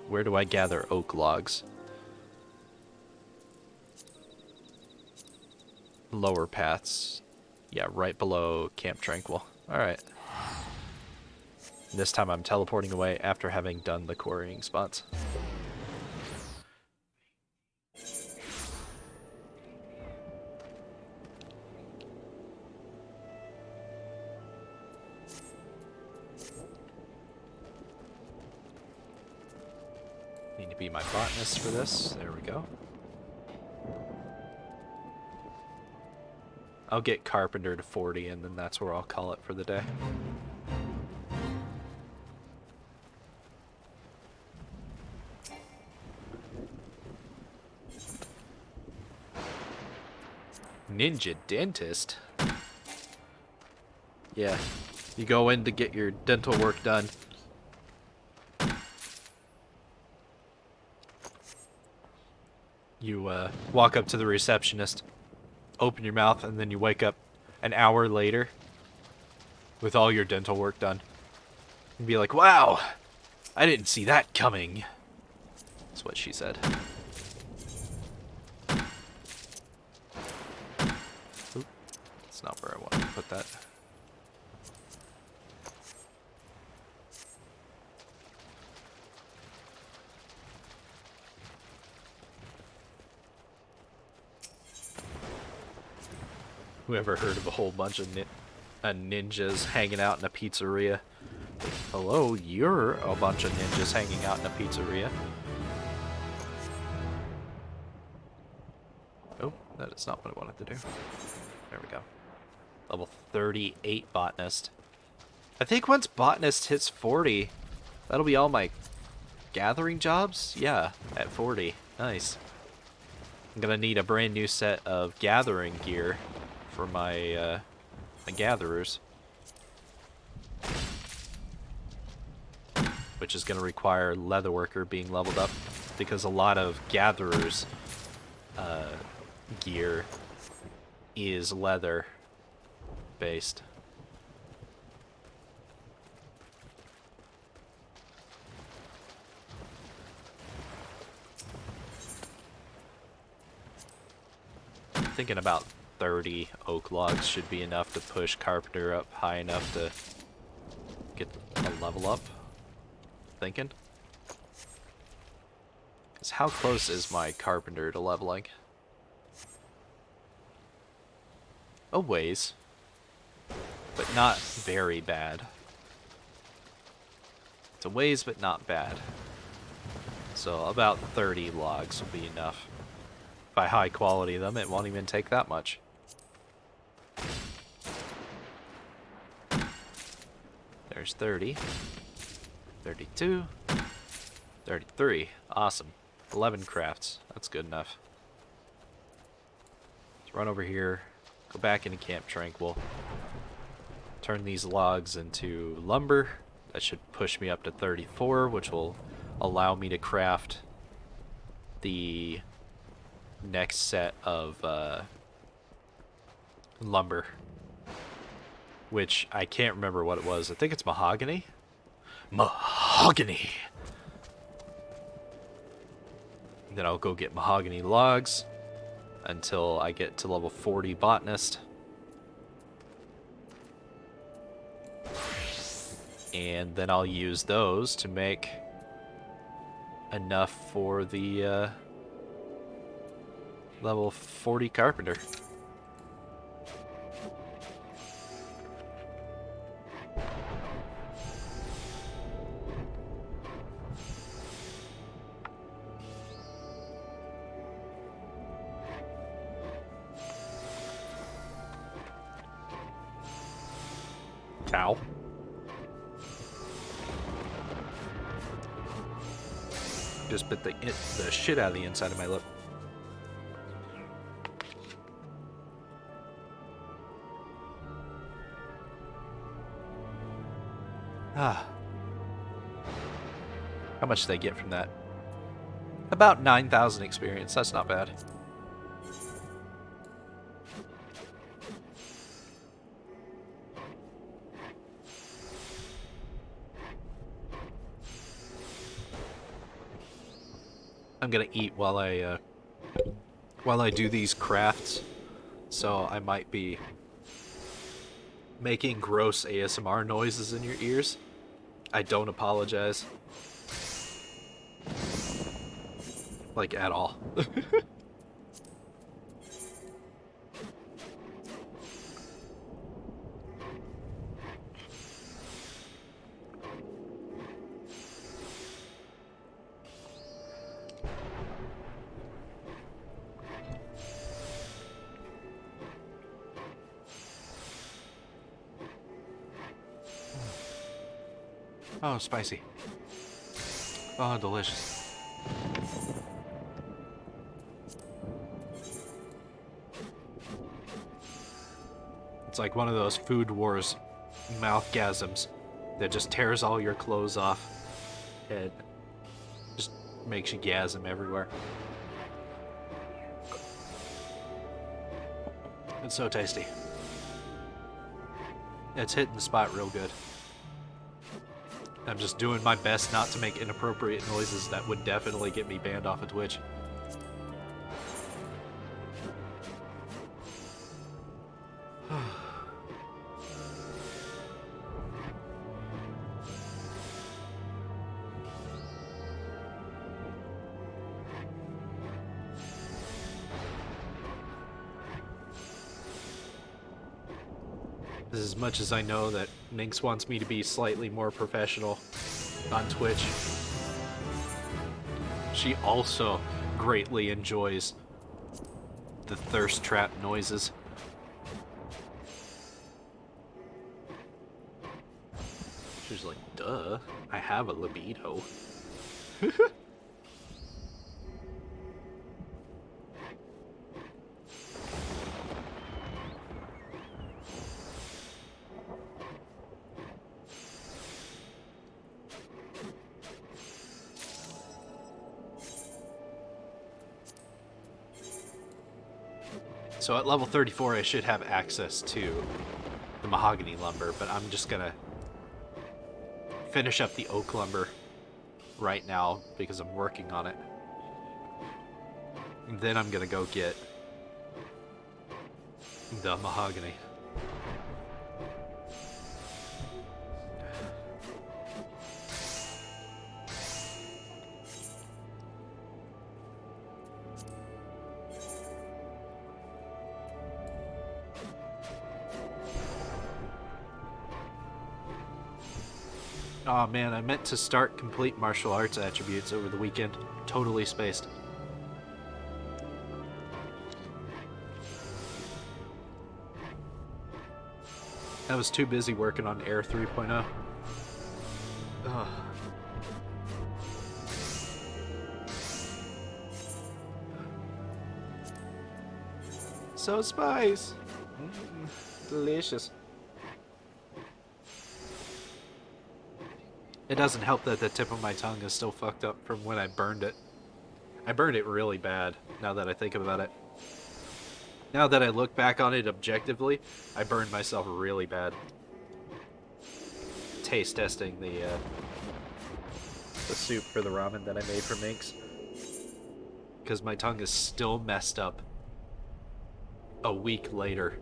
Where do I gather oak logs? Lower paths. Yeah, right below Camp Tranquil. Alright. This time I'm teleporting away after having done the quarrying spots. Need to be my botanist for this. There we go. I'll get carpenter to 40 and then that's where I'll call it for the day. Ninja dentist? Yeah, you go in to get your dental work done. You walk up to the receptionist, open your mouth, and then you wake up an hour later with all your dental work done. And be like, wow, I didn't see that coming. That's what she said. Oop, that's not where I wanted to put that. Whoever heard of a whole bunch of ninjas hanging out in a pizzeria? Hello, you're a bunch of ninjas hanging out in a pizzeria. Oh, that is not what I wanted to do. There we go. Level 38 botanist. I think once botanist hits 40, that'll be all my gathering jobs? Yeah, at 40. Nice. I'm gonna need a brand new set of gathering gear for my my gatherers, which is going to require leatherworker being leveled up because a lot of gatherers gear is leather based. Thinking about 30 oak logs should be enough to push carpenter up high enough to get a level up. Thinking. Because how close is my carpenter to leveling? A ways. But not very bad. It's a ways, but not bad. So about 30 logs will be enough. If I high quality them, it won't even take that much. There's 30. 32. 33. Awesome. 11 crafts. That's good enough. Let's run over here. Go back into Camp Tranquil. Turn these logs into lumber. That should push me up to 34, which will allow me to craft the next set of lumber. Which I can't remember what it was. I think it's mahogany. Mahogany! Then I'll go get mahogany logs until I get to level 40 botanist. And then I'll use those to make enough for the level 40 carpenter. Cow. Just bit the shit out of the inside of my lip. Ah. How much did I get from that? About 9,000 experience. That's not bad. I'm gonna eat while I do these crafts, so I might be making gross ASMR noises in your ears. I don't apologize. Like, at all. Oh, spicy. Oh, delicious. It's like one of those Food Wars mouthgasms that just tears all your clothes off and just makes you gasm everywhere. It's so tasty. It's hitting the spot real good. I'm just doing my best not to make inappropriate noises that would definitely get me banned off of Twitch. As much as I know that Nynx wants me to be slightly more professional on Twitch, she also greatly enjoys the thirst trap noises. She's like, duh, I have a libido. So at level 34 I should have access to the mahogany lumber, but I'm just gonna finish up the oak lumber right now because I'm working on it. And then I'm gonna go get the mahogany. Oh man, I meant to start complete martial arts attributes over the weekend. Totally spaced. I was too busy working on Air 3.0. Ugh. So spice. Delicious. It doesn't help that the tip of my tongue is still fucked up from when I burned it. I burned it really bad, now that I think about it. Now that I look back on it objectively, I burned myself really bad. Taste testing the soup for the ramen that I made for Minx. Because my tongue is still messed up a week later.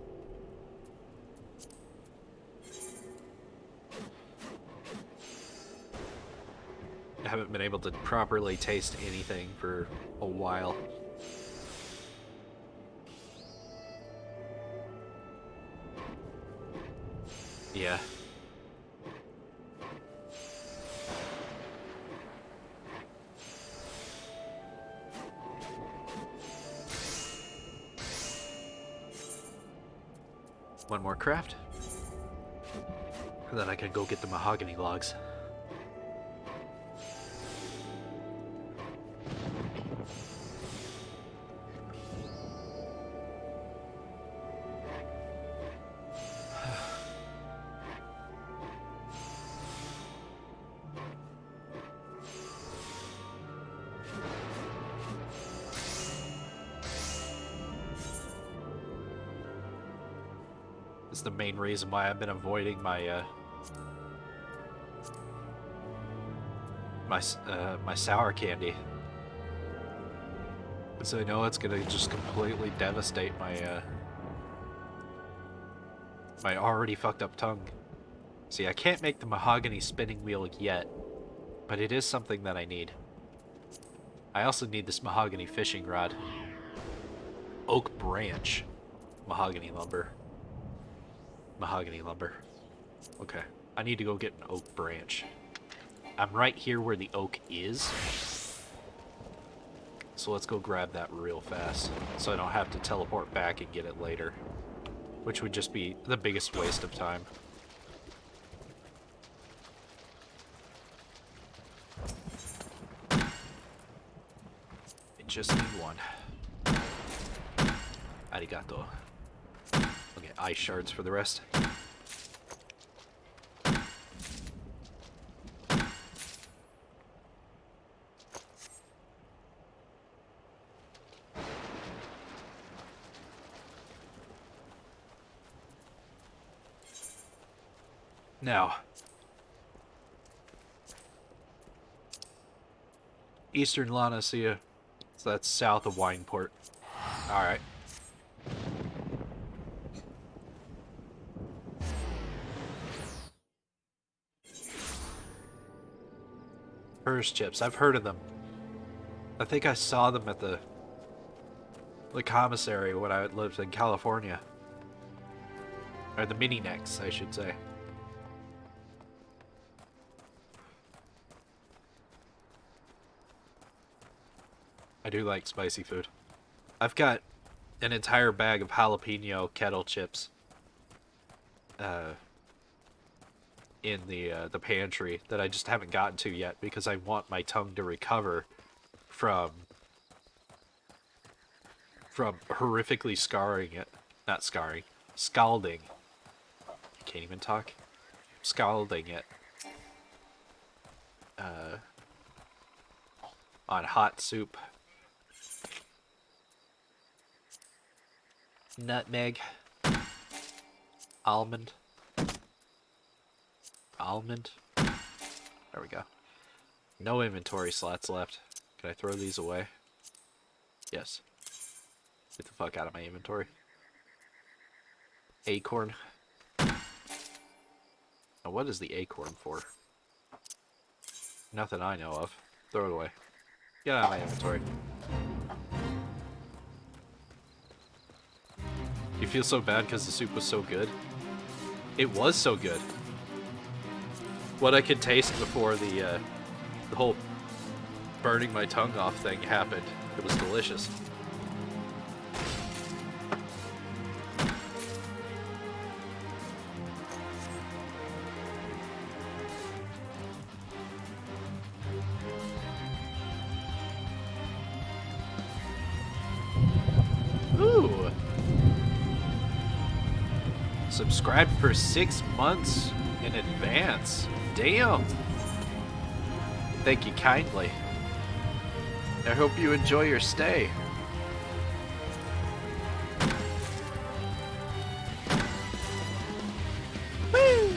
I haven't been able to properly taste anything for a while. Yeah. One more craft. And then I can go get the mahogany logs. It's the main reason why I've been avoiding my my sour candy. Because I know it's gonna just completely devastate my my already fucked up tongue. See, I can't make the mahogany spinning wheel yet, but it is something that I need. I also need this mahogany fishing rod. Oak branch. Mahogany lumber. Mahogany lumber. Okay. I need to go get an oak branch. I'm right here where the oak is. So let's go grab that real fast, so I don't have to teleport back and get it later. Which would just be the biggest waste of time. I just need one. Arigato. Okay, ice shards for the rest. Now, Eastern Lanacia, so that's south of Wineport. Alright. Purse chips, I've heard of them. I think I saw them at the commissary when I lived in California. Or the mini necks, I should say. I do like spicy food. I've got an entire bag of jalapeno kettle chips in the pantry that I just haven't gotten to yet because I want my tongue to recover from horrifically scarring it. Not scarring. Scalding. Can't even talk. Scalding it. On hot soup. Nutmeg. Almond. Almond. There we go. No inventory slots left. Can I throw these away? Yes. Get the fuck out of my inventory. Acorn. Now what is the acorn for? Nothing I know of. Throw it away. Get out of my inventory. You feel so bad because the soup was so good? It was so good. what I could taste before the whole burning my tongue off thing happened. It was delicious. Ooh. Subscribed for 6 months in advance. Damn. Thank you kindly. I hope you enjoy your stay. Woo!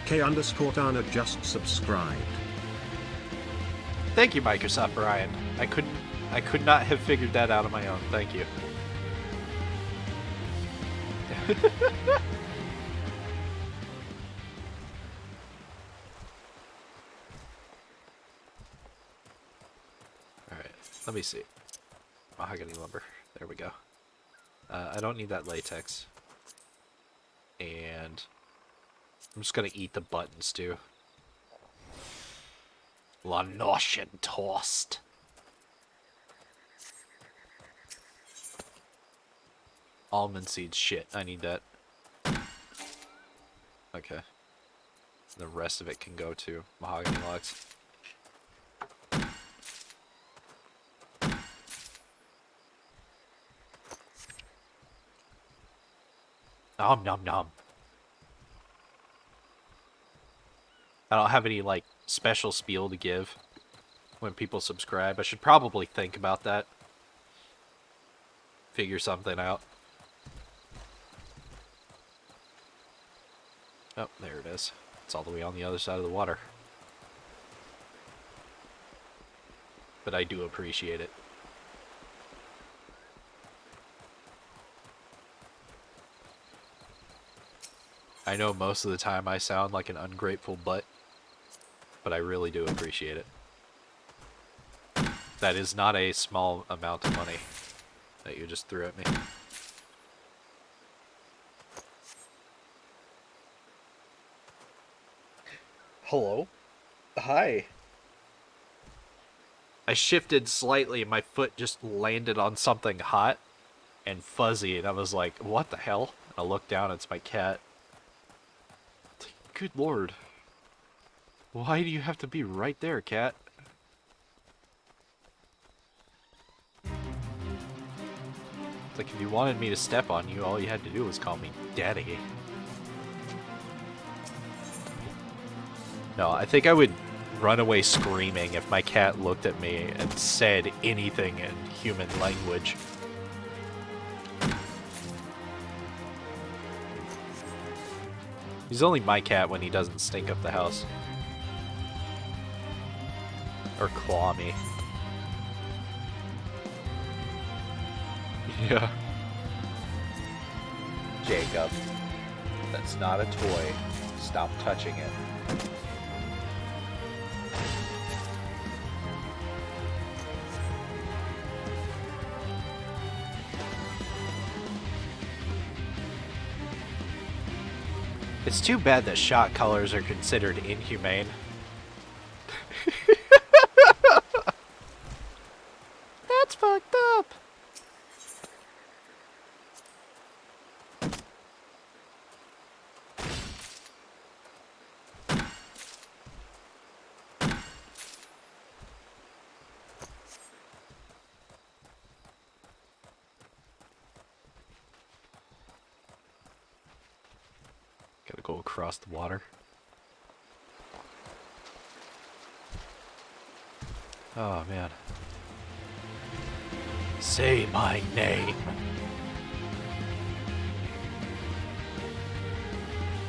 K_Tana just subscribed. Thank you, Microsoft Brian. I could not have figured that out on my own. Thank you. Alright, let me see. Mahogany lumber. There we go. I don't need that latex. And I'm just gonna eat the buttons too. La Notion toast. Almond seeds, shit. I need that. Okay. The rest of it can go to mahogany logs. Nom nom nom. I don't have any, like, special spiel to give when people subscribe. I should probably think about that. Figure something out. Oh, there it is. It's all the way on the other side of the water. But I do appreciate it. I know most of the time I sound like an ungrateful butt, but I really do appreciate it. That is not a small amount of money that you just threw at me. Hello? Hi. I shifted slightly and my foot just landed on something hot and fuzzy, and I was like, what the hell? I looked down, it's my cat. Good lord. Why do you have to be right there, cat? It's like if you wanted me to step on you, all you had to do was call me daddy. No, I think I would run away screaming if my cat looked at me and said anything in human language. He's only my cat when he doesn't stink up the house. Or claw me. Yeah. Jacob, that's not a toy. Stop touching it. It's too bad that shot colors are considered inhumane. That's fucked up. Gotta go across the water. Oh man. Say my name.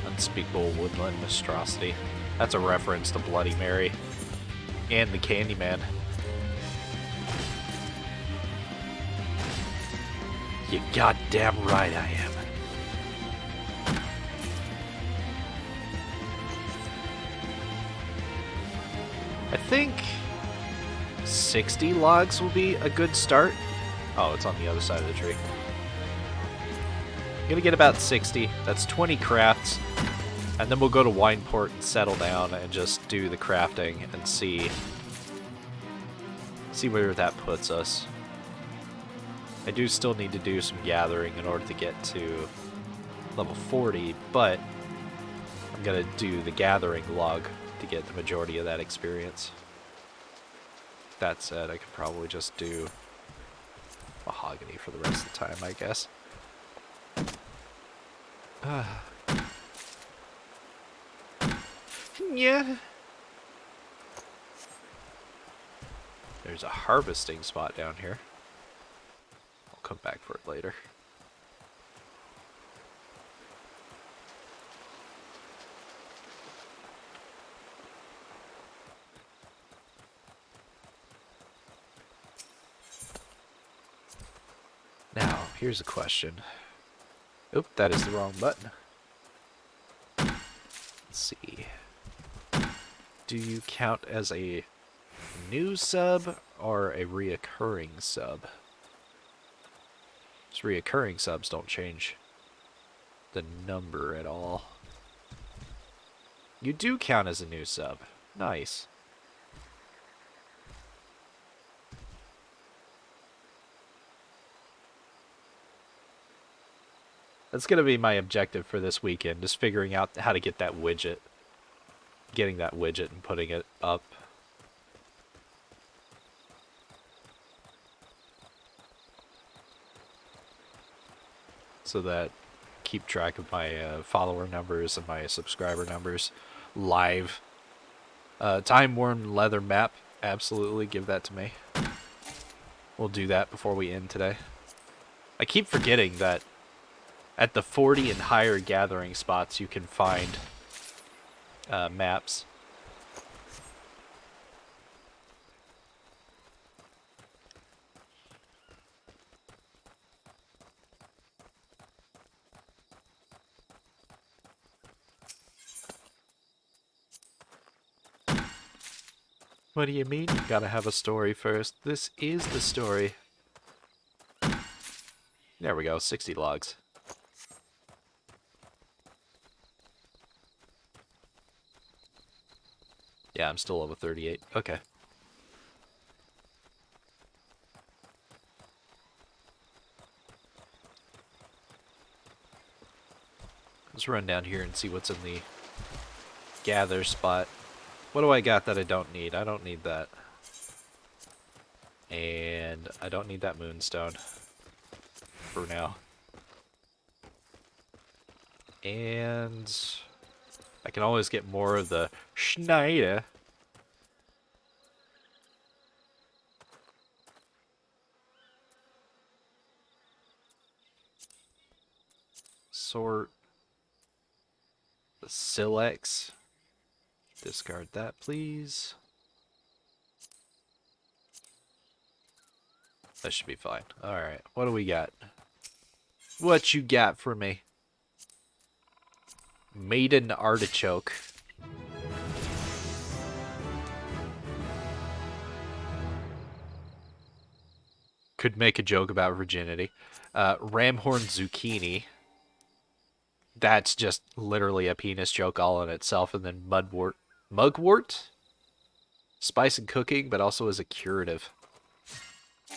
Unspeakable woodland monstrosity. That's a reference to Bloody Mary and the Candyman. You goddamn right I am. I think 60 logs will be a good start. Oh, it's on the other side of the tree. I'm gonna get about 60. That's 20 crafts. And then we'll go to Wineport and settle down and just do the crafting and see where that puts us. I do still need to do some gathering in order to get to level 40, but I'm gonna do the gathering log to get the majority of that experience. That said, I could probably just do mahogany for the rest of the time, I guess. Yeah. There's a harvesting spot down here. I'll come back for it later. Now, here's a question. Oop, that is the wrong button. Let's see. Do you count as a new sub or a reoccurring sub? These reoccurring subs don't change the number at all. You do count as a new sub. Nice. That's going to be my objective for this weekend, just figuring out how to get that widget. Getting that widget and putting it up. So that keep track of my follower numbers and my subscriber numbers live. Time-worn leather map, absolutely give that to me. We'll do that before we end today. I keep forgetting that at the 40 and higher gathering spots you can find maps. What do you mean? You gotta have a story first. This is the story. There we go, 60 logs. Yeah, I'm still over 38. Okay. Let's run down here and see what's in the gather spot. What do I got that I don't need? I don't need that. And I don't need that moonstone. For now. And I can always get more of the Schneider. Sort the Silex. Discard that, please. That should be fine. Alright, what do we got? What you got for me? Maiden Artichoke. Could make a joke about virginity. Ramhorn Zucchini. That's just literally a penis joke all in itself. And then Mugwort? Spice and cooking, but also as a curative. I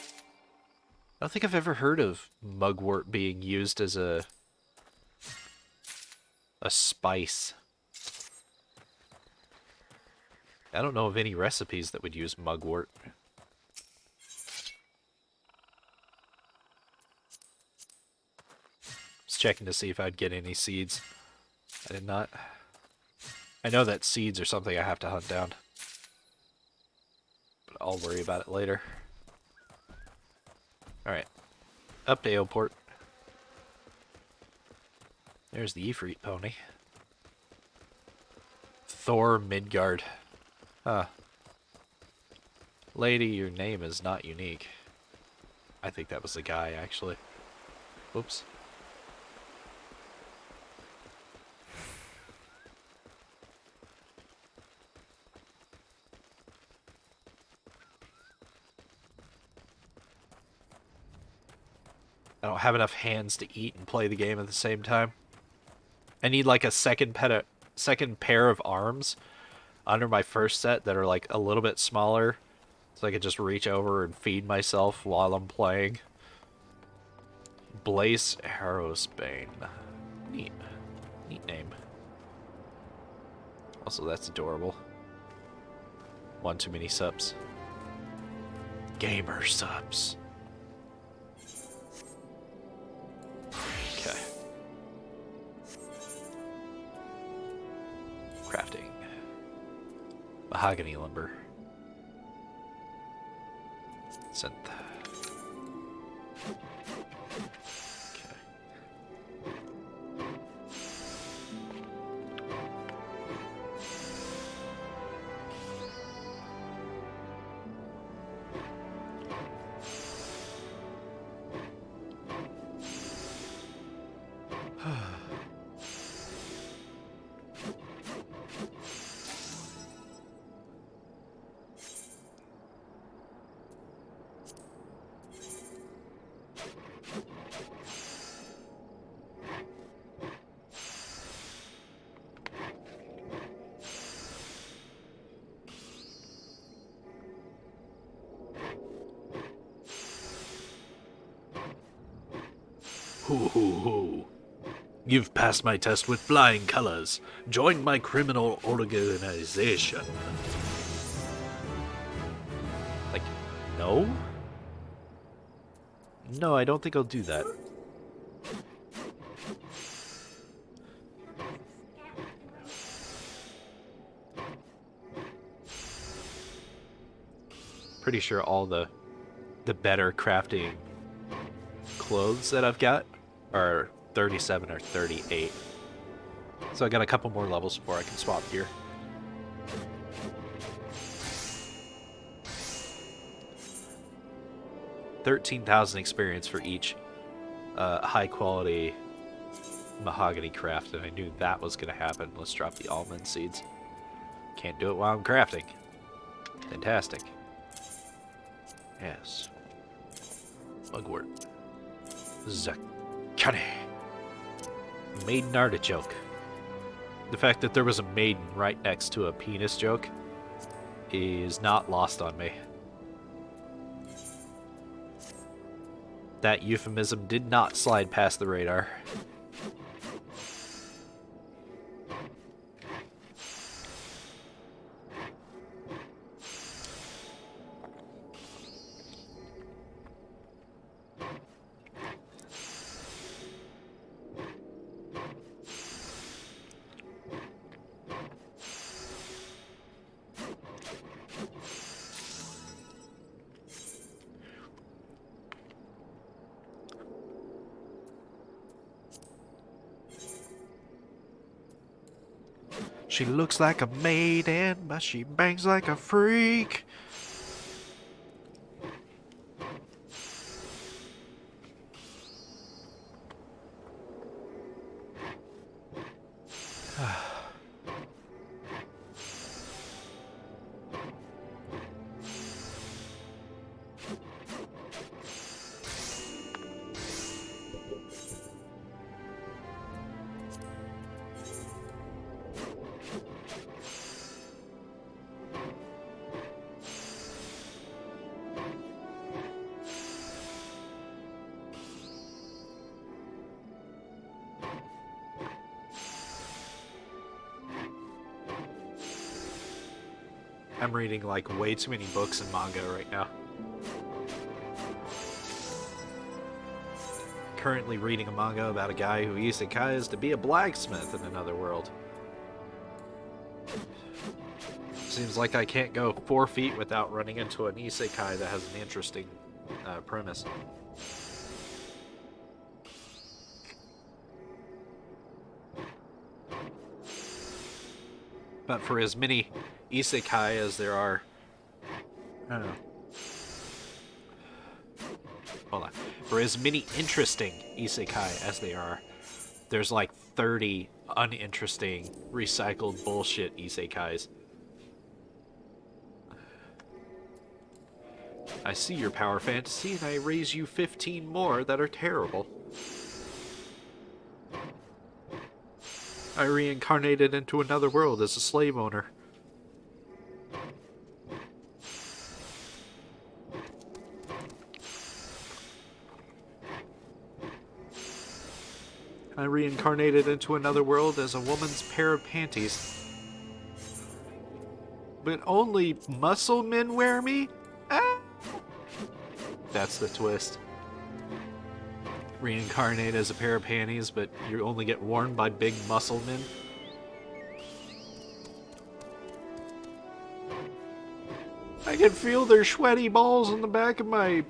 don't think I've ever heard of mugwort being used as a spice. I don't know of any recipes that would use mugwort. Just checking to see if I'd get any seeds. I did not. I know that seeds are something I have to hunt down. But I'll worry about it later. Alright. Up to Aleport. There's the Ifrit pony. Thor Midgard. Huh. Lady, your name is not unique. I think that was the guy, actually. Whoops. I don't have enough hands to eat and play the game at the same time. I need like a second pair of arms under my first set that are like a little bit smaller, so I could just reach over and feed myself while I'm playing. Blaze Harrowsbane. Neat. Neat name. Also, that's adorable. One too many subs. Gamer subs. Okay. Crafting. Mahogany lumber. Synth. Hoo. You've passed my test with flying colors. Join my criminal organization. Like, no? No, I don't think I'll do that. Pretty sure all the better crafting clothes that I've got are 37 or 38. So I got a couple more levels before I can swap gear. $13,000 experience for each high quality mahogany craft, and I knew that was going to happen. Let's drop the almond seeds. Can't do it while I'm crafting. Fantastic. Yes. Mugwort. Zakane. Maiden artichoke. The fact that there was a maiden right next to a penis joke is not lost on me. That euphemism did not slide past the radar. She looks like a maiden, but she bangs like a freak. I'm reading like way too many books and manga right now. Currently reading a manga about a guy who isekais to be a blacksmith in another world. Seems like I can't go 4 feet without running into an isekai that has an interesting premise. But for as many isekai as there are... I don't know. Hold on. For as many interesting isekai as they are, there's like 30 uninteresting, recycled bullshit isekais. I see your power fantasy, and I raise you 15 more that are terrible. I reincarnated into another world as a slave owner. I reincarnated into another world as a woman's pair of panties. But only muscle men wear me? Ah! That's the twist. Reincarnate as a pair of panties, but you only get worn by big muscle men? I can feel their sweaty balls on the back of my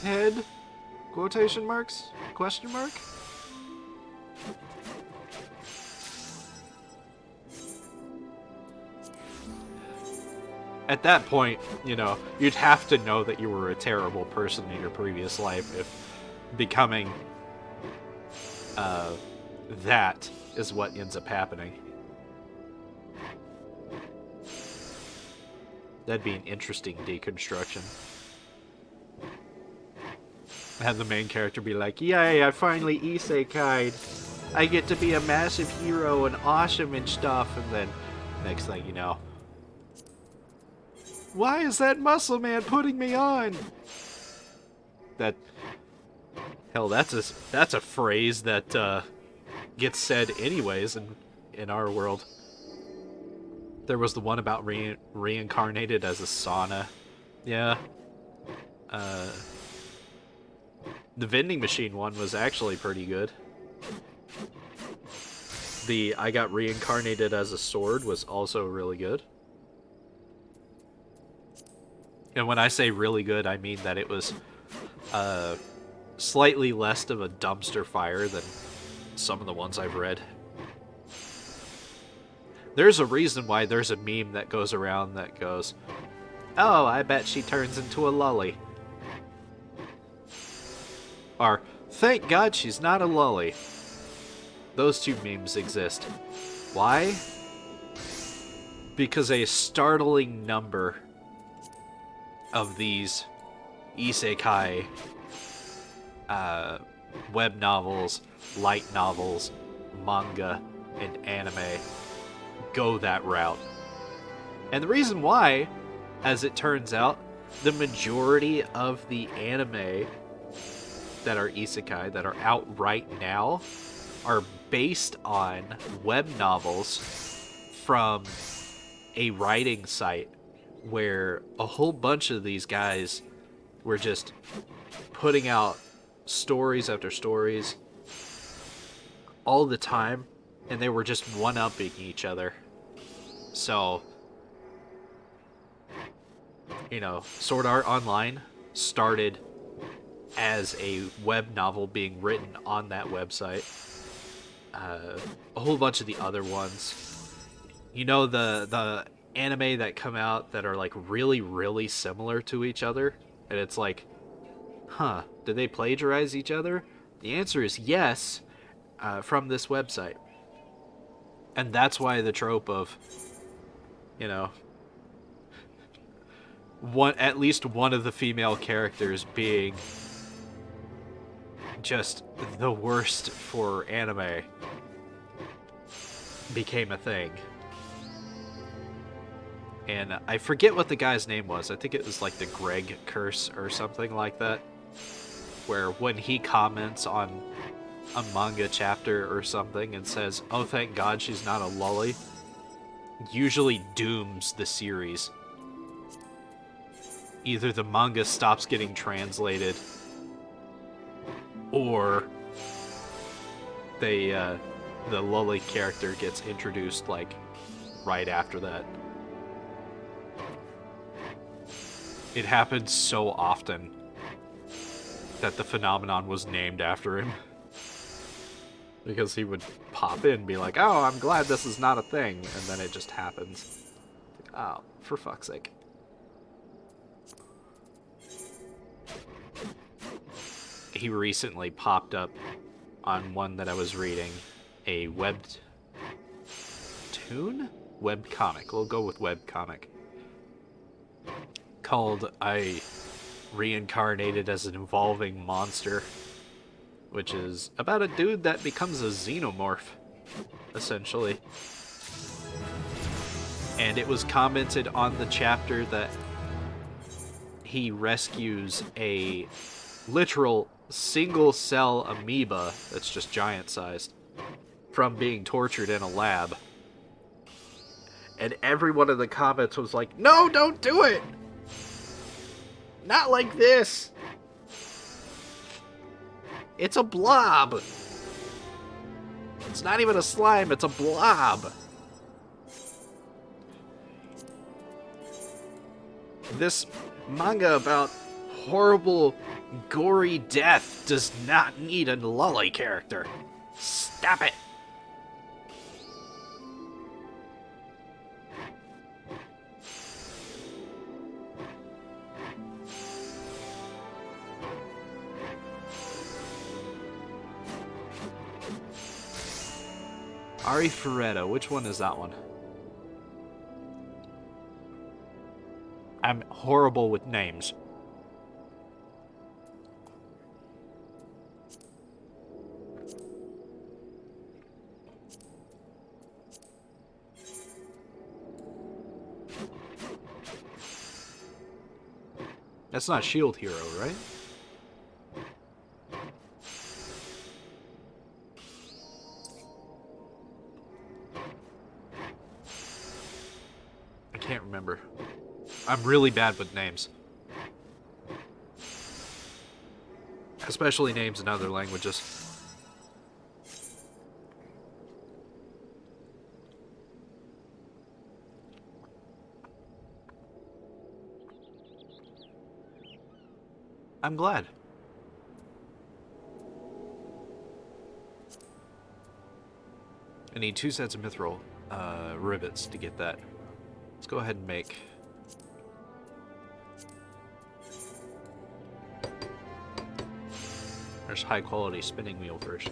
head. Quotation marks? Question mark? At that point, you know, you'd have to know that you were a terrible person in your previous life if becoming that is what ends up happening. That'd be an interesting deconstruction. Have the main character be like, yay, I finally isekai'd. I get to be a massive hero and awesome and stuff, and then next thing you know, why is that muscle man putting me on? That, hell, that's a phrase that gets said anyways in our world. There was the one about reincarnated as a sauna. Yeah. The vending machine one was actually pretty good. The I got reincarnated as a sword was also really good. And when I say really good, I mean that it was slightly less of a dumpster fire than some of the ones I've read. There's a reason why there's a meme that goes around that goes, oh, I bet she turns into a lully. Or, thank God she's not a lully. Those two memes exist. Why? Because a startling number of these isekai web novels, light novels, manga, and anime go that route. And the reason why, as it turns out, the majority of the anime that are isekai, that are out right now, are based on web novels from a writing site where a whole bunch of these guys were just putting out stories after stories all the time, and they were just one-upping each other. So, you know, Sword Art Online started as a web novel being written on that website. A whole bunch of the other ones. You know, the anime that come out that are like really, really similar to each other, and it's like, huh, did they plagiarize each other? The answer is yes, from this website. And that's why the trope of, you know, at least one of the female characters being just the worst for anime became a thing. And I forget what the guy's name was. I think it was like the Greg curse or something like that. Where when he comments on a manga chapter or something and says, oh, thank God she's not a lully, usually dooms the series. Either the manga stops getting translated, or the lully character gets introduced like right after that. It happened so often that the phenomenon was named after him. Because he would pop in and be like, oh, I'm glad this is not a thing, and then it just happens. Like, oh, for fuck's sake. He recently popped up on one that I was reading, a webtoon? Webcomic. We'll go with webcomic. Called reincarnated as an evolving monster, which is about a dude that becomes a xenomorph, essentially. And it was commented on the chapter that he rescues a literal single-cell amoeba that's just giant-sized from being tortured in a lab. And every one of the comments was like, no, don't do it! Not like this! It's a blob! It's not even a slime, it's a blob! This manga about horrible, gory death does not need a lolly character. Stop it! Ari Ferretto, which one is that one? I'm horrible with names. That's not Shield Hero, right? I can't remember. I'm really bad with names. Especially names in other languages. I'm glad. I need 2 sets of mithril rivets to get that. Let's go ahead and make... There's high quality spinning wheel first.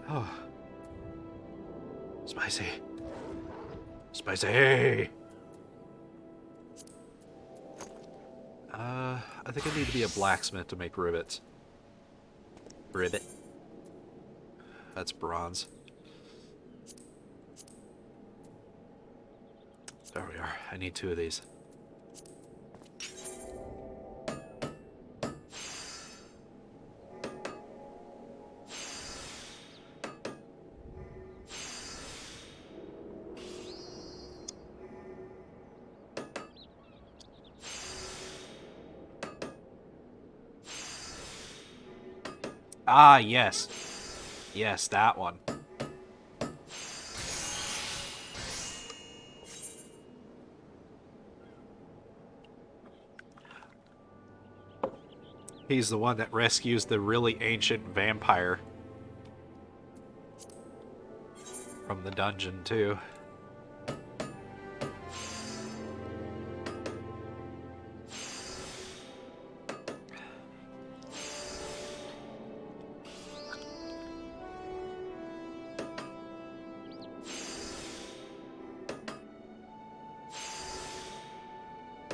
Oh. Spicy. Spicy! I think I need to be a blacksmith to make rivets. Rivet. That's bronze. There we are. I need 2 of these. Ah, yes. Yes, that one. He's the one that rescues the really ancient vampire from the dungeon, too.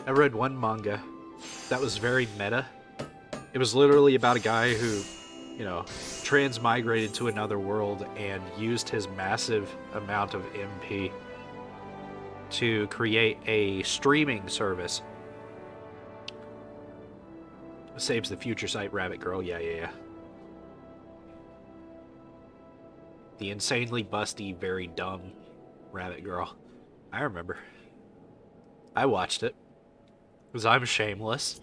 I read one manga that was very meta. It was literally about a guy who, you know, transmigrated to another world and used his massive amount of MP to create a streaming service. Saves the future sight rabbit girl, yeah. The insanely busty, very dumb rabbit girl. I remember. I watched it. Because I'm shameless.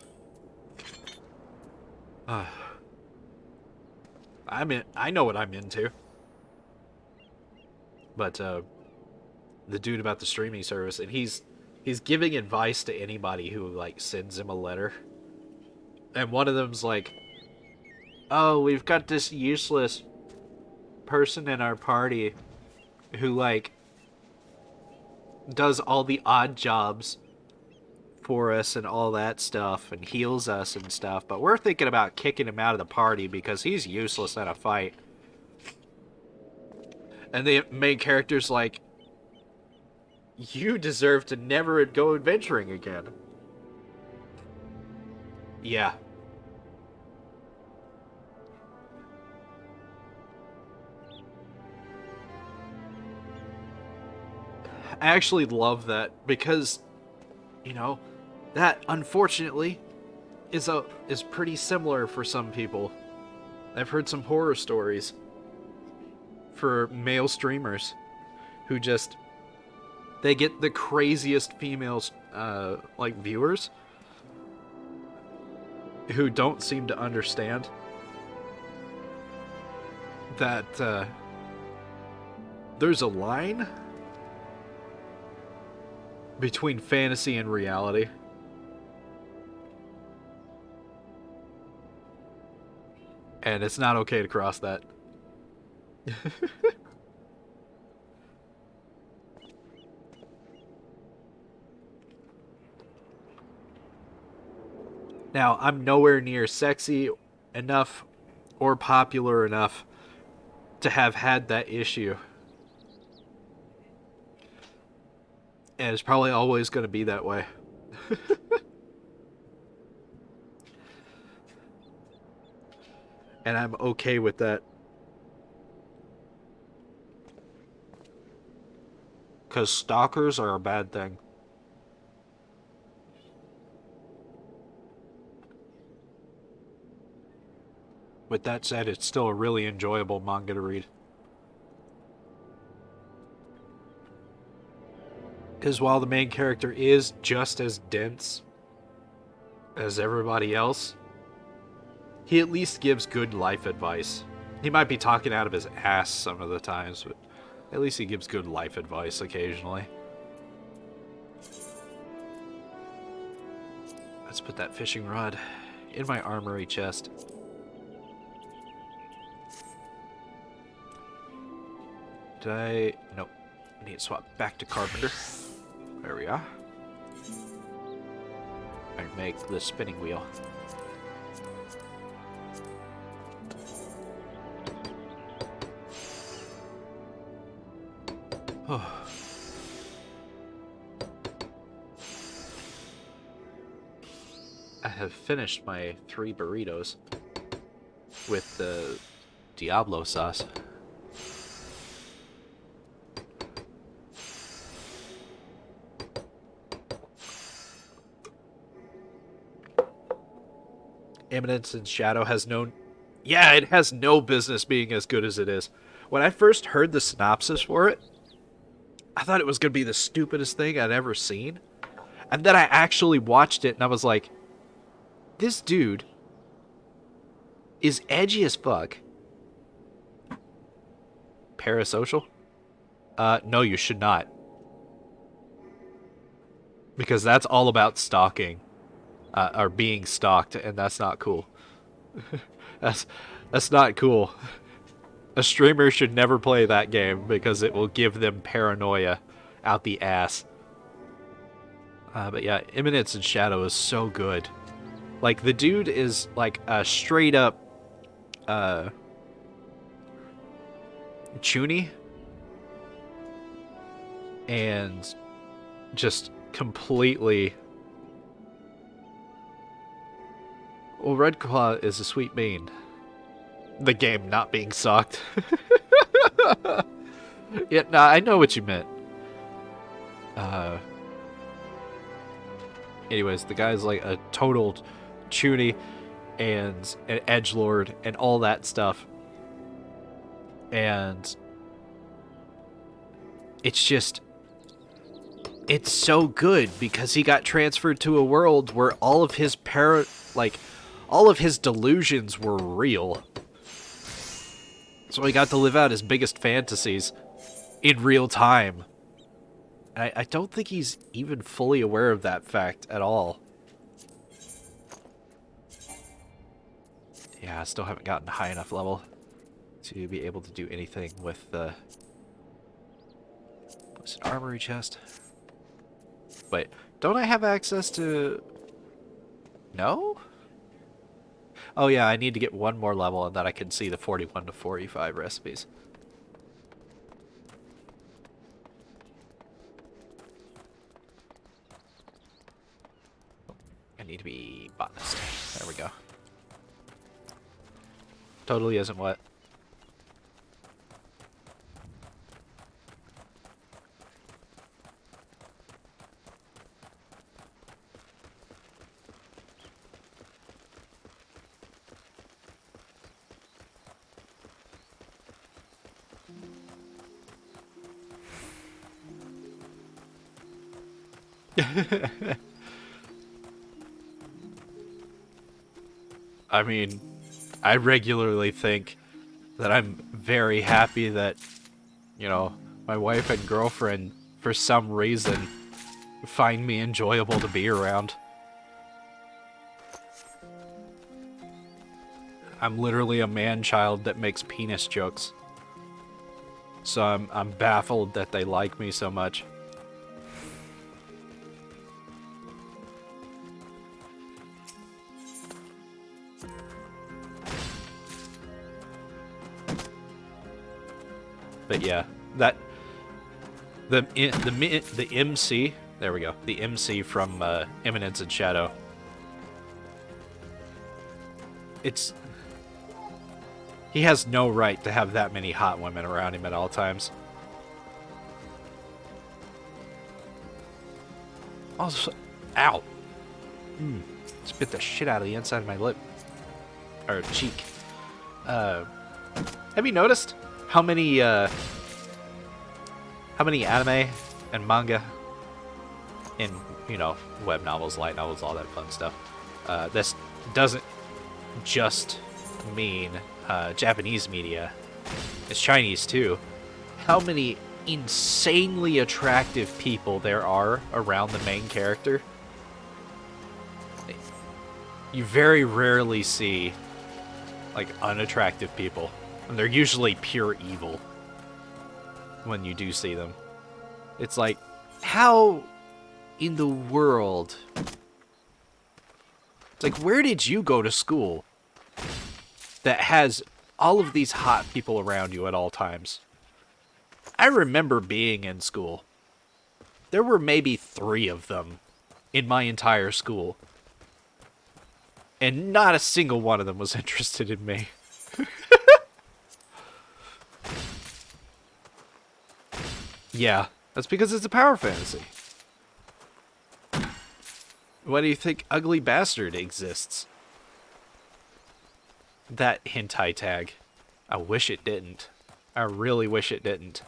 I know what I'm into. But, the dude about the streaming service, and he's He's giving advice to anybody who, like, sends him a letter. And one of them's like, oh, we've got this useless person in our party who, like, does all the odd jobs for us and all that stuff and heals us and stuff, but we're thinking about kicking him out of the party because he's useless in a fight. And the main character's like, you deserve to never go adventuring again. Yeah. I actually love that because, you know, that unfortunately is pretty similar for some people. I've heard some horror stories for male streamers who just, they get the craziest females like viewers who don't seem to understand that there's a line between fantasy and reality. And it's not okay to cross that. Now, I'm nowhere near sexy enough or popular enough to have had that issue. And it's probably always going to be that way. And I'm okay with that. Because stalkers are a bad thing. With that said, it's still a really enjoyable manga to read. Because while the main character is just as dense as everybody else, he at least gives good life advice. He might be talking out of his ass some of the times, but at least he gives good life advice occasionally. Let's put that fishing rod in my armory chest. Did I? Nope. I need to swap back to Carpenter. There we are. And make the spinning wheel. Oh. I have finished my 3 burritos with the Diablo sauce. Eminence and Shadow has no... Yeah, it has no business being as good as it is. When I first heard the synopsis for it, I thought it was going to be the stupidest thing I'd ever seen. And then I actually watched it and I was like, this dude is edgy as fuck. Parasocial? No, you should not. Because that's all about stalking. Or being stalked, and that's not cool. That's not cool. A streamer should never play that game because it will give them paranoia out the ass. But yeah, Eminence and Shadow is so good. Like, the dude is like a straight up chuny and just completely... Well, Red Claw is a sweet bean. The game not being sucked. Yeah, nah, I know what you meant. Anyways, the guy's like a total chuny and an edgelord and all that stuff. And it's just... It's so good because he got transferred to a world where all of his all of his delusions were real. So he got to live out his biggest fantasies in real time. And I don't think he's even fully aware of that fact at all. Yeah, I still haven't gotten a high enough level to be able to do anything with the... What's an armory chest? Wait, don't I have access to... No? Oh yeah, I need to get one more level and then I can see the 41 to 45 recipes. I need to be botanist. There we go. Totally isn't what? I mean, I regularly think that I'm very happy that, you know, my wife and girlfriend, for some reason, find me enjoyable to be around. I'm literally a man-child that makes penis jokes. So I'm baffled that they like me so much. But yeah, that the MC, there we go, the MC from Eminence and Shadow. He has no right to have that many hot women around him at all times. Also, ow! Spit the shit out of the inside of my lip or cheek. Have you noticed how many anime and manga and, you know, web novels, light novels, all that fun stuff? This doesn't just mean Japanese media. It's Chinese too. How many insanely attractive people there are around the main character? You very rarely see like unattractive people. And they're usually pure evil when you do see them. It's like, how in the world? It's like, where did you go to school that has all of these hot people around you at all times? I remember being in school. There were maybe 3 of them in my entire school. And not a single one of them was interested in me. Yeah, that's because it's a power fantasy. Why do you think Ugly Bastard exists? That hentai tag. I wish it didn't. I really wish it didn't.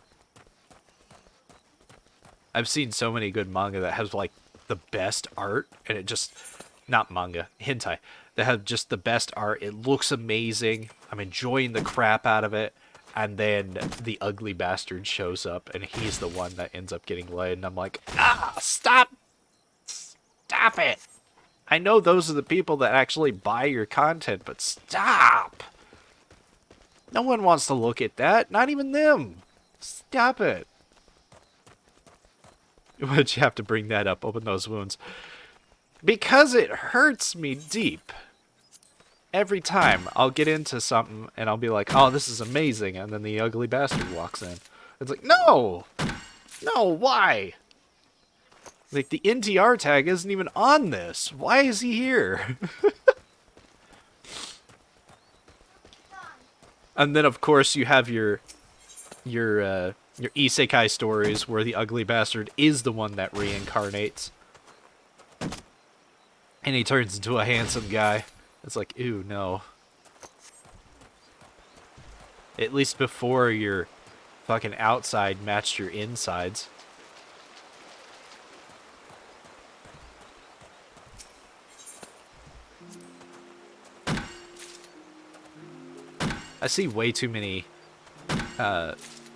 I've seen so many good manga that has like the best art, and it just... Not manga, hentai. That have just the best art. It looks amazing. I'm enjoying the crap out of it. And then the ugly bastard shows up, and he's the one that ends up getting laid. And I'm like, stop! Stop it! I know those are the people that actually buy your content, but stop! No one wants to look at that. Not even them. Stop it. Why'd you have to bring that up? Open those wounds. Because it hurts me deep. Every time I'll get into something and I'll be like, oh, this is amazing, and then the ugly bastard walks in. It's like, no! No, why? Like, the NTR tag isn't even on this. Why is he here? And then, of course, you have your isekai stories where the ugly bastard is the one that reincarnates. And he turns into a handsome guy. It's like, ew, no. At least before your fucking outside matched your insides. I see way too many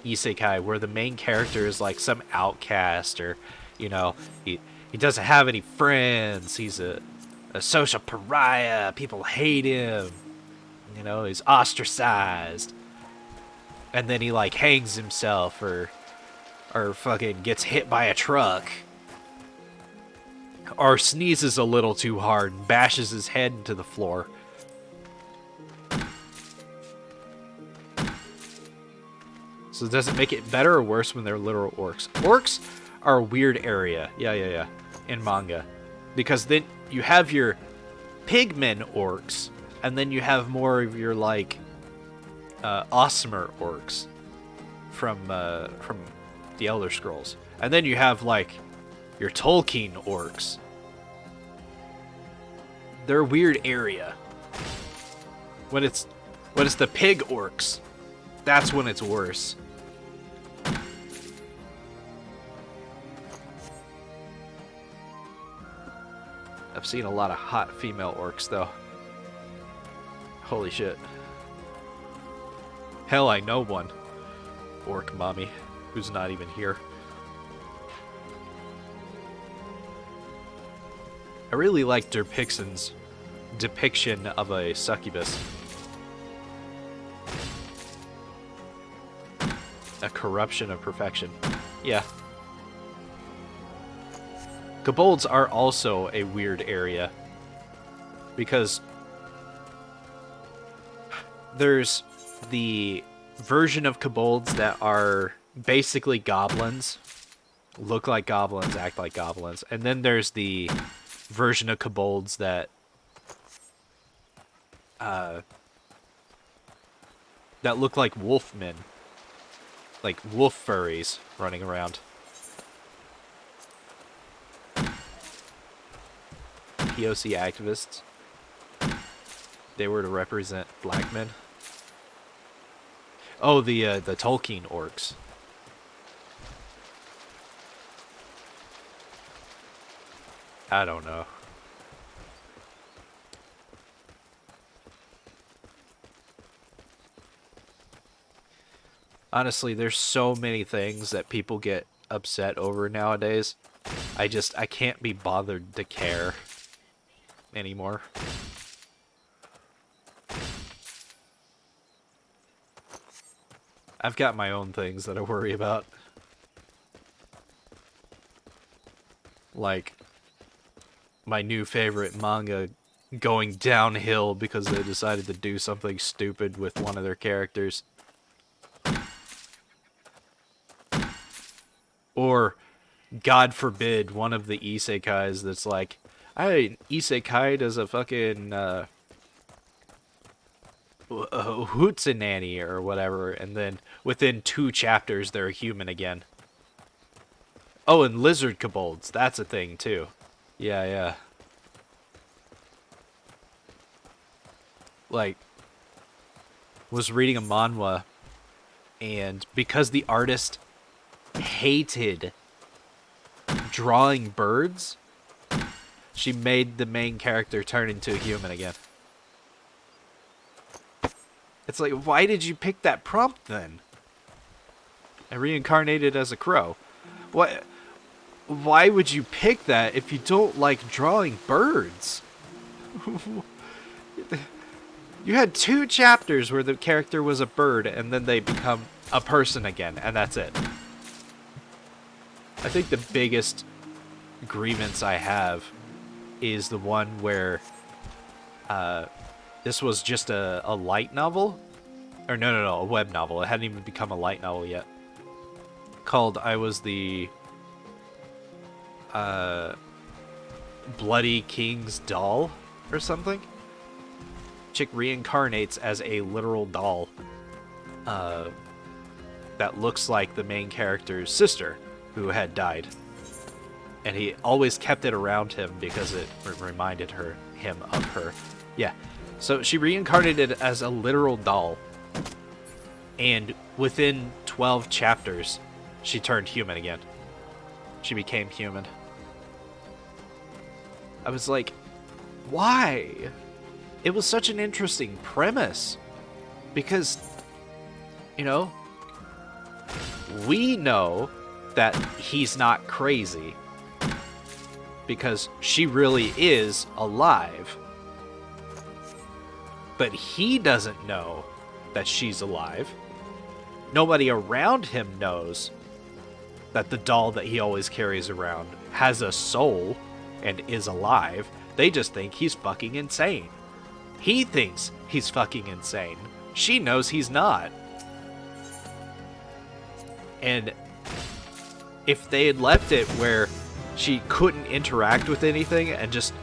isekai where the main character is like some outcast, or, you know, he doesn't have any friends. He's a social pariah. People hate him. You know, he's ostracized. And then he like hangs himself or fucking gets hit by a truck. Or sneezes a little too hard and bashes his head into the floor. So does it make it better or worse when they're literal orcs? Orcs are a weird area. Yeah. In manga. Because then you have your pigmen orcs, and then you have more of your, like, Osmer orcs from the Elder Scrolls. And then you have, like, your Tolkien orcs. They're a weird area. When it's the pig orcs, that's when it's worse. I've seen a lot of hot female orcs, though. Holy shit. Hell, I know one. Orc mommy, who's not even here. I really like Derpixen's depiction of a succubus. A corruption of perfection. Yeah. Kobolds are also a weird area. Because there's the version of kobolds that are basically goblins. Look like goblins, act like goblins. And then there's the version of kobolds that that look like wolfmen. Like wolf furries running around. POC activists. They were to represent black men. Oh, the Tolkien orcs. I don't know. Honestly, there's so many things that people get upset over nowadays. I can't be bothered to care anymore. I've got my own things that I worry about. Like my new favorite manga going downhill because they decided to do something stupid with one of their characters. Or, God forbid, one of the isekais that's like, I isekai'd as a fucking hootsenanny or whatever, and then within 2 chapters they're a human again. Oh, and lizard kobolds, that's a thing too. Yeah. Like, was reading a manhwa, and because the artist hated drawing birds, she made the main character turn into a human again. It's like, why did you pick that prompt then? I reincarnated as a crow. What? Why would you pick that if you don't like drawing birds? You had 2 chapters where the character was a bird and then they become a person again, and that's it. I think the biggest grievance I have is the one where this was just a light novel. Or no, a web novel. It hadn't even become a light novel yet. Called I Was the Bloody King's Doll or something. Chick reincarnates as a literal doll that looks like the main character's sister, who had died. And he always kept it around him because it reminded him of her. Yeah. So she reincarnated as a literal doll. And within 12 chapters, she turned human again. She became human. I was like, why? It was such an interesting premise. Because, you know, We know that he's not crazy because she really is alive. But he doesn't know that she's alive. Nobody around him knows that the doll that he always carries around has a soul and is alive. They just think he's fucking insane. He thinks he's fucking insane. She knows he's not. And if they had left it where she couldn't interact with anything and just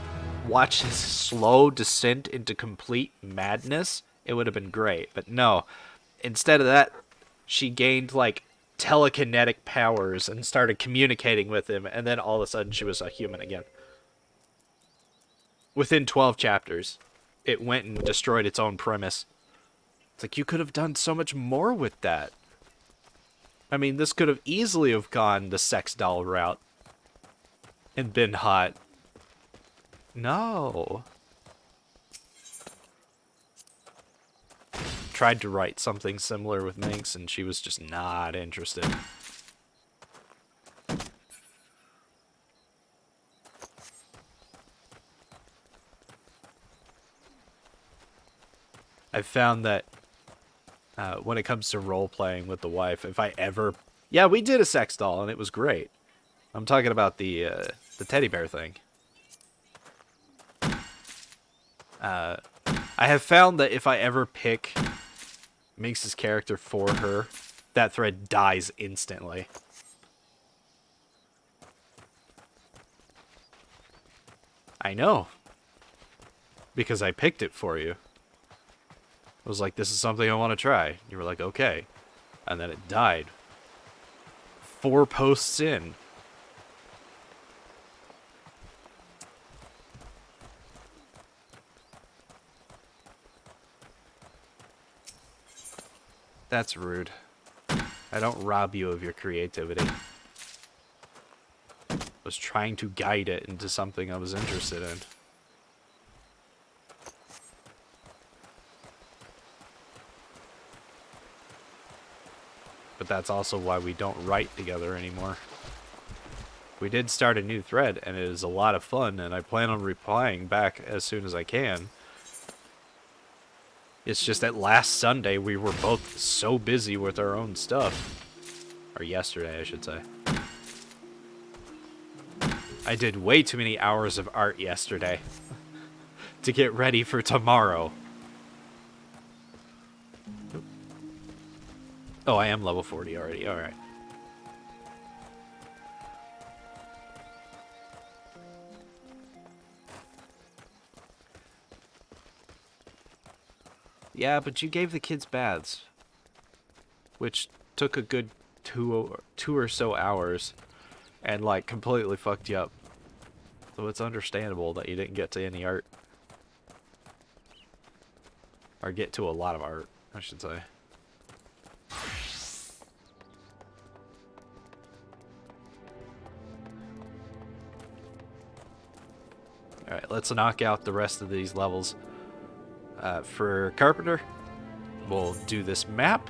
watch his slow descent into complete madness, it would have been great. But no, instead of that, she gained like telekinetic powers and started communicating with him, and then all of a sudden she was a human again. Within 12 chapters, it went and destroyed its own premise. It's like, you could have done so much more with that. I mean, this could have easily have gone the sex doll route and been hot. No. Tried to write something similar with Minx, and she was just not interested. I've found that when it comes to role-playing with the wife, if I ever... Yeah, we did a sex doll, and it was great. I'm talking about the teddy bear thing. I have found that if I ever pick Minx's character for her, that thread dies instantly. I know. Because I picked it for you. I was like, this is something I want to try. You were like, okay. And then it died. 4 posts in. That's rude. I don't rob you of your creativity. I was trying to guide it into something I was interested in. But that's also why we don't write together anymore. We did start a new thread, and it is a lot of fun, and I plan on replying back as soon as I can. It's just that last Sunday we were both so busy with our own stuff. Or yesterday, I should say. I did way too many hours of art yesterday to get ready for tomorrow. Oh, I am level 40 already. Alright. Yeah, but you gave the kids baths, which took a good two or so hours and like completely fucked you up. So it's understandable that you didn't get to any art. Or get to a lot of art, I should say. Alright, let's knock out the rest of these levels. For Carpenter, we'll do this map.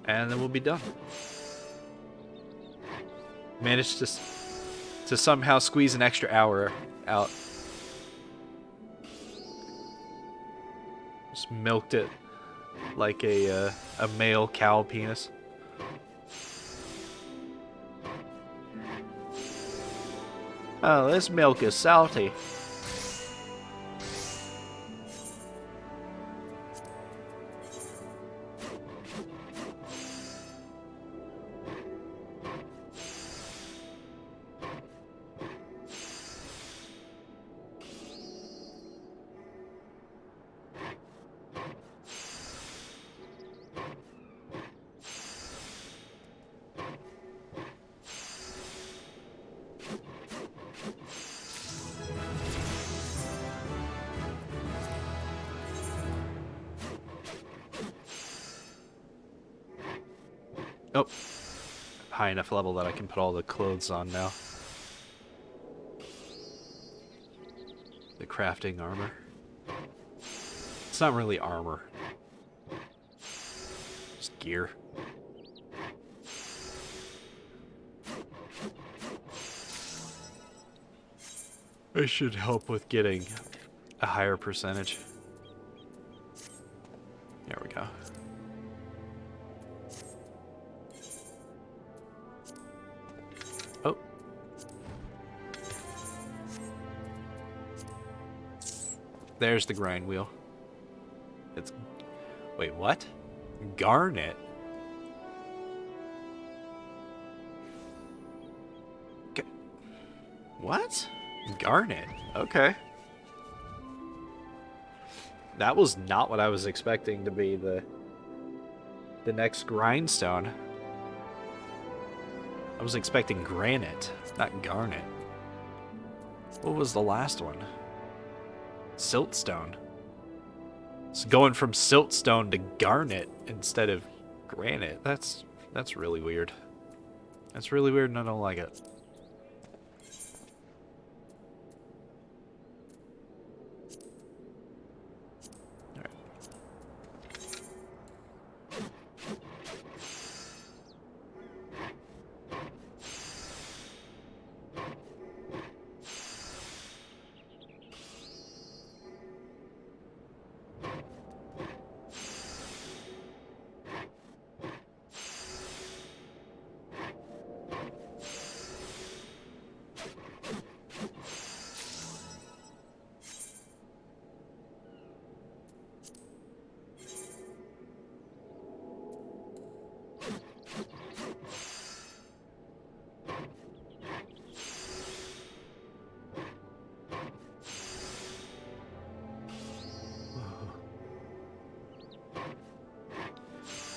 And then we'll be done. Managed to somehow squeeze an extra hour out. Just milked it like a male cow penis. Oh, this milk is salty. Oh, high enough level that I can put all the clothes on now. The crafting armor. It's not really armor. Just gear. It should help with getting a higher percentage. There we go. Oh. There's the grind wheel. It's... Wait, what? Garnet? What? Garnet? Okay. That was not what I was expecting to be the next grindstone. I was expecting granite, not garnet. What was the last one? Siltstone. It's going from siltstone to garnet instead of granite. That's really weird. That's really weird and I don't like it.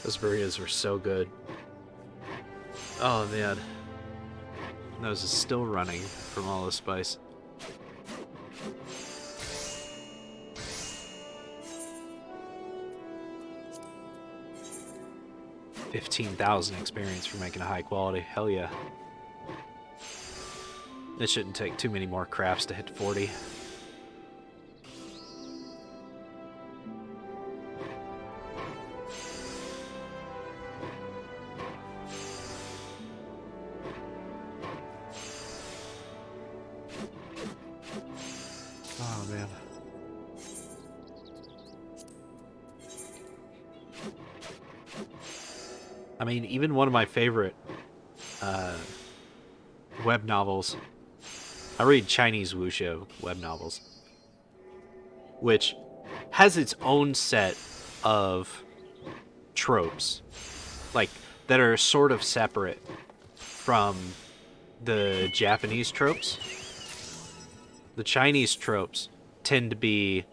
Those burritos were so good. Oh man. Nose is still running from all the spice. $15,000 experience for making a high quality. Hell yeah. It shouldn't take too many more crafts to hit 40. Oh man. I mean, even one of my favorite web novels. I read Chinese wuxia web novels, which has its own set of tropes, like that are sort of separate from the Japanese tropes. The Chinese tropes tend to be,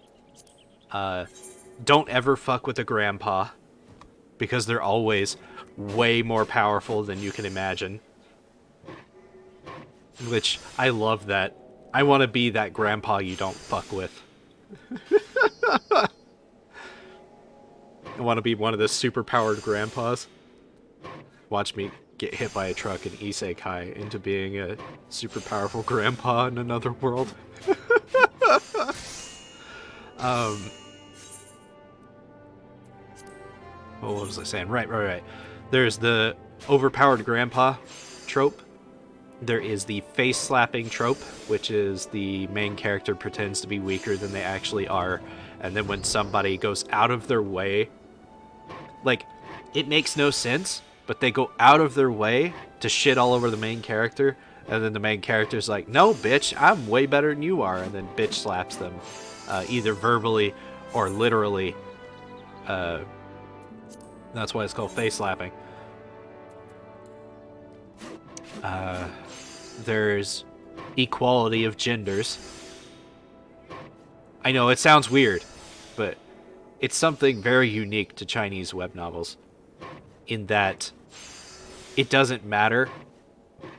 don't ever fuck with a grandpa, because they're always way more powerful than you can imagine. Which, I love that. I want to be that grandpa you don't fuck with. I want to be one of the super-powered grandpas. Watch me get hit by a truck and isekai into being a super powerful grandpa in another world. What was I saying? Right. There's the overpowered grandpa trope. There is the face-slapping trope, which is the main character pretends to be weaker than they actually are, and then when somebody goes out of their way, like, it makes no sense, but they go out of their way to shit all over the main character, and then the main character's like, no, bitch, I'm way better than you are, and then bitch slaps them, either verbally or literally. That's why it's called face-slapping. There's equality of genders. I know, it sounds weird, but it's something very unique to Chinese web novels, in that it doesn't matter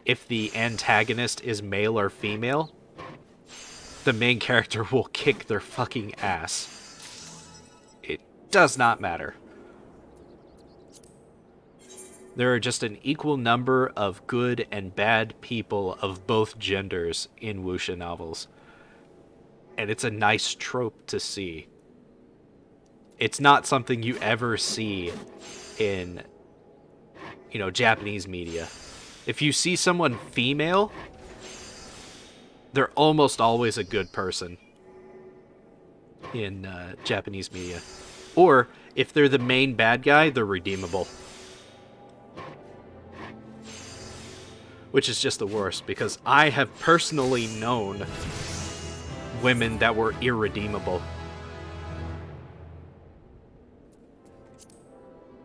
if the antagonist is male or female, the main character will kick their fucking ass. It does not matter. There are just an equal number of good and bad people of both genders in wuxia novels. And it's a nice trope to see. It's not something you ever see in, you know, Japanese media. If you see someone female, they're almost always a good person in Japanese media. Or, if they're the main bad guy, they're redeemable. Which is just the worst, because I have personally known women that were irredeemable.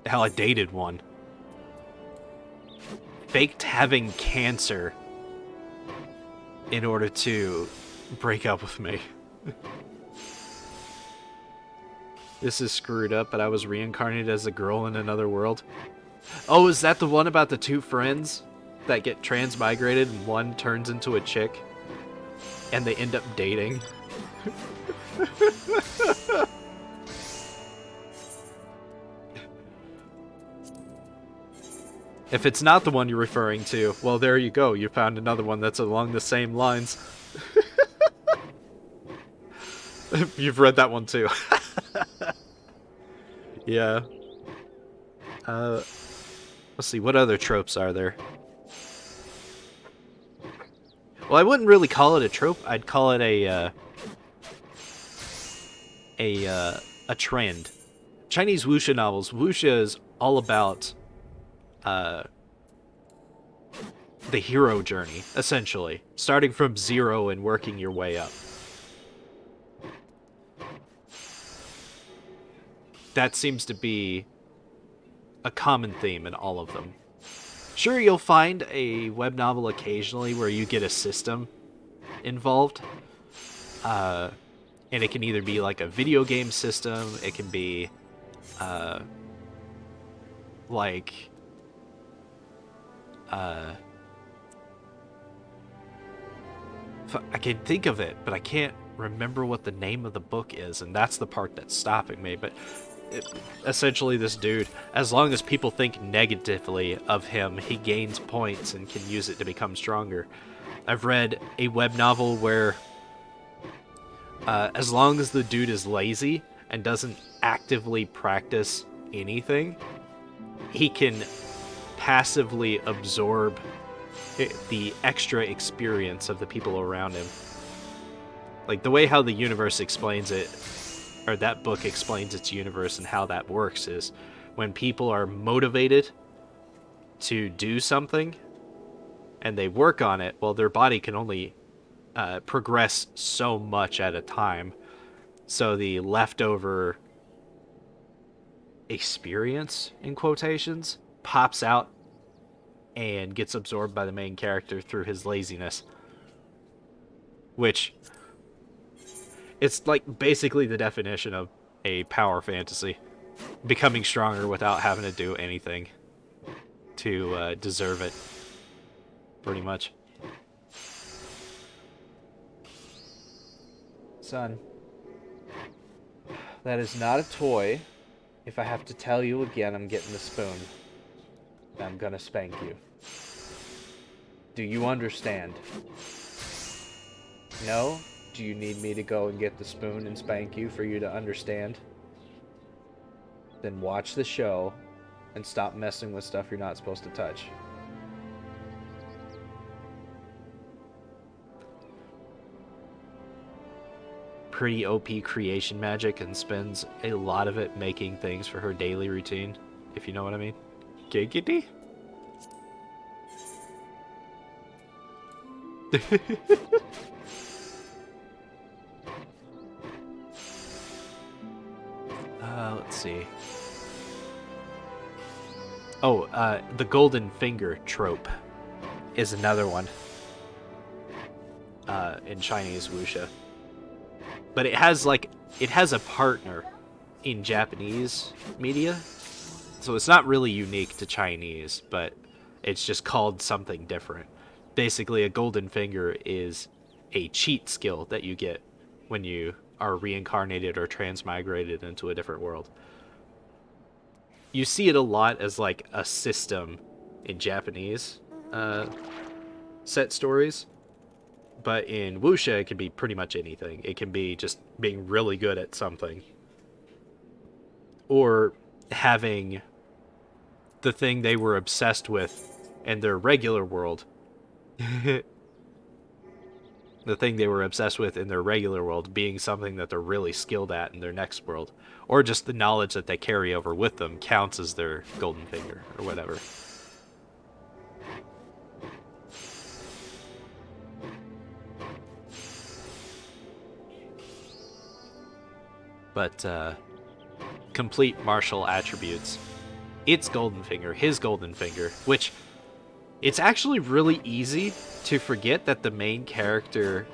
Hell, I dated one. Faked having cancer in order to break up with me. This is screwed up, but I was reincarnated as a girl in another world. Oh, is that the one about the two friends that get transmigrated and one turns into a chick? And they end up dating? If it's not the one you're referring to, well, there you go. You found another one that's along the same lines. You've read that one too. Yeah. Let's see, what other tropes are there? Well, I wouldn't really call it a trope. I'd call it a trend. Chinese wuxia novels. Wuxia is all about the hero journey, essentially. Starting from zero and working your way up. That seems to be a common theme in all of them. Sure, you'll find a web novel occasionally where you get a system involved. And it can either be like a video game system, it can be like I can think of it, but I can't remember what the name of the book is, and that's the part that's stopping me. But essentially, this dude, as long as people think negatively of him, he gains points and can use it to become stronger. I've read a web novel where as long as the dude is lazy and doesn't actively practice anything, he can passively absorb the extra experience of the people around him. Like, the way how the universe explains it, or that book explains its universe and how that works, is when people are motivated to do something and they work on it, well, their body can only progress so much at a time. So the leftover experience, in quotations, pops out and gets absorbed by the main character through his laziness. Which, it's like basically the definition of a power fantasy. Becoming stronger without having to do anything to deserve it. Pretty much. Son, that is not a toy. If I have to tell you again, I'm getting the spoon. I'm gonna spank you. Do you understand? No? Do you need me to go and get the spoon and spank you for you to understand? Then watch the show and stop messing with stuff you're not supposed to touch. Pretty OP creation magic and spends a lot of it making things for her daily routine, if you know what I mean. Giggity? Let's see. Oh, the golden finger trope is another one in Chinese wuxia. But it has a partner in Japanese media. So it's not really unique to Chinese, but it's just called something different. Basically, a golden finger is a cheat skill that you get when you are reincarnated or transmigrated into a different world. You see it a lot as like a system in Japanese set stories. But in wuxia, it can be pretty much anything. It can be just being really good at something. Or having the thing they were obsessed with in their regular world. The thing they were obsessed with in their regular world being something that they're really skilled at in their next world. Or just the knowledge that they carry over with them counts as their golden finger, or whatever. But, complete martial attributes. Its golden finger, his golden finger, which... It's actually really easy to forget that the main character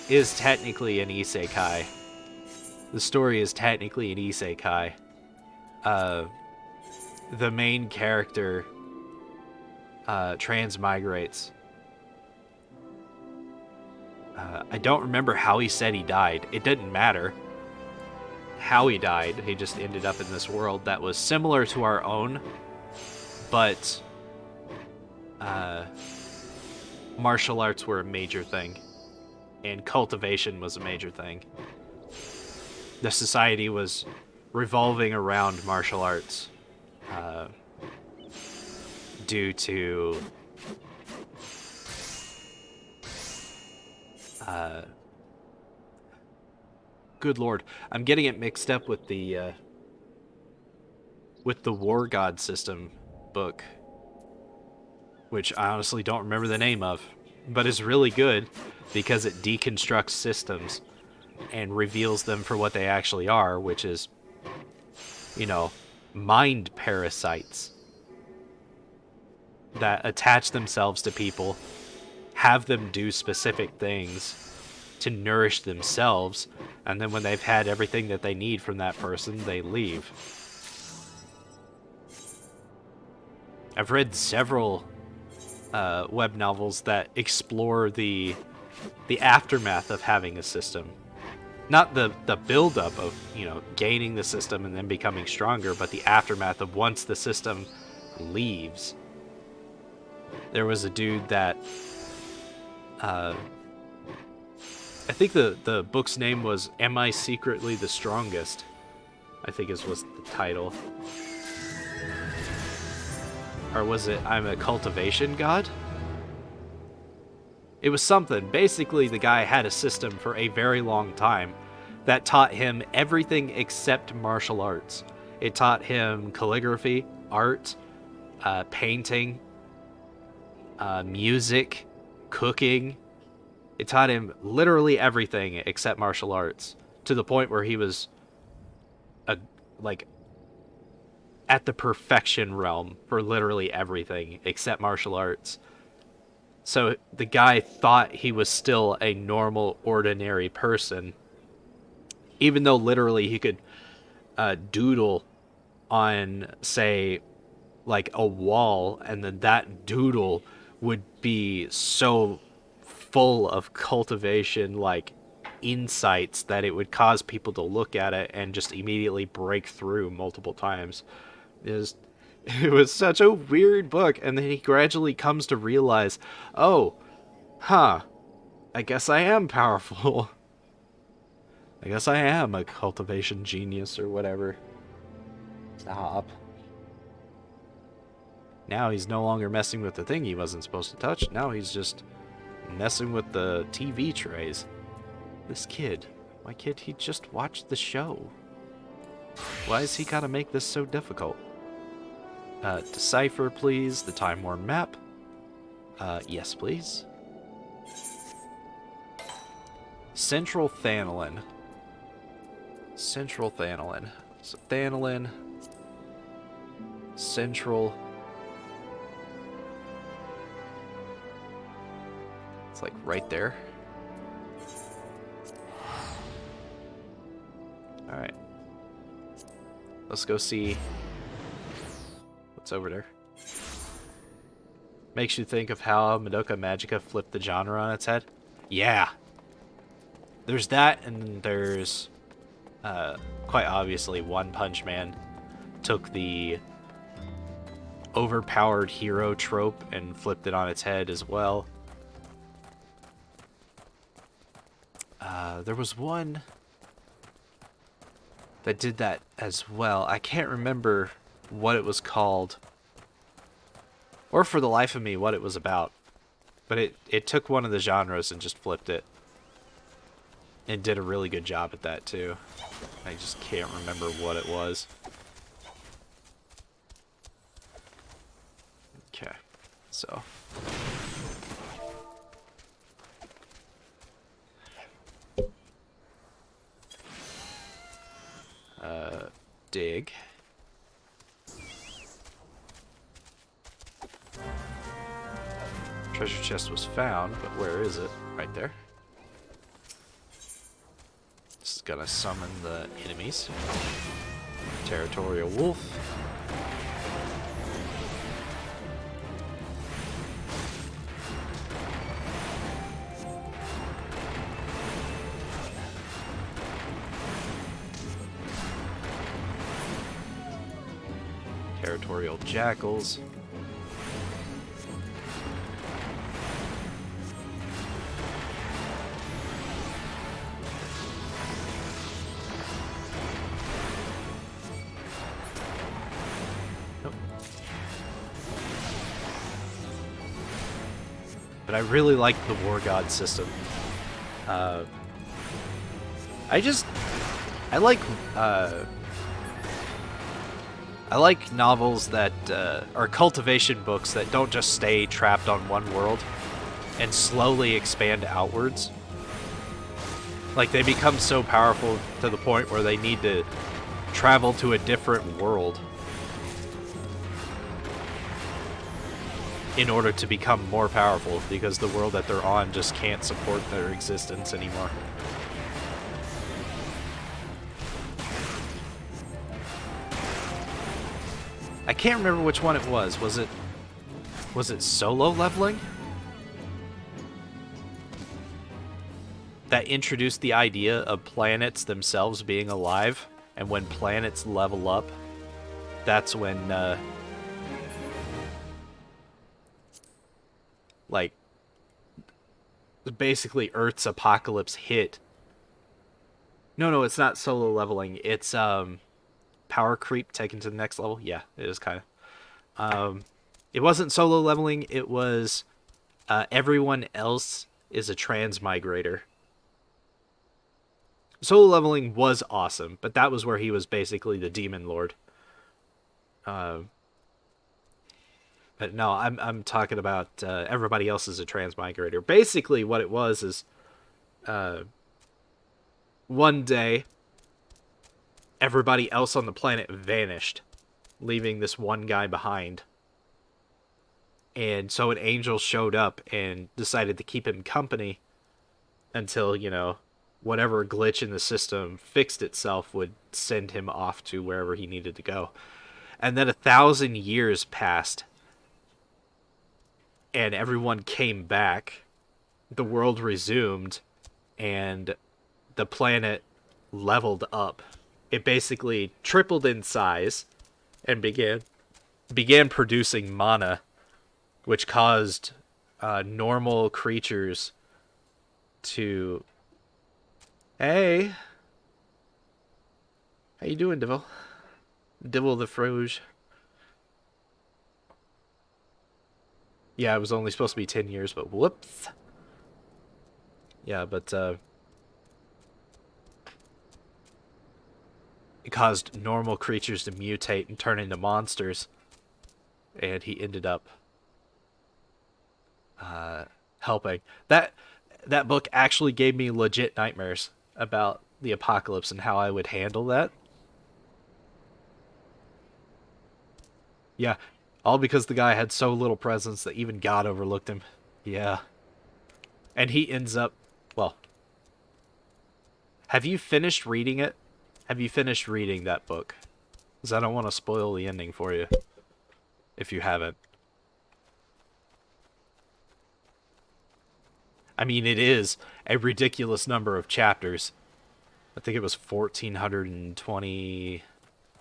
is technically an isekai. The story is technically an isekai. The main character transmigrates. I don't remember how he said he died. It didn't matter how he died. He just ended up in this world that was similar to our own, but martial arts were a major thing, and cultivation was a major thing. The society was revolving around martial arts due to good lord, I'm getting it mixed up with the War God System book, which I honestly don't remember the name of, but is really good because it deconstructs systems and reveals them for what they actually are, which is, you know, mind parasites that attach themselves to people, have them do specific things to nourish themselves, and then when they've had everything that they need from that person, they leave. I've read several web novels that explore the aftermath of having a system. Not the build-up of, you know, gaining the system and then becoming stronger, but the aftermath of once the system leaves. There was a dude that... I think the book's name was Am I Secretly the Strongest? I think was the title. Or was it I'm a Cultivation God? It was something. Basically, the guy had a system for a very long time that taught him everything except martial arts. It taught him calligraphy, art, painting, music, cooking. It taught him literally everything except martial arts, to the point where he was at the perfection realm for literally everything except martial arts. So the guy thought he was still a normal, ordinary person, even though literally he could doodle on, say, like a wall, and then that doodle would be so full of cultivation, like, insights that it would cause people to look at it and just immediately break through multiple times. It was such a weird book, and then he gradually comes to realize, oh, I guess I am powerful. I guess I am a cultivation genius or whatever. Stop. Now he's no longer messing with the thing he wasn't supposed to touch. Now he's just messing with the TV trays. This kid. Why can't he just watch the show? Why has he gotta make this so difficult? Decipher, please, the Time Worn map. Yes, please. Central Thanolin. Central Thanolin. So Thanolin. Central. It's like right there. Alright. Let's go see what's over there. Makes you think of how Madoka Magica flipped the genre on its head. Yeah. There's that, and then there's quite obviously One Punch Man took the overpowered hero trope and flipped it on its head as well. There was one that did that as well. I can't remember what it was called. or for the life of me what it was about. But it took one of the genres and just flipped it. And did a really good job at that too. I just can't remember what it was. Okay, so. Dig. Treasure chest was found, but where is it? Right there. This is gonna summon the enemies. Territorial wolf. Territorial jackals. But I really like the War God system. I like novels that are cultivation books that don't just stay trapped on one world and slowly expand outwards. Like they become so powerful to the point where they need to travel to a different world in order to become more powerful, because the world that they're on just can't support their existence anymore. I can't remember which one it was. Was it solo leveling? That introduced the idea of planets themselves being alive, and when planets level up, that's when like basically Earth's apocalypse hit. No, it's not solo leveling. It's power creep taken to the next level. Yeah, it is kind of. It wasn't solo leveling. It was everyone else is a transmigrator. Solo leveling was awesome, but that was where he was basically the demon lord. But no, I'm talking about everybody else is a transmigrator. Basically, what it was is one day everybody else on the planet vanished, leaving this one guy behind. And so an angel showed up and decided to keep him company until, you know, whatever glitch in the system fixed itself would send him off to wherever he needed to go. And then 1,000 years passed, and everyone came back. The world resumed, and the planet leveled up. It basically tripled in size and began producing mana, which caused normal creatures to... Hey! How you doing, Divil? Divil the Frouge. Yeah, it was only supposed to be 10 years, but whoops. Yeah, but it caused normal creatures to mutate and turn into monsters. And he ended up helping. That book actually gave me legit nightmares about the apocalypse and how I would handle that. Yeah, all because the guy had so little presence that even God overlooked him. Yeah. And he ends up... Well, have you finished reading it? Have you finished reading that book? Because I don't want to spoil the ending for you, if you haven't. I mean, it is a ridiculous number of chapters. I think it was 1,420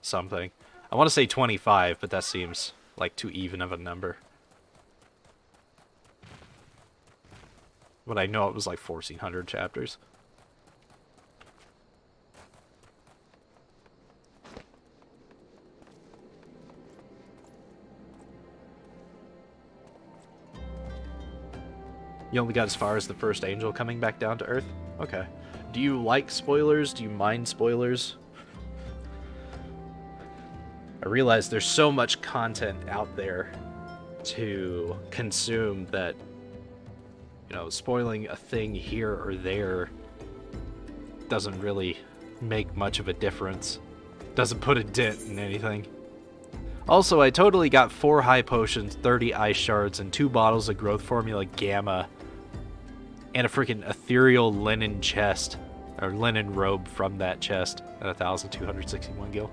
something. I want to say 25, but that seems like too even of a number. But I know it was like 1,400 chapters. You only got as far as the first angel coming back down to Earth? Okay. Do you like spoilers? Do you mind spoilers? I realize there's so much content out there to consume that, you know, spoiling a thing here or there doesn't really make much of a difference. Doesn't put a dent in anything. Also, I totally got 4 high potions, 30 ice shards, and 2 bottles of growth formula gamma, and a freaking ethereal linen chest, or linen robe from that chest at 1,261 gil.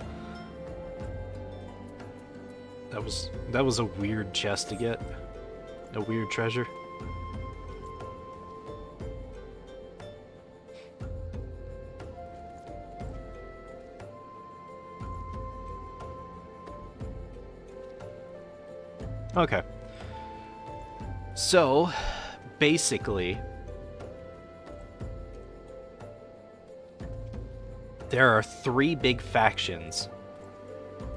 That was a weird chest to get. A weird treasure. Okay. So, basically, there are 3 big factions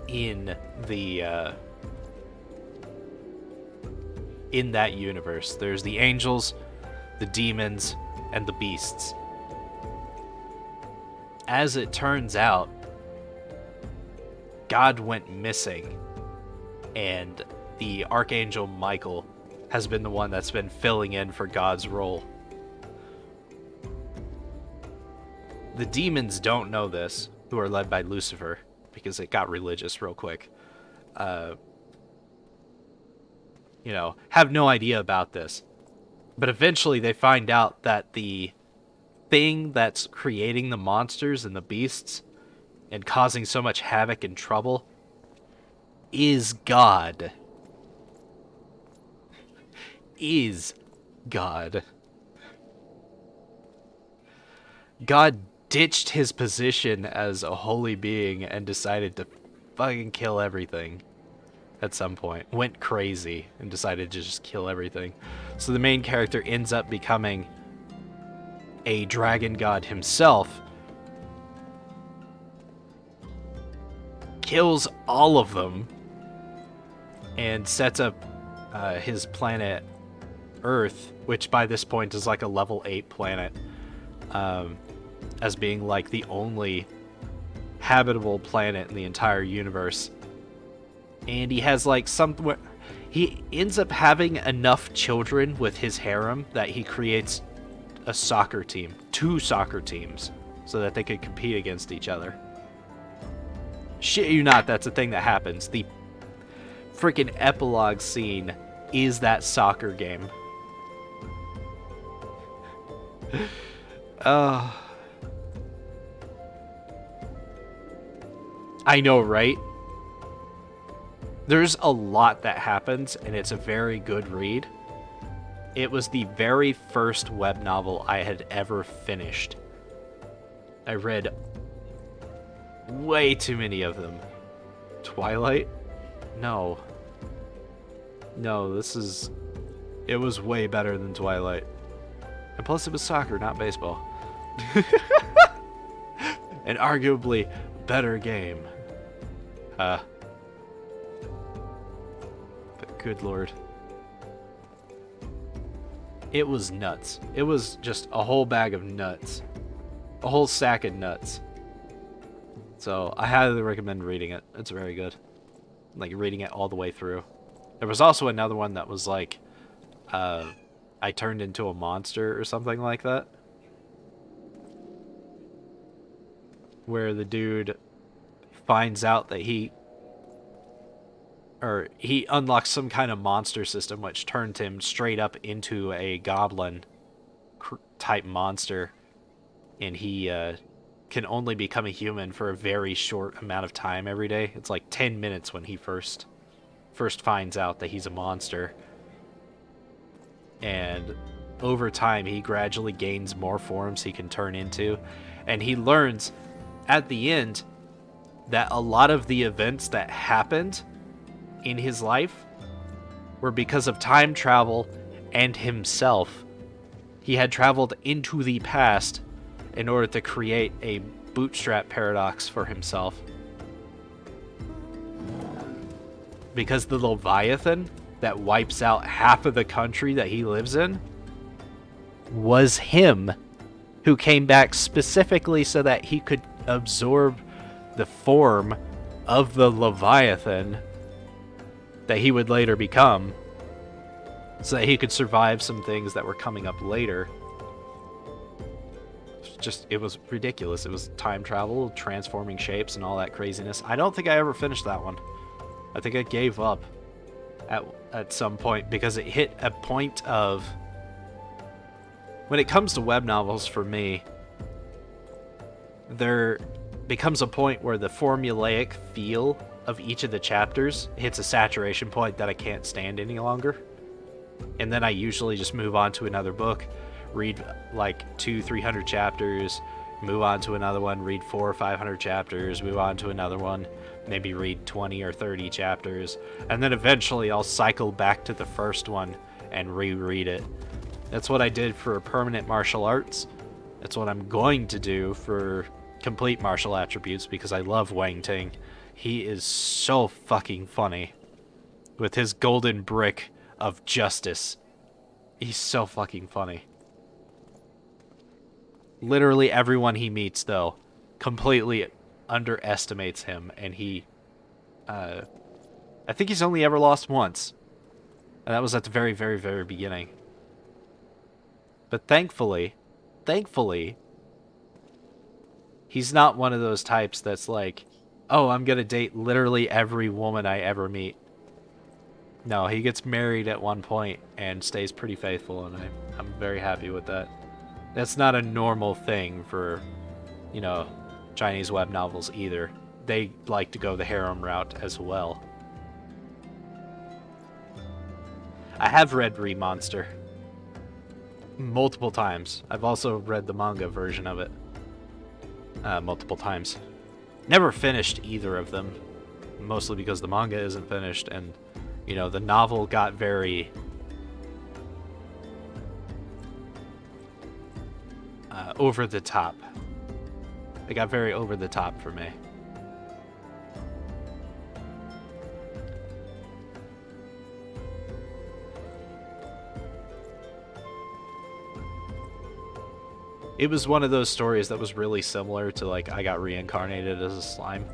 in the in that universe. There's the angels, the demons, and the beasts. As it turns out, God went missing, and the Archangel Michael has been the one that's been filling in for God's role. The demons don't know this, who are led by Lucifer, because it got religious real quick. You know, have no idea about this. But eventually they find out that the thing that's creating the monsters and the beasts and causing so much havoc and trouble is God. Is God. God ditched his position as a holy being and decided to fucking kill everything at some point. Went crazy and decided to just kill everything. So the main character ends up becoming a dragon god himself. Kills all of them and sets up his planet Earth, which by this point is like a level 8 planet, as being like the only habitable planet in the entire universe. And he has like somewhere, he ends up having enough children with his harem that he creates a soccer team, 2 soccer teams, so that they could compete against each other. Shit you not, that's a thing that happens. The freaking epilogue scene is that soccer game. I know, right? There's a lot that happens, and it's a very good read. It was the very first web novel I had ever finished. I read way too many of them. Twilight? No. No, it was way better than Twilight. And plus it was soccer, not baseball. An arguably better game. But good lord. It was nuts. It was just a whole bag of nuts. A whole sack of nuts. So I highly recommend reading it. It's very good. Like reading it all the way through. There was also another one that was like, I turned into a monster or something like that. Where the dude finds out that he unlocks some kind of monster system which turned him straight up into a goblin type monster, and he can only become a human for a very short amount of time every day. It's like 10 minutes when he first finds out that he's a monster, and over time he gradually gains more forms he can turn into, and he learns at the end that a lot of the events that happened in his life were because of time travel and himself. He had traveled into the past in order to create a bootstrap paradox for himself. Because the Leviathan that wipes out half of the country that he lives in was him who came back specifically so that he could absorb the form of the Leviathan that he would later become, so that he could survive some things that were coming up later. It was ridiculous. It was time travel, transforming shapes, and all that craziness. I don't think I ever finished that one. I think I gave up at some point because it hit a point of... When it comes to web novels, for me, there becomes a point where the formulaic feel of each of the chapters hits a saturation point that I can't stand any longer. And then I usually just move on to another book, read like 200-300 chapters, move on to another one, read 400 or 500 chapters, move on to another one, maybe read 20 or 30 chapters, and then eventually I'll cycle back to the first one and reread it. That's what I did for permanent martial arts. That's what I'm going to do for complete martial attributes, because I love Wang Ting. He is so fucking funny with his golden brick of justice. He's so fucking funny. Literally everyone he meets, though, completely underestimates him, and he... I think he's only ever lost once. And that was at the very, very, very beginning. But thankfully, he's not one of those types that's like, oh, I'm gonna date literally every woman I ever meet. No, he gets married at one point and stays pretty faithful, and I'm very happy with that. That's not a normal thing for, you know, Chinese web novels either. They like to go the harem route as well. I have read Remonster multiple times. I've also read the manga version of it multiple times. Never finished either of them, mostly because the manga isn't finished, and, you know, the novel got very over the top. It got very over the top for me. It was one of those stories that was really similar to, like, I got reincarnated as a slime.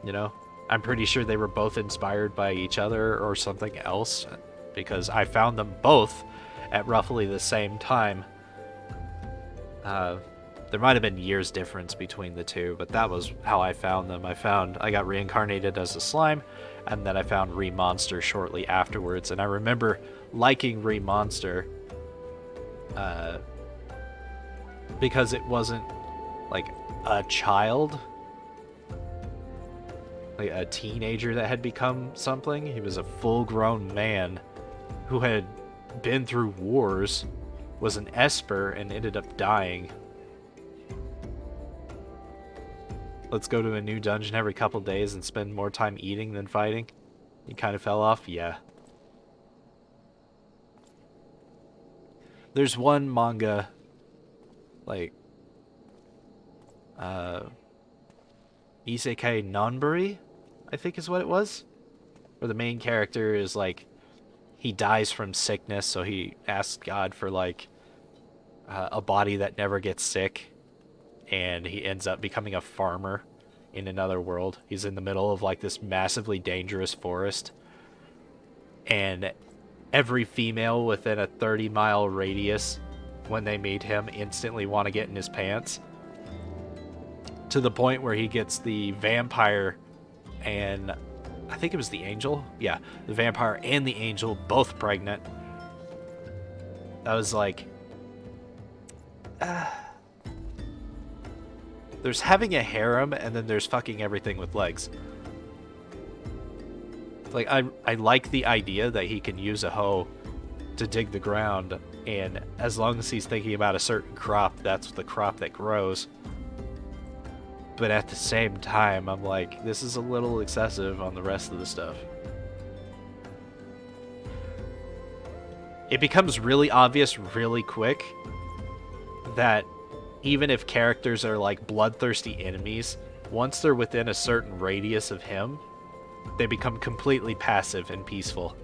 You know? I'm pretty sure they were both inspired by each other or something else, because I found them both at roughly the same time. There might have been years difference between the two, but that was how I found them. I got reincarnated as a slime, and then I found Remonster shortly afterwards, and I remember liking Remonster, because it wasn't like a child, like a teenager that had become something. He was a full-grown man who had been through wars, was an Esper, and ended up dying. Let's go to a new dungeon every couple days and spend more time eating than fighting. He kind of fell off? Yeah. There's one manga, like, Isekai Nonburi, I think is what it was, where the main character is like, he dies from sickness, so he asks God for like a body that never gets sick, and he ends up becoming a farmer in another world. He's in the middle of like this massively dangerous forest, and every female within a 30-mile radius, when they meet him, instantly want to get in his pants, to the point where he gets the vampire and I think it was the angel. Yeah, the vampire and the angel both pregnant. I was like, there's having a harem, and then there's fucking everything with legs. Like, I like the idea that he can use a hoe to dig the ground, and as long as he's thinking about a certain crop, that's the crop that grows. But at the same time, I'm like, this is a little excessive on the rest of the stuff. It becomes really obvious really quick that even if characters are like bloodthirsty enemies, once they're within a certain radius of him, they become completely passive and peaceful.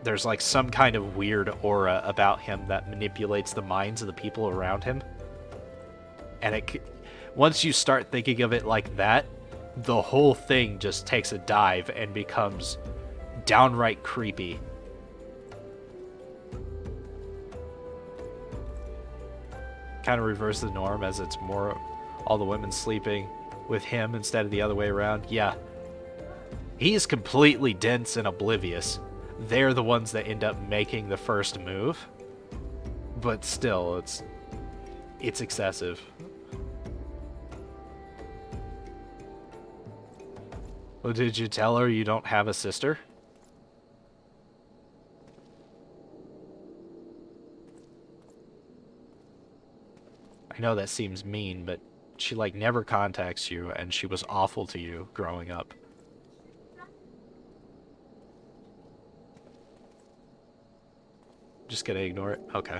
there's like some kind of weird aura about him that manipulates the minds of the people around him. And once you start thinking of it like that, the whole thing just takes a dive and becomes downright creepy. Kind of reverse the norm, as it's more all the women sleeping with him instead of the other way around. Yeah. He's completely dense and oblivious. They're the ones that end up making the first move. But still, it's excessive. Well, did you tell her you don't have a sister? I know that seems mean, but she like never contacts you, and she was awful to you growing up. Just gonna ignore it? Okay.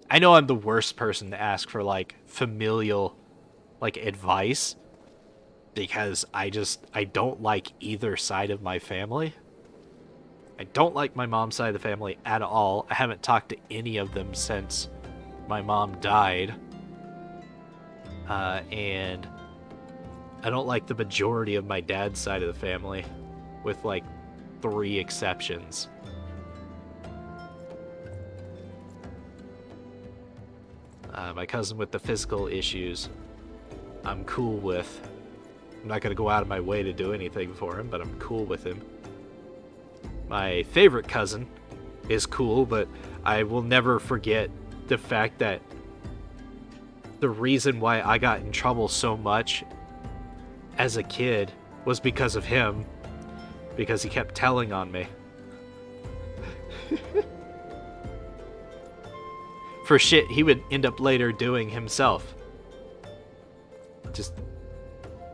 I know I'm the worst person to ask for like familial like advice, because I don't like either side of my family. I don't like my mom's side of the family at all. I haven't talked to any of them since my mom died. And I don't like the majority of my dad's side of the family, with like 3 exceptions. My cousin with the physical issues, I'm cool with. I'm not going to go out of my way to do anything for him, but I'm cool with him. My favorite cousin is cool, but I will never forget the fact that the reason why I got in trouble so much as a kid was because of him, because he kept telling on me. For shit he would end up later doing himself. Just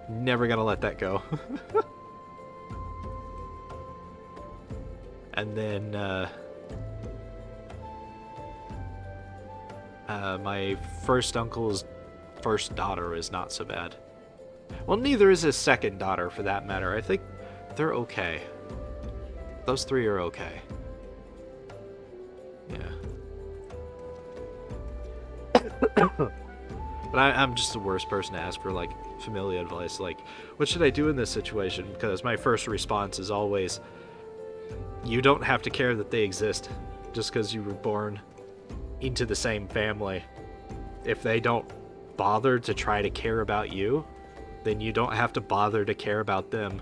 never gonna let that go. And then my first uncle's first daughter is not so bad. Well, neither is his second daughter, for that matter. I think they're okay. Those 3 are okay. Yeah. But I'm just the worst person to ask for like familial advice. Like, what should I do in this situation? Because my first response is always, you don't have to care that they exist just because you were born into the same family. If they don't bother to try to care about you, then you don't have to bother to care about them.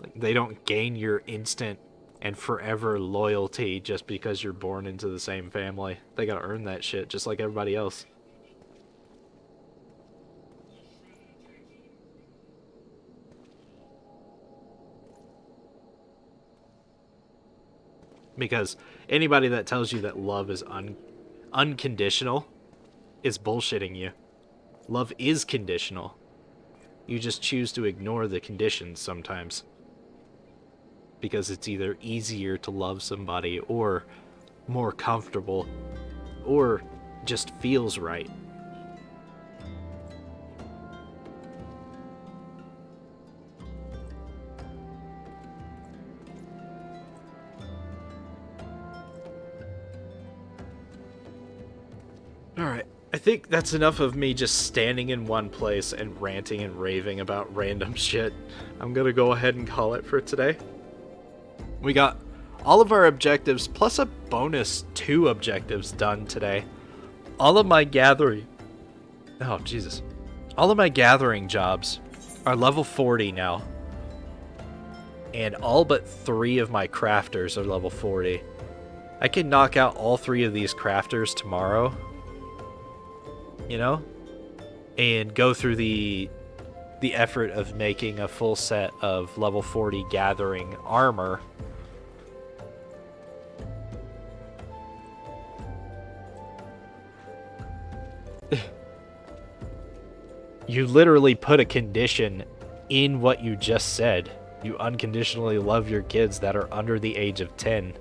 Like, they don't gain your instant and forever loyalty just because you're born into the same family. They gotta earn that shit just like everybody else. Because anybody that tells you that love is unconditional is bullshitting you. Love is conditional. You just choose to ignore the conditions sometimes. Because it's either easier to love somebody, or more comfortable, or just feels right. Alright, I think that's enough of me just standing in one place and ranting and raving about random shit. I'm gonna go ahead and call it for today. We got all of our objectives, plus a bonus 2 objectives done today. All of my gathering... Oh, Jesus. All of my gathering jobs are level 40 now. And all but 3 of my crafters are level 40. I can knock out all 3 of these crafters tomorrow. You know? And go through the effort of making a full set of level 40 gathering armor. You literally put a condition in what you just said. You unconditionally love your kids that are under the age of 10.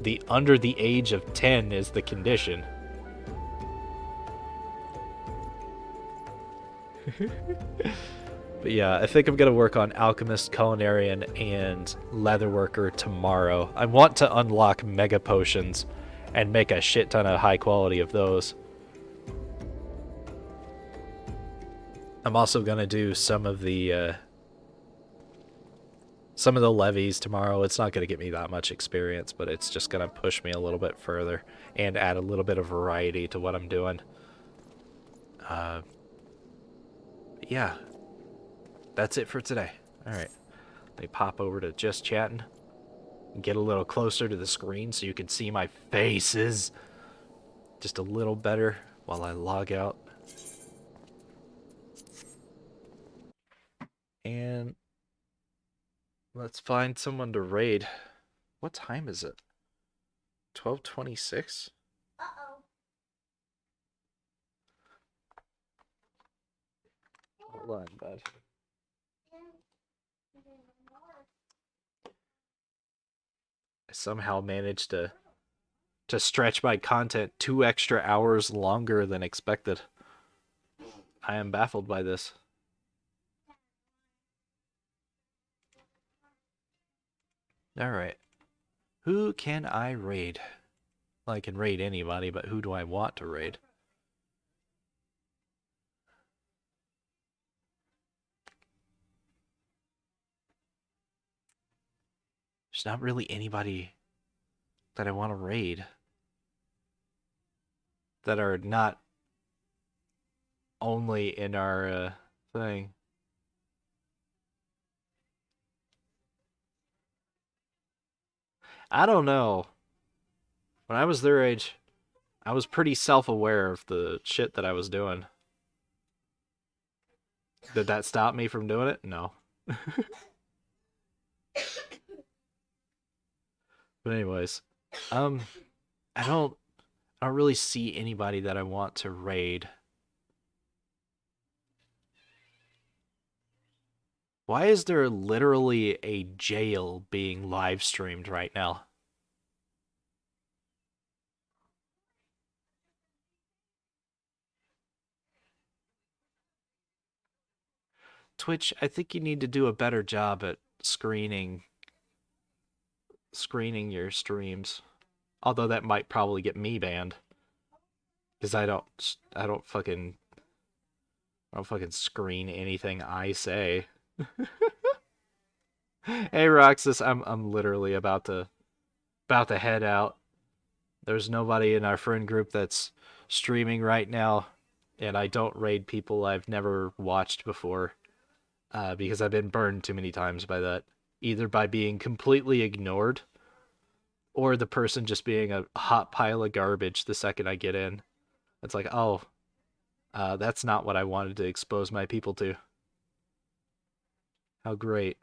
The under the age of 10 is the condition. But yeah, I think I'm going to work on Alchemist, Culinarian, and Leatherworker tomorrow. I want to unlock Mega Potions and make a shit ton of high quality of those. I'm also going to do some of the levies tomorrow. It's not going to get me that much experience, but it's just going to push me a little bit further and add a little bit of variety to what I'm doing. Yeah. That's it for today. Alright. Let me pop over to just chatting. Get a little closer to the screen so you can see my faces. Just a little better while I log out. And let's find someone to raid. What time is it? 12:26? Uh-oh. Hold on, bud. I somehow managed to stretch my content 2 extra hours longer than expected. I am baffled by this. Alright. Who can I raid? Well, I can raid anybody, but who do I want to raid? There's not really anybody that I want to raid that are not only in our thing. I don't know. When I was their age, I was pretty self-aware of the shit that I was doing. Did that stop me from doing it? No. But anyways, I don't really see anybody that I want to raid. Why is there literally a jail being live streamed right now? Twitch, I think you need to do a better job at screening your streams. Although that might probably get me banned. Because I don't fucking screen anything I say. Hey Roxas, I'm literally about to head out. There's nobody in our friend group that's streaming right now, and I don't raid people I've never watched before, because I've been burned too many times by that. Either by being completely ignored, or the person just being a hot pile of garbage the second I get in. It's like, oh, that's not what I wanted to expose my people to. How great.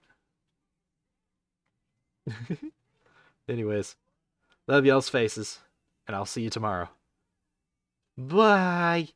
Anyways, love y'all's faces, and I'll see you tomorrow. Bye!